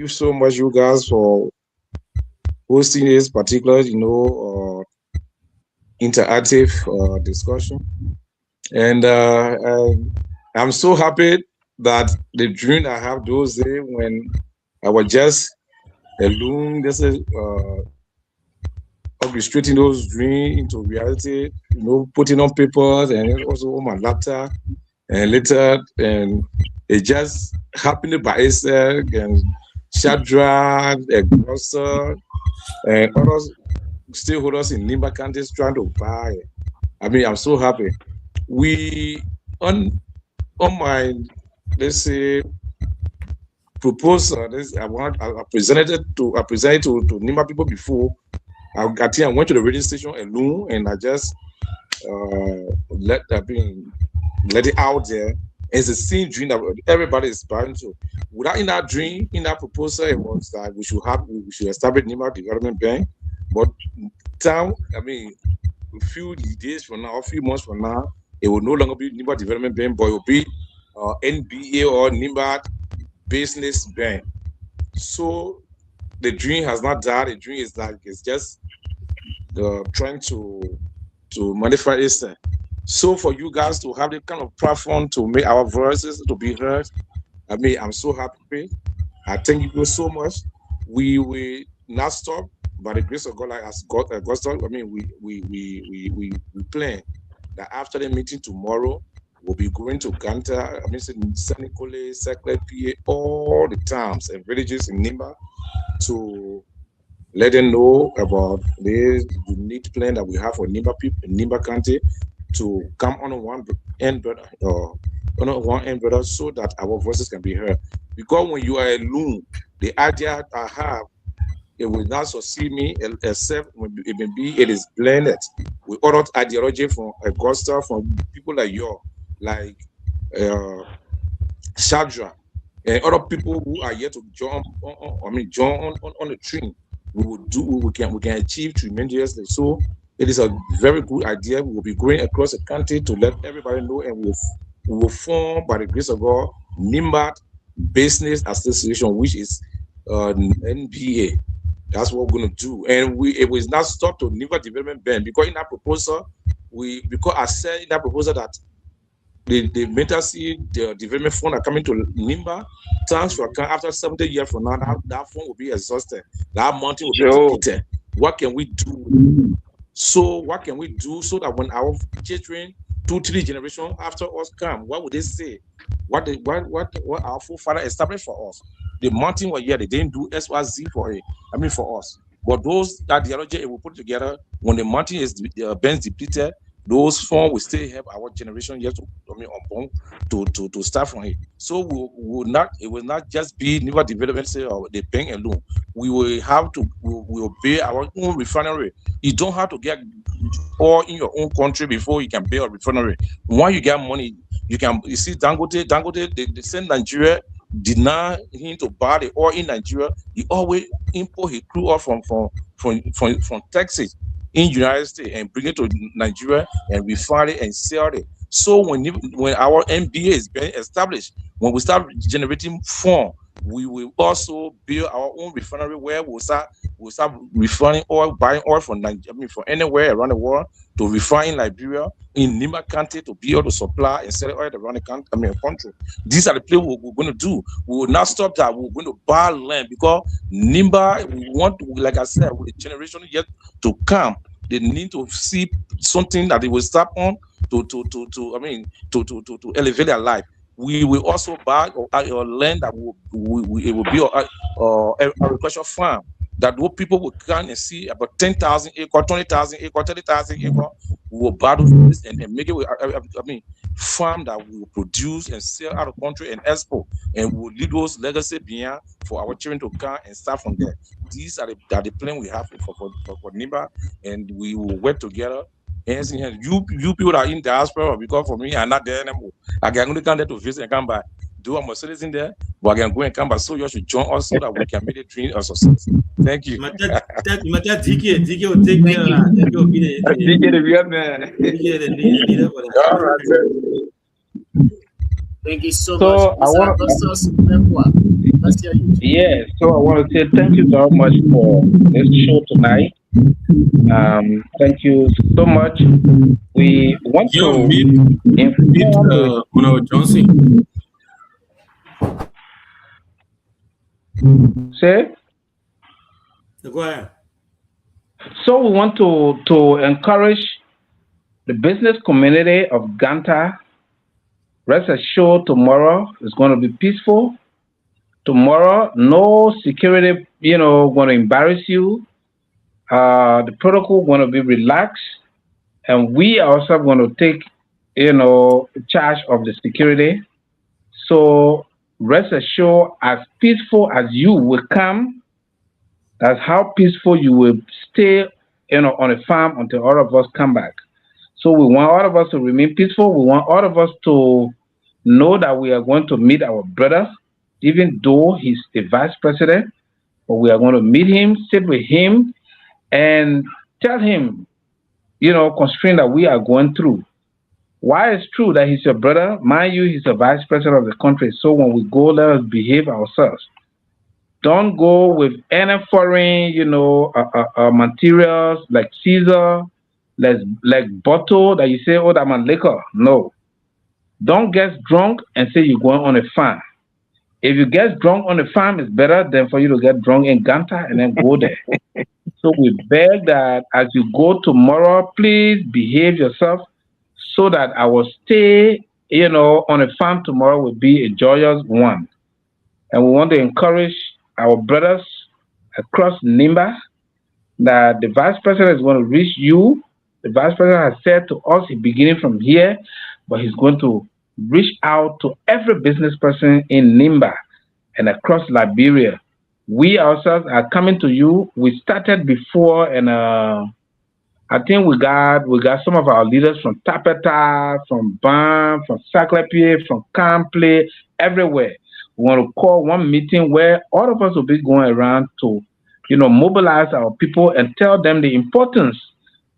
so much, you guys, for hosting this particular, interactive discussion. And I'm so happy that the dream I have those days when I was just alone, this is orchestrating those dreams into reality, putting on papers and also on my laptop. And later, and it just happened by itself, and Shadrach, Augusta, and other stakeholders in Nimba counties trying to buy it. I mean, I'm so happy. We, on my, let's say, proposal, I presented it to Nimba people before. I went to the radio station alone, and I just let it out there. It's the same dream that everybody is buying to. In that dream, in that proposal, it was that we should establish Nimba Development Bank. But a few days from now, a few months from now, it will no longer be Nimba Development Bank, but it will be NBA or Nimba Business Bank. So the dream has not died. The dream is like it's just trying to modify itself. So for you guys to have the kind of platform to make our voices to be heard, I'm so happy. I thank you so much. We will not stop by the grace of God, like as God, we plan that after the meeting tomorrow, we'll be going to Ganta, San Nicolas, Sacred, PA, all the towns and villages in Nimba to let them know about the unique plan that we have for Nimba people in Nimba County to come on one end, brother, so that our voices can be heard. Because when you are alone, the idea I have, it will not succeed me except when it is blended with other ideology from Augusta, from people like you, like Shadra, and other people who are yet to join on the train. We can achieve tremendously. So it is a very good idea. We will be going across the country to let everybody know, and we will form, by the grace of God, Nimba Business Association, which is NBA. That's what we're going to do. And it will not stop to Nimba Development Bank, because in that proposal, because I said in that proposal that the development fund are coming to Nimba, transfer after 70 years from now, that fund will be exhausted. That money will be depleted. What can we do? So what can we do so that when our children, 2-3 generations after us come, what would they say? What our forefathers established for us? The mountain was here, they didn't do SYZ for us. But those ideology we put together, when the mountain is depleted, those funds will still help our generation yet to start from it. So it will not just be Nimba Development or the bank alone. We will build our own refinery. You don't have to get oil in your own country before you can build a refinery. When you get money, you see Dangote, they send Nigeria, deny him to buy the oil in Nigeria. He always import his crude oil from Texas in United States and bring it to Nigeria and refine it and sell it. So when our NBA is being established, when we start generating funds, we will also build our own refinery where we'll start refining oil, buying oil from Nigeria, from anywhere around the world to refine in Liberia, in Nimba County to be able to supply and sell oil around the country. These are the places we're going to do. We will not stop that. We're going to buy land because Nimba, we want, like I said, with the generation yet to come, they need to see something that they will start on to elevate their life. We will also buy or land that it will be a agricultural farm that those people will come and see about 10,000 acres, 20,000 acres, 30,000 acres. We will buy those and make it farm that will produce and sell out of the country and export, and we'll leave those legacy behind for our children to come and start from there. These are the plan we have for Nimba, and we will work together. And you people that are in diaspora, because for me, I'm not there anymore. I can only come there to visit and come back. Do I'm a citizen there, but I can go and come back. So you should join us so that we can make the dream a success. Thank you. DK will take care of that. DK will be the real man. Thank you so So much. Yeah, so I want to say thank you very much for this show tonight. Thank you so much. We want to inform Honorable Johnson. say. Go ahead. So we want to encourage the business community of Ganta. Rest assured, tomorrow is going to be peaceful. Tomorrow, no security, going to embarrass you. The protocol going to be relaxed, and we ourselves going to take, charge of the security. So rest assured, as peaceful as you will come, that's how peaceful you will stay, on a farm until all of us come back. So we want all of us to remain peaceful. We want all of us to know that we are going to meet our brother, even though he's the vice president, but we are going to meet him, sit with him, and tell him, constraint that we are going through. Why it's true that he's your brother, mind you, he's the vice president of the country. So when we go, let us behave ourselves. Don't go with any foreign, materials like Caesar, like bottle that you say, oh, that man liquor. No. Don't get drunk and say you're going on a farm. If you get drunk on a farm, it's better than for you to get drunk in Ganta and then go there. So we beg that as you go tomorrow, please behave yourself so that our stay, on a farm tomorrow will be a joyous one. And we want to encourage our brothers across Nimba that the vice president is going to reach you. The vice president has said to us, he's beginning from here, but he's going to reach out to every business person in Nimba and across Liberia. We ourselves are coming to you. We started before, and I think we got some of our leaders from Tapeta, from BAM, from Saclapie, from Campley, everywhere. We want to call one meeting where all of us will be going around to, mobilize our people and tell them the importance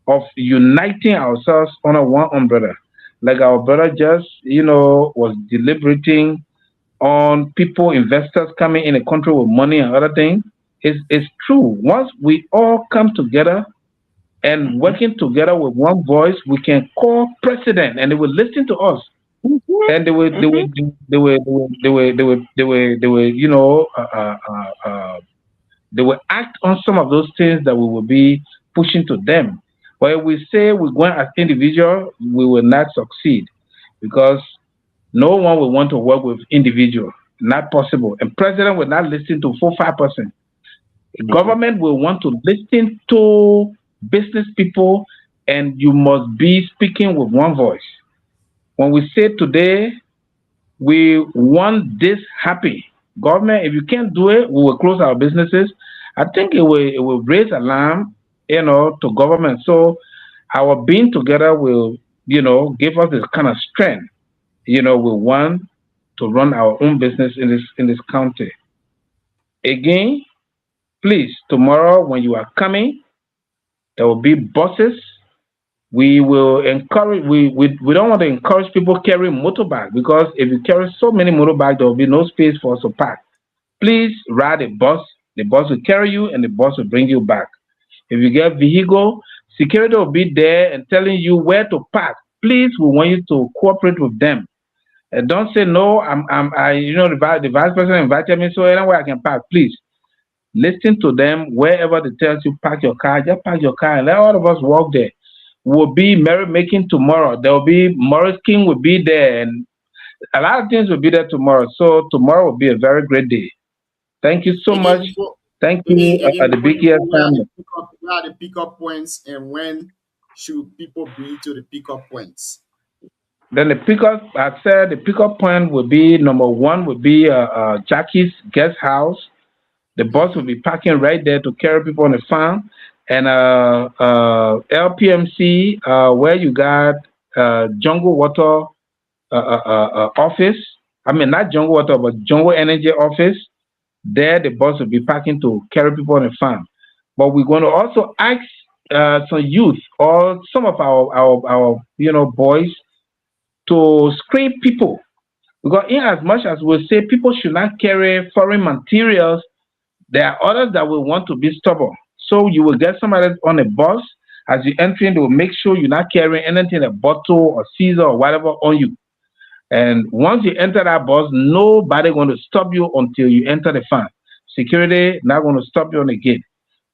of uniting ourselves under one umbrella. Like our brother just, was deliberating on people, investors coming in the country with money and other things. It's true. Once we all come together and working together with one voice, we can call president and they will listen to us. And they will act on some of those things that we will be pushing to them. But if we say we're going as individual, we will not succeed because no one will want to work with individual. Not possible. And president will not listen to 4-5%. Government will want to listen to business people, and you must be speaking with one voice. When we say today, we want this happy. Government, if you can't do it, we will close our businesses. I think it will raise alarm, to government. So our being together will, give us this kind of strength. We want to run our own business in this county. Again, please, tomorrow when you are coming, there will be buses. We will encourage, we don't want to encourage people carrying motorbike because if you carry so many motorbikes, there will be no space for us to park. Please ride a bus. The bus will carry you and the bus will bring you back. If you get vehicle, security will be there and telling you where to park. Please, we want you to cooperate with them. And don't say no. The vice president invited me, so anywhere I can park. Please, Listen to them wherever they tell you park your car, just park your car and let all of us walk there. We'll be merrymaking tomorrow. There will be Morris King will be there, and a lot of things will be there tomorrow. So tomorrow will be a very great day. Thank you so much. Thank you, the BKS family. Where are the pickup points, and when should people be to the pickup points? Then the pickup, I said the pickup point will be number one would be Jackie's guest house. The bus will be parking right there to carry people on the farm, and LPMC where you got Jungle Water office. I mean not Jungle Water, but Jungle Energy office. There the bus will be parking to carry people on the farm. But we're going to also ask some youth or some of our boys to scrape people, because in as much as we say people should not carry foreign materials, there are others that will want to be stubborn. So you will get somebody on a bus. As you enter in, they will make sure you're not carrying anything, a bottle or scissor or whatever on you. And once you enter that bus, nobody going to stop you until you enter the farm. Security not going to stop you on the gate.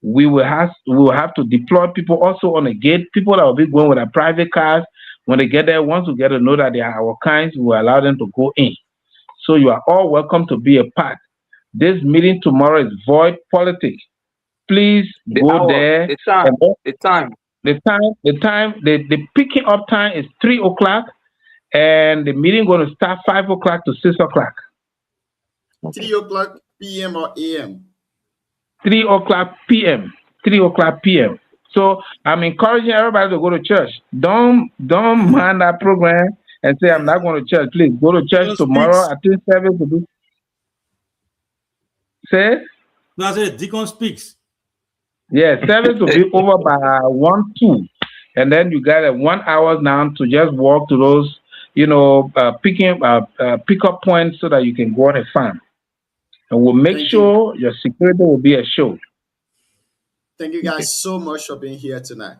We will have to deploy people also on the gate. People that will be going with their private cars. When they get there, once we get to know that they are our kinds, we will allow them to go in. So you are all welcome to be a part. This meeting tomorrow is void politics. Please go there. The time. The picking up time is 3 o'clock, and the meeting going to start 5 o'clock to 6 o'clock. 3 o'clock p.m. or a.m. 3 o'clock p.m. 3 o'clock p.m. So I'm encouraging everybody to go to church. Don't mind that program and say I'm not going to church. Please go to church tomorrow. I think service will be. Say? No, I said Deacon speaks. Yeah, service will be over by 1, 2, and then you got 1 hour now to just walk to those, pickup points so that you can go on a farm, and we'll make sure your security will be assured. Thank you guys so much for being here tonight.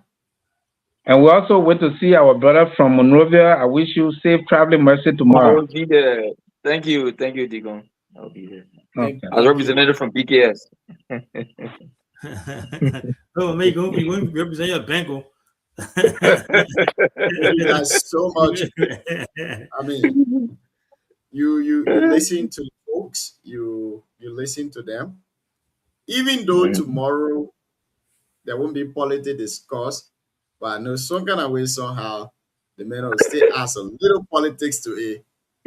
And we also wait to see our brother from Monrovia. I wish you safe traveling mercy tomorrow. I will be there. Thank you, Deacon. I'll be there. Okay. As representative from BKS. Oh, man, you're going to represent your bank. Thank you guys so much. I mean, you listen to folks, you listen to them. Even though tomorrow there won't be politics discussed, but I know some kind of way somehow the men will still add some little politics to it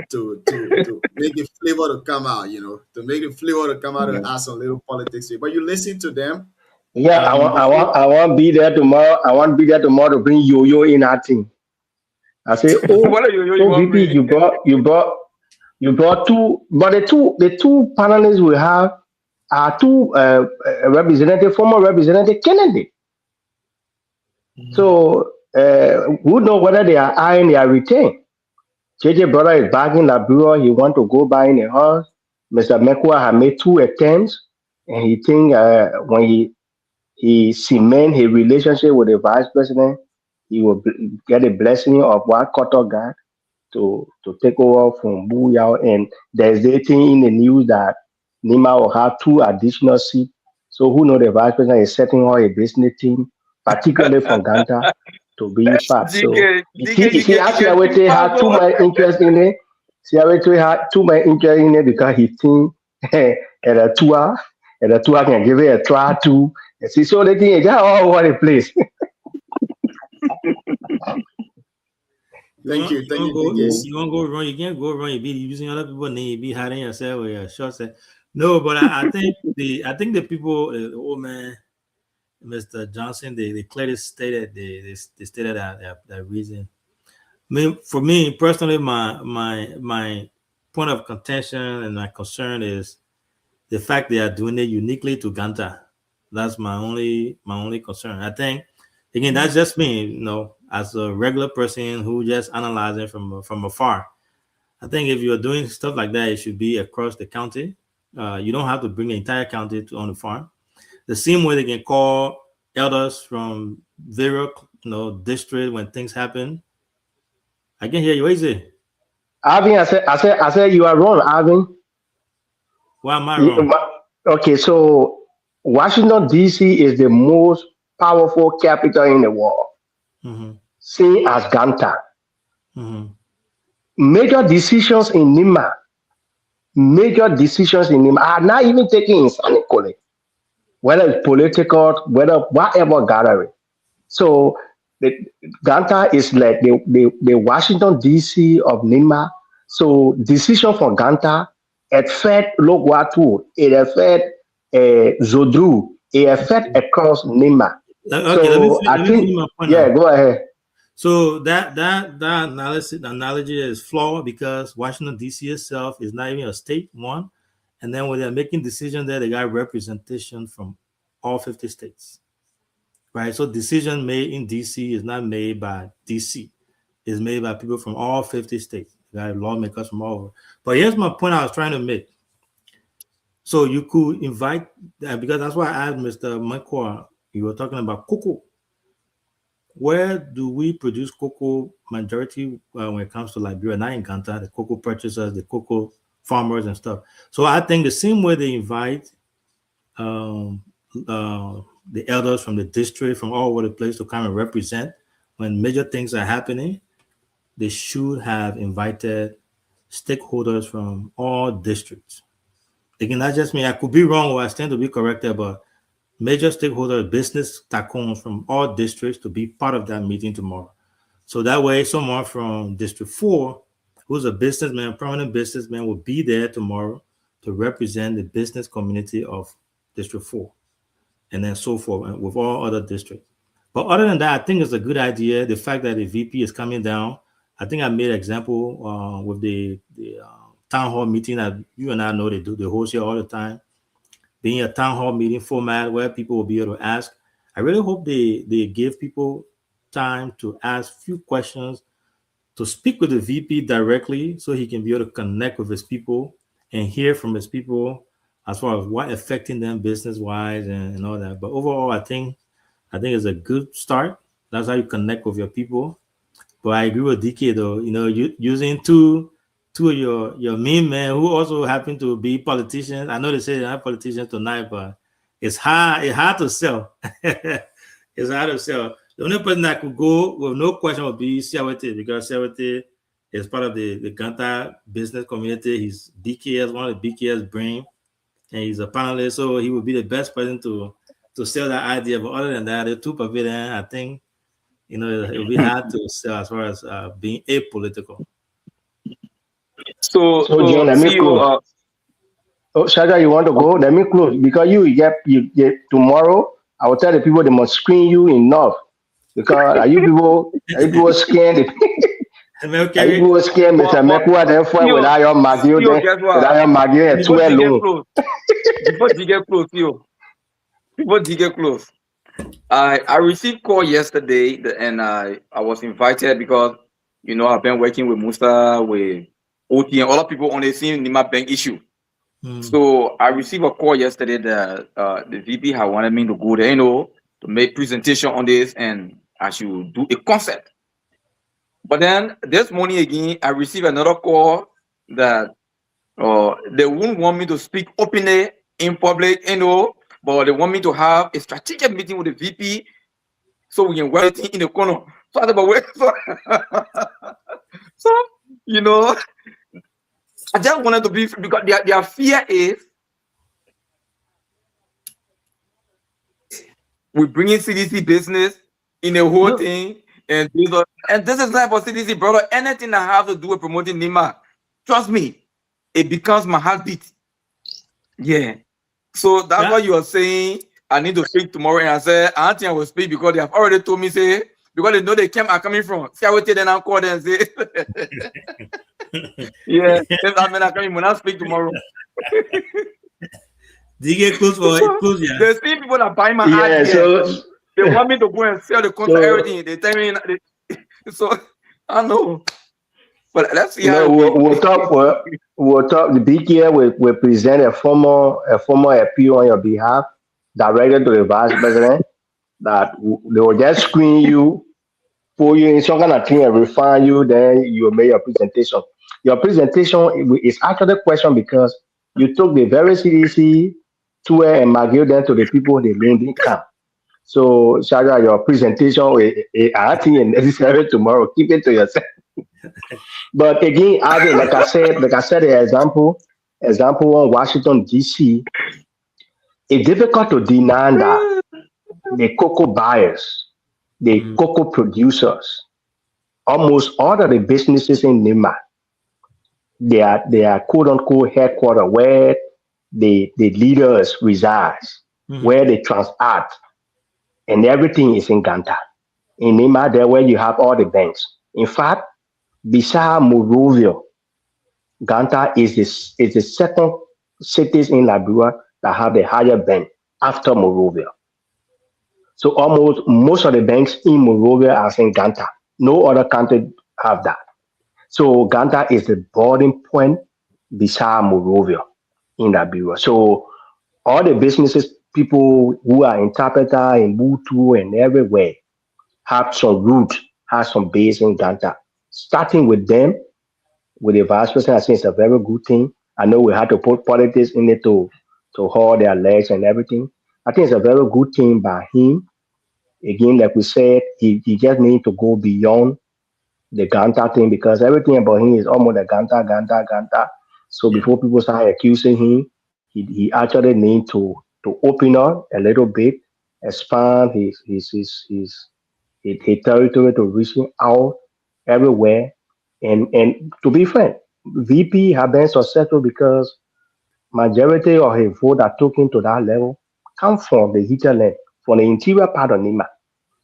to make the flavor to come out, to make the flavor to come out and add some little politics to it. But you listen to them. Yeah, I want to be there tomorrow. I want to be there tomorrow to bring Yo-Yo in our team. I say, what are VP, you brought two, but the two panelists we have are two former representative Kennedy. So who know whether they are eyeing their retain? JJ brother is back in Labrador. He want to go buy in a house. Mr. Mekwa had made 2 attempts, and he think when he cement his relationship with the vice president, he will get a blessing of what Koto got to take over from Buyao. And there's a thing in the news that Nima will have 2 additional seats. So who know the vice president is setting on a business team, particularly from Ganta, to be part. So he actually had too much interest in it. He had too much interest in it because he think at a tour can give it a try too. See, so the thing is all over the place. Thank you. You won't go wrong. You can't go wrong. You be using other people's name. You be hiding yourself with your short set. No, but I think the people, the old man, Mr. Johnson, they clearly stated they stated that reason. I mean, for me personally, my point of contention and my concern is the fact they are doing it uniquely to Ganta. That's my only concern. I think, again, that's just me, as a regular person who just analyzing from afar. I think if you're doing stuff like that, it should be across the county. You don't have to bring the entire county on the farm. The same way they can call elders from various district when things happen. I can hear you. What is it? Arvin, I said you are wrong, Arvin. Why am I wrong? Okay, so Washington, D.C. is the most powerful capital in the world, Mm-hmm. seen as Ganta. Mm-hmm. Major decisions in Nima are not even taken in Sanikole, whether it's political, whether whatever gathering. So the Ganta is like the Washington D.C. of Nima. So decision for Ganta affect Logwatu, it affect Zodru, it affect across Nima. Okay, So let I me think finish my point yeah, now. go ahead. So that analogy is flawed because Washington D.C. itself is not even a state, one, and then when they're making decisions there, they got representation from all 50 states, right? So decision made in D.C. is not made by D.C. It's made by people from all 50 states. They got lawmakers from all over. But here's my point I was trying to make. So you could invite, because that's why I asked Mr. Mankwa, you were talking about cocoa. Where do we produce cocoa majority when it comes to Liberia? Not in Ganta, the cocoa purchasers, the cocoa farmers and stuff. So I think the same way they invite the elders from the district, from all over the place to come and represent when major things are happening, they should have invited stakeholders from all districts. Again, not just me, I could be wrong or I stand to be corrected, but major stakeholders, business tycoons from all districts to be part of that meeting tomorrow. So that way, someone from District 4, who's a businessman, prominent businessman, will be there tomorrow to represent the business community of District 4, and then so forth, with all other districts. But other than that, I think it's a good idea. The fact that the VP is coming down, I think I made an example with the town hall meeting that you and I know they host here all the time. Being a town hall meeting format where people will be able to ask. I really hope they give people time to ask few questions, to speak with the VP directly so he can be able to connect with his people and hear from his people as far as what affecting them business-wise and all that. But overall, I think it's a good start. That's how you connect with your people. But I agree with DK though, using two of your main men who also happen to be politicians. I know they say they're not politicians tonight, but it's hard to sell. It's hard to sell. The only person that could go with no question would be Siawete, because Siawete is part of the Ganta business community. He's BKS, one of the BKS brain, and he's a panelist, so he would be the best person to sell that idea. But other than that, the two pavilion, I think, it'll be hard to sell as far as being apolitical. So John, let me close. Shaja, you want to go? Let me close because you get tomorrow. I will tell the people they must screen you enough because are you people scared? Are you people scared, Mr. Mekwa? Therefore, without your magio, it's too long. Before you get close, I received call yesterday, and I was invited because I've been working with Musa, with OT, and other people on the same Nima Bank issue. So I received a call yesterday that the VP had wanted me to go there, to make presentation on this, and I should do a concert. But then this morning again, I received another call that they wouldn't want me to speak openly in public, but they want me to have a strategic meeting with the VP so we can work in the corner. So I said, but wait, so I just wanted to be, because their fear is we bring in CDC business in the whole thing, and this is not for CDC, brother. Anything that have to do with promoting Nima, trust me, it becomes my heartbeat. Yeah. So that's why you are saying I need to speak tomorrow, and I said I don't think I will speak because they have already told me because they know they are coming from. See, I will tell them and call them and say, yeah, I'm coming when I speak tomorrow. Do you get close for close? Yeah. There's people that buy my ad. So they want me to go and sell the contract, everything. They tell me, so I know. But let's see how we'll talk. The BKA will present a formal appeal on your behalf, directed to the vice president, that they will just screen you, put you in some kind of thing and refine you, then you will make your presentation. Your presentation is actually a question because you took the very CDC and migrate them to the people they loan income. So, Shaja, your presentation, I think is necessary tomorrow. Keep it to yourself. But again, like I said, the example on Washington D.C. It's difficult to deny that the cocoa buyers, the cocoa producers, almost all of the businesses in Lima, they are quote unquote headquarters where the leaders reside, where they transact, and everything is in Ganta. In Lima, there where you have all the banks. In fact, beside Monrovia, Ganta is the second cities in Liberia that have the higher bank after Monrovia. So almost most of the banks in Monrovia are in Ganta. No other country have that. So Ganta is the boarding point beside Monrovia in Liberia. So all the businesses, people who are in Tapeta, in Butu, and everywhere have some root, have some base in Ganta. Starting with them, with the vice president, I think it's a very good thing. I know we had to put politics in it to hold their legs and everything. I think it's a very good thing by him. Again, like we said, he just needs to go beyond the Ganta thing because everything about him is almost a Ganta. So before people start accusing him, he actually needs to open up a little bit, expand his territory to reaching out everywhere. And to be frank, VP have been successful because majority of his vote that took him to that level come from the hinterland, from the interior part of Lima.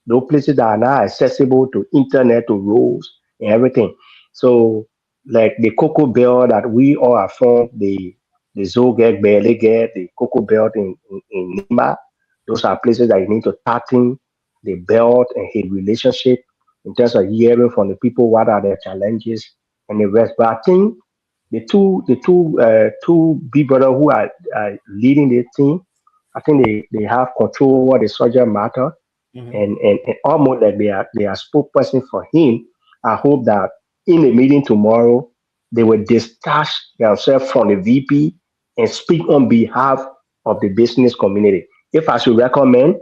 Those places that are not accessible to internet, to roads, and everything. So, like the Cocoa Belt that we all are from, the Zogek, Belegek, the Cocoa Belt in Lima, those are places that you need to tap in the belt and his relationship in terms of hearing from the people what are their challenges and the rest. But I think the two big brothers who are leading the team, I think they have control over the subject matter. And almost like they are spokesperson for him. I hope that in the meeting tomorrow, they will detach themselves from the VP and speak on behalf of the business community. If I should recommend,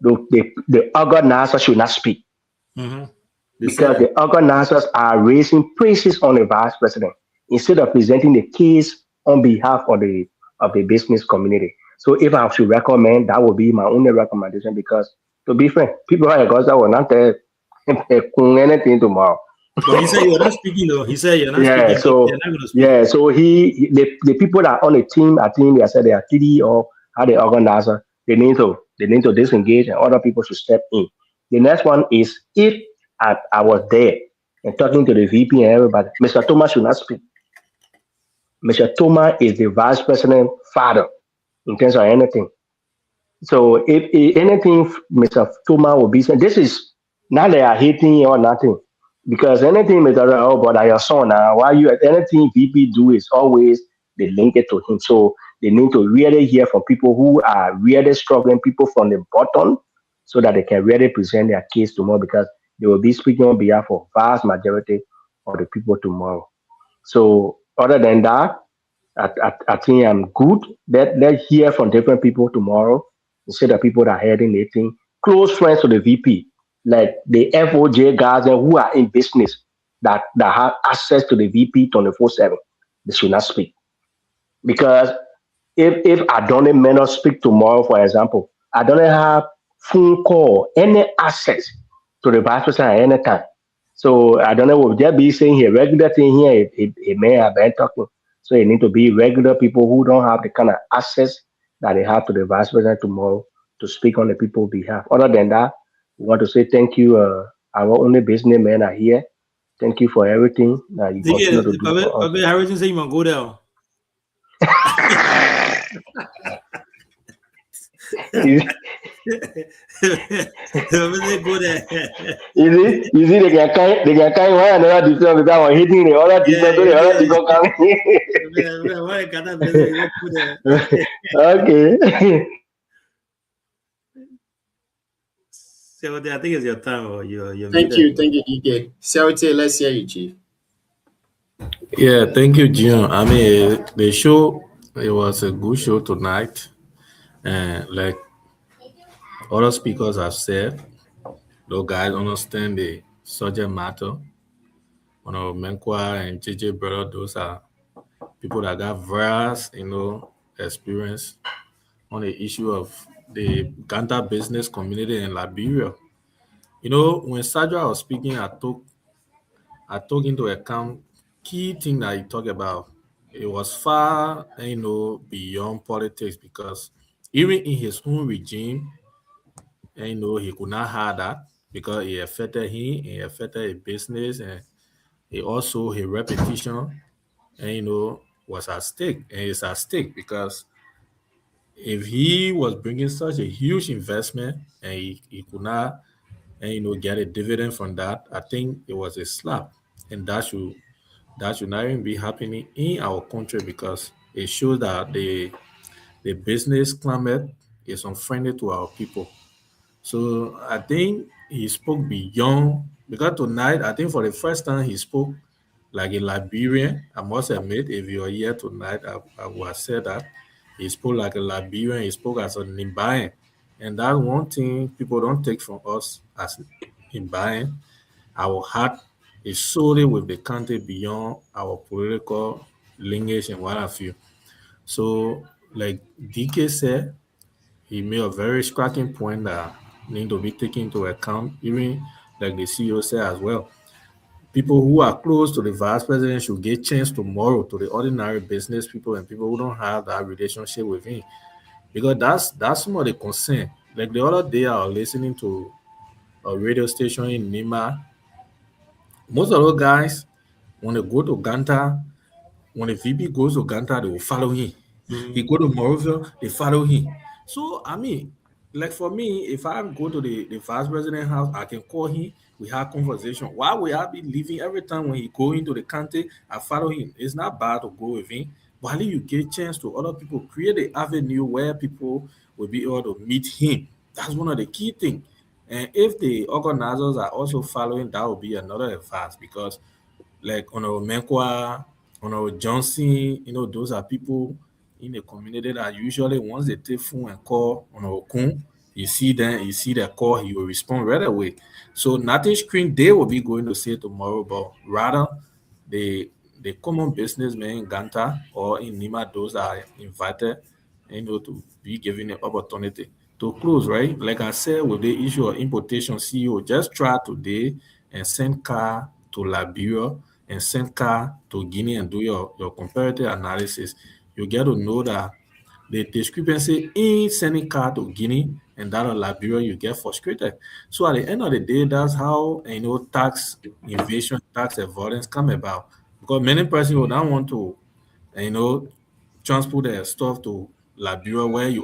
the organizers should not speak. Because the organizers are raising praises on the vice president instead of presenting the case on behalf of the business community. So if I should recommend, that would be my only recommendation because to be frank, people are going to not anything tomorrow. But he said you're not speaking though. He said you're not speaking. So you're not going to speak. So the people that are on the team, I think they said they are TD or how the organizer, they need to disengage and other people should step in. The next one is if I was there and talking to the VP and everybody, Mr. Thomas should not speak. Mr. Thomas is the vice president father in terms of anything. So if anything, Mr. Thomas will be saying, this is not they are hating or nothing. Because anything, Mr. Oh, but I your son now, why you anything VP do is always they link it to him. So they need to really hear from people who are really struggling, people from the bottom, so that they can really present their case tomorrow because they will be speaking on behalf of vast majority of the people tomorrow. So other than that, I think I'm good. Let's hear from different people tomorrow instead of people that are heading the thing. Close friends to the VP, like the FOJ guys and who are in business that have access to the VP 24/7. They should not speak. Because if I don't may not speak tomorrow, for example, I don't have phone call, any access to the vice president at any time. So I don't know what they'll be saying here. Regular thing here, it may have been talking. So it need to be regular people who don't have the kind of access that they have to the vice president tomorrow to speak on the people's behalf. Other than that, we want to say thank you. Our only businessmen are here. Thank you for everything that you continue to do for us. Harrison say you want to go there. You see, they can carry one another different without hitting the other different to the other people coming. Okay. So I think it's your time or your Thank you, DK. Sarate, let's hear you, Chief. Yeah, thank you, Jim. I mean, the show It was a good show tonight, and like other speakers have said, those guys understand the subject matter. Menkwa and JJ Brother, those are people that got vast, experience on the issue of the Ganta business community in Liberia. When Sajra was speaking, I took into account key thing that he talked about. It was far, beyond politics because even in his own regime, he could not have that because it affected him, it affected his business, and it also his reputation, was at stake, and it's at stake because if he was bringing such a huge investment and he could not, get a dividend from that, I think it was a slap, and that should not even be happening in our country because it shows that the business climate is unfriendly to our people. So I think he spoke beyond because tonight I think for the first time he spoke like a Liberian. I must admit, if you're here tonight, I would have said that he spoke like a Liberian. He spoke as a Nimbayan, and that one thing people don't take from us as Nimbayan. Our heart is solely with the country beyond our political lineage and what have you. So, like DK said, he made a very striking point that need to be taken into account, even like the CEO said as well. People who are close to the vice president should get chance tomorrow to the ordinary business people and people who don't have that relationship with him. Because that's some of the concern. Like the other day I was listening to a radio station in Nima. Most of those guys, when they go to Ganta, when the VP goes to Ganta, they will follow him. He go to Morovia, they follow him. So I mean, like for me, if I go to the vice president house, I can call him. We have conversation. Why would I be leaving every time when he go into the country? I follow him. It's not bad to go with him. While you get chance to other people, create an avenue where people will be able to meet him. That's one of the key things. And if the organizers are also following, that will be another advice because like on our Menkwa, on our Johnson, those are people in the community that usually once they take phone and call on our Kun, you see them, you see their call, he will respond right away. So nothing screen they will be going to say tomorrow, but rather the common businessmen in Ganta or in Nima, those that are invited, to be given an opportunity to close, right? Like I said, with the issue of importation, CEO, just try today and send car to Liberia and send car to Guinea and do your comparative analysis. You get to know that the discrepancy in sending car to Guinea and that of Liberia, you get frustrated. So at the end of the day, that's how tax evasion, tax avoidance come about. Because many persons will not want to, transport their stuff to Liberia where you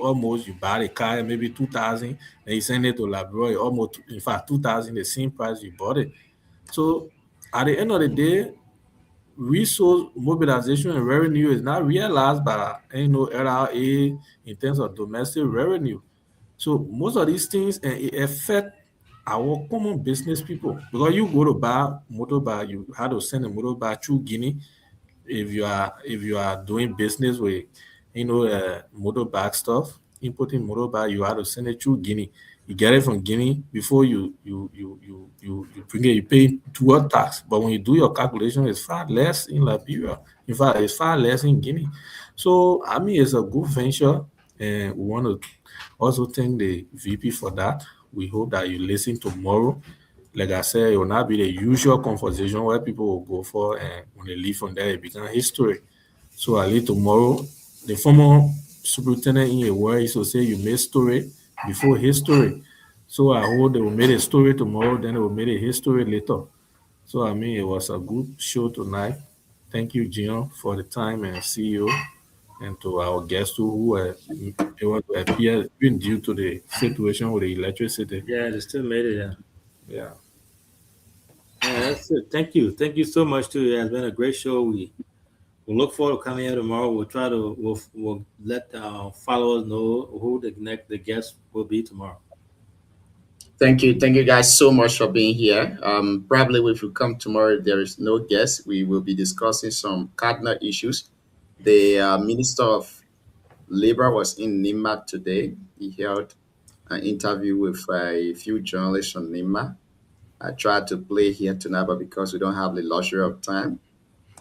buy the car maybe 2,000 and you send it to Liberia, you almost in fact 2,000 the same price you bought it. So at the end of the day, resource mobilization and revenue is not realized by LRA in terms of domestic revenue. So most of these things it affect our common business people because you go to buy motorbike, you have to send a motorbike through Guinea if you are doing business with motorbike stuff, importing motorbike, you have to send it through Guinea. You get it from Guinea before you bring it, you pay toward tax. But when you do your calculation, it's far less in Liberia. In fact, it's far less in Guinea. So I mean it's a good venture and we want to also thank the VP for that. We hope that you listen tomorrow. Like I said, it will not be the usual conversation where people will go for and when they leave from there, it becomes history. So I leave tomorrow. The former superintendent in a word used to say you make story before history. So I hope they will make a story tomorrow, then they will make a history later. So I mean it was a good show tonight. Thank you, Gian, for the time and see you. And to our guests who were able to appear even due to the situation with the electricity. Yeah, they still made it. Yeah. Yeah, that's it. Thank you. Thank you so much too. It has been a great show. We'll look forward to coming here tomorrow. We'll let followers know who the guest will be tomorrow. Thank you guys so much for being here. Probably if you come tomorrow, there is no guest. We will be discussing some cardinal issues. The Minister of Libra was in Nima today. He held an interview with a few journalists on Nima. I tried to play here tonight, but because we don't have the luxury of time,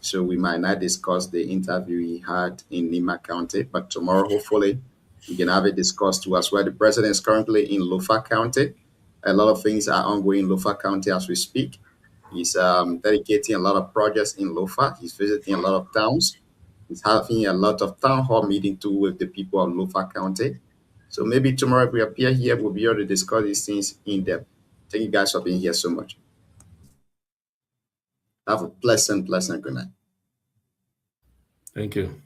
so we might not discuss the interview he had in Nima County. But tomorrow, hopefully, we can have it discussed too as well. The president is currently in Lofa County. A lot of things are ongoing in Lofa County as we speak. He's dedicating a lot of projects in Lofa. He's visiting a lot of towns. He's having a lot of town hall meeting too with the people of Lofa County. So maybe tomorrow if we appear here, we'll be able to discuss these things in depth. Thank you guys for being here so much. Have a pleasant good night. Thank you.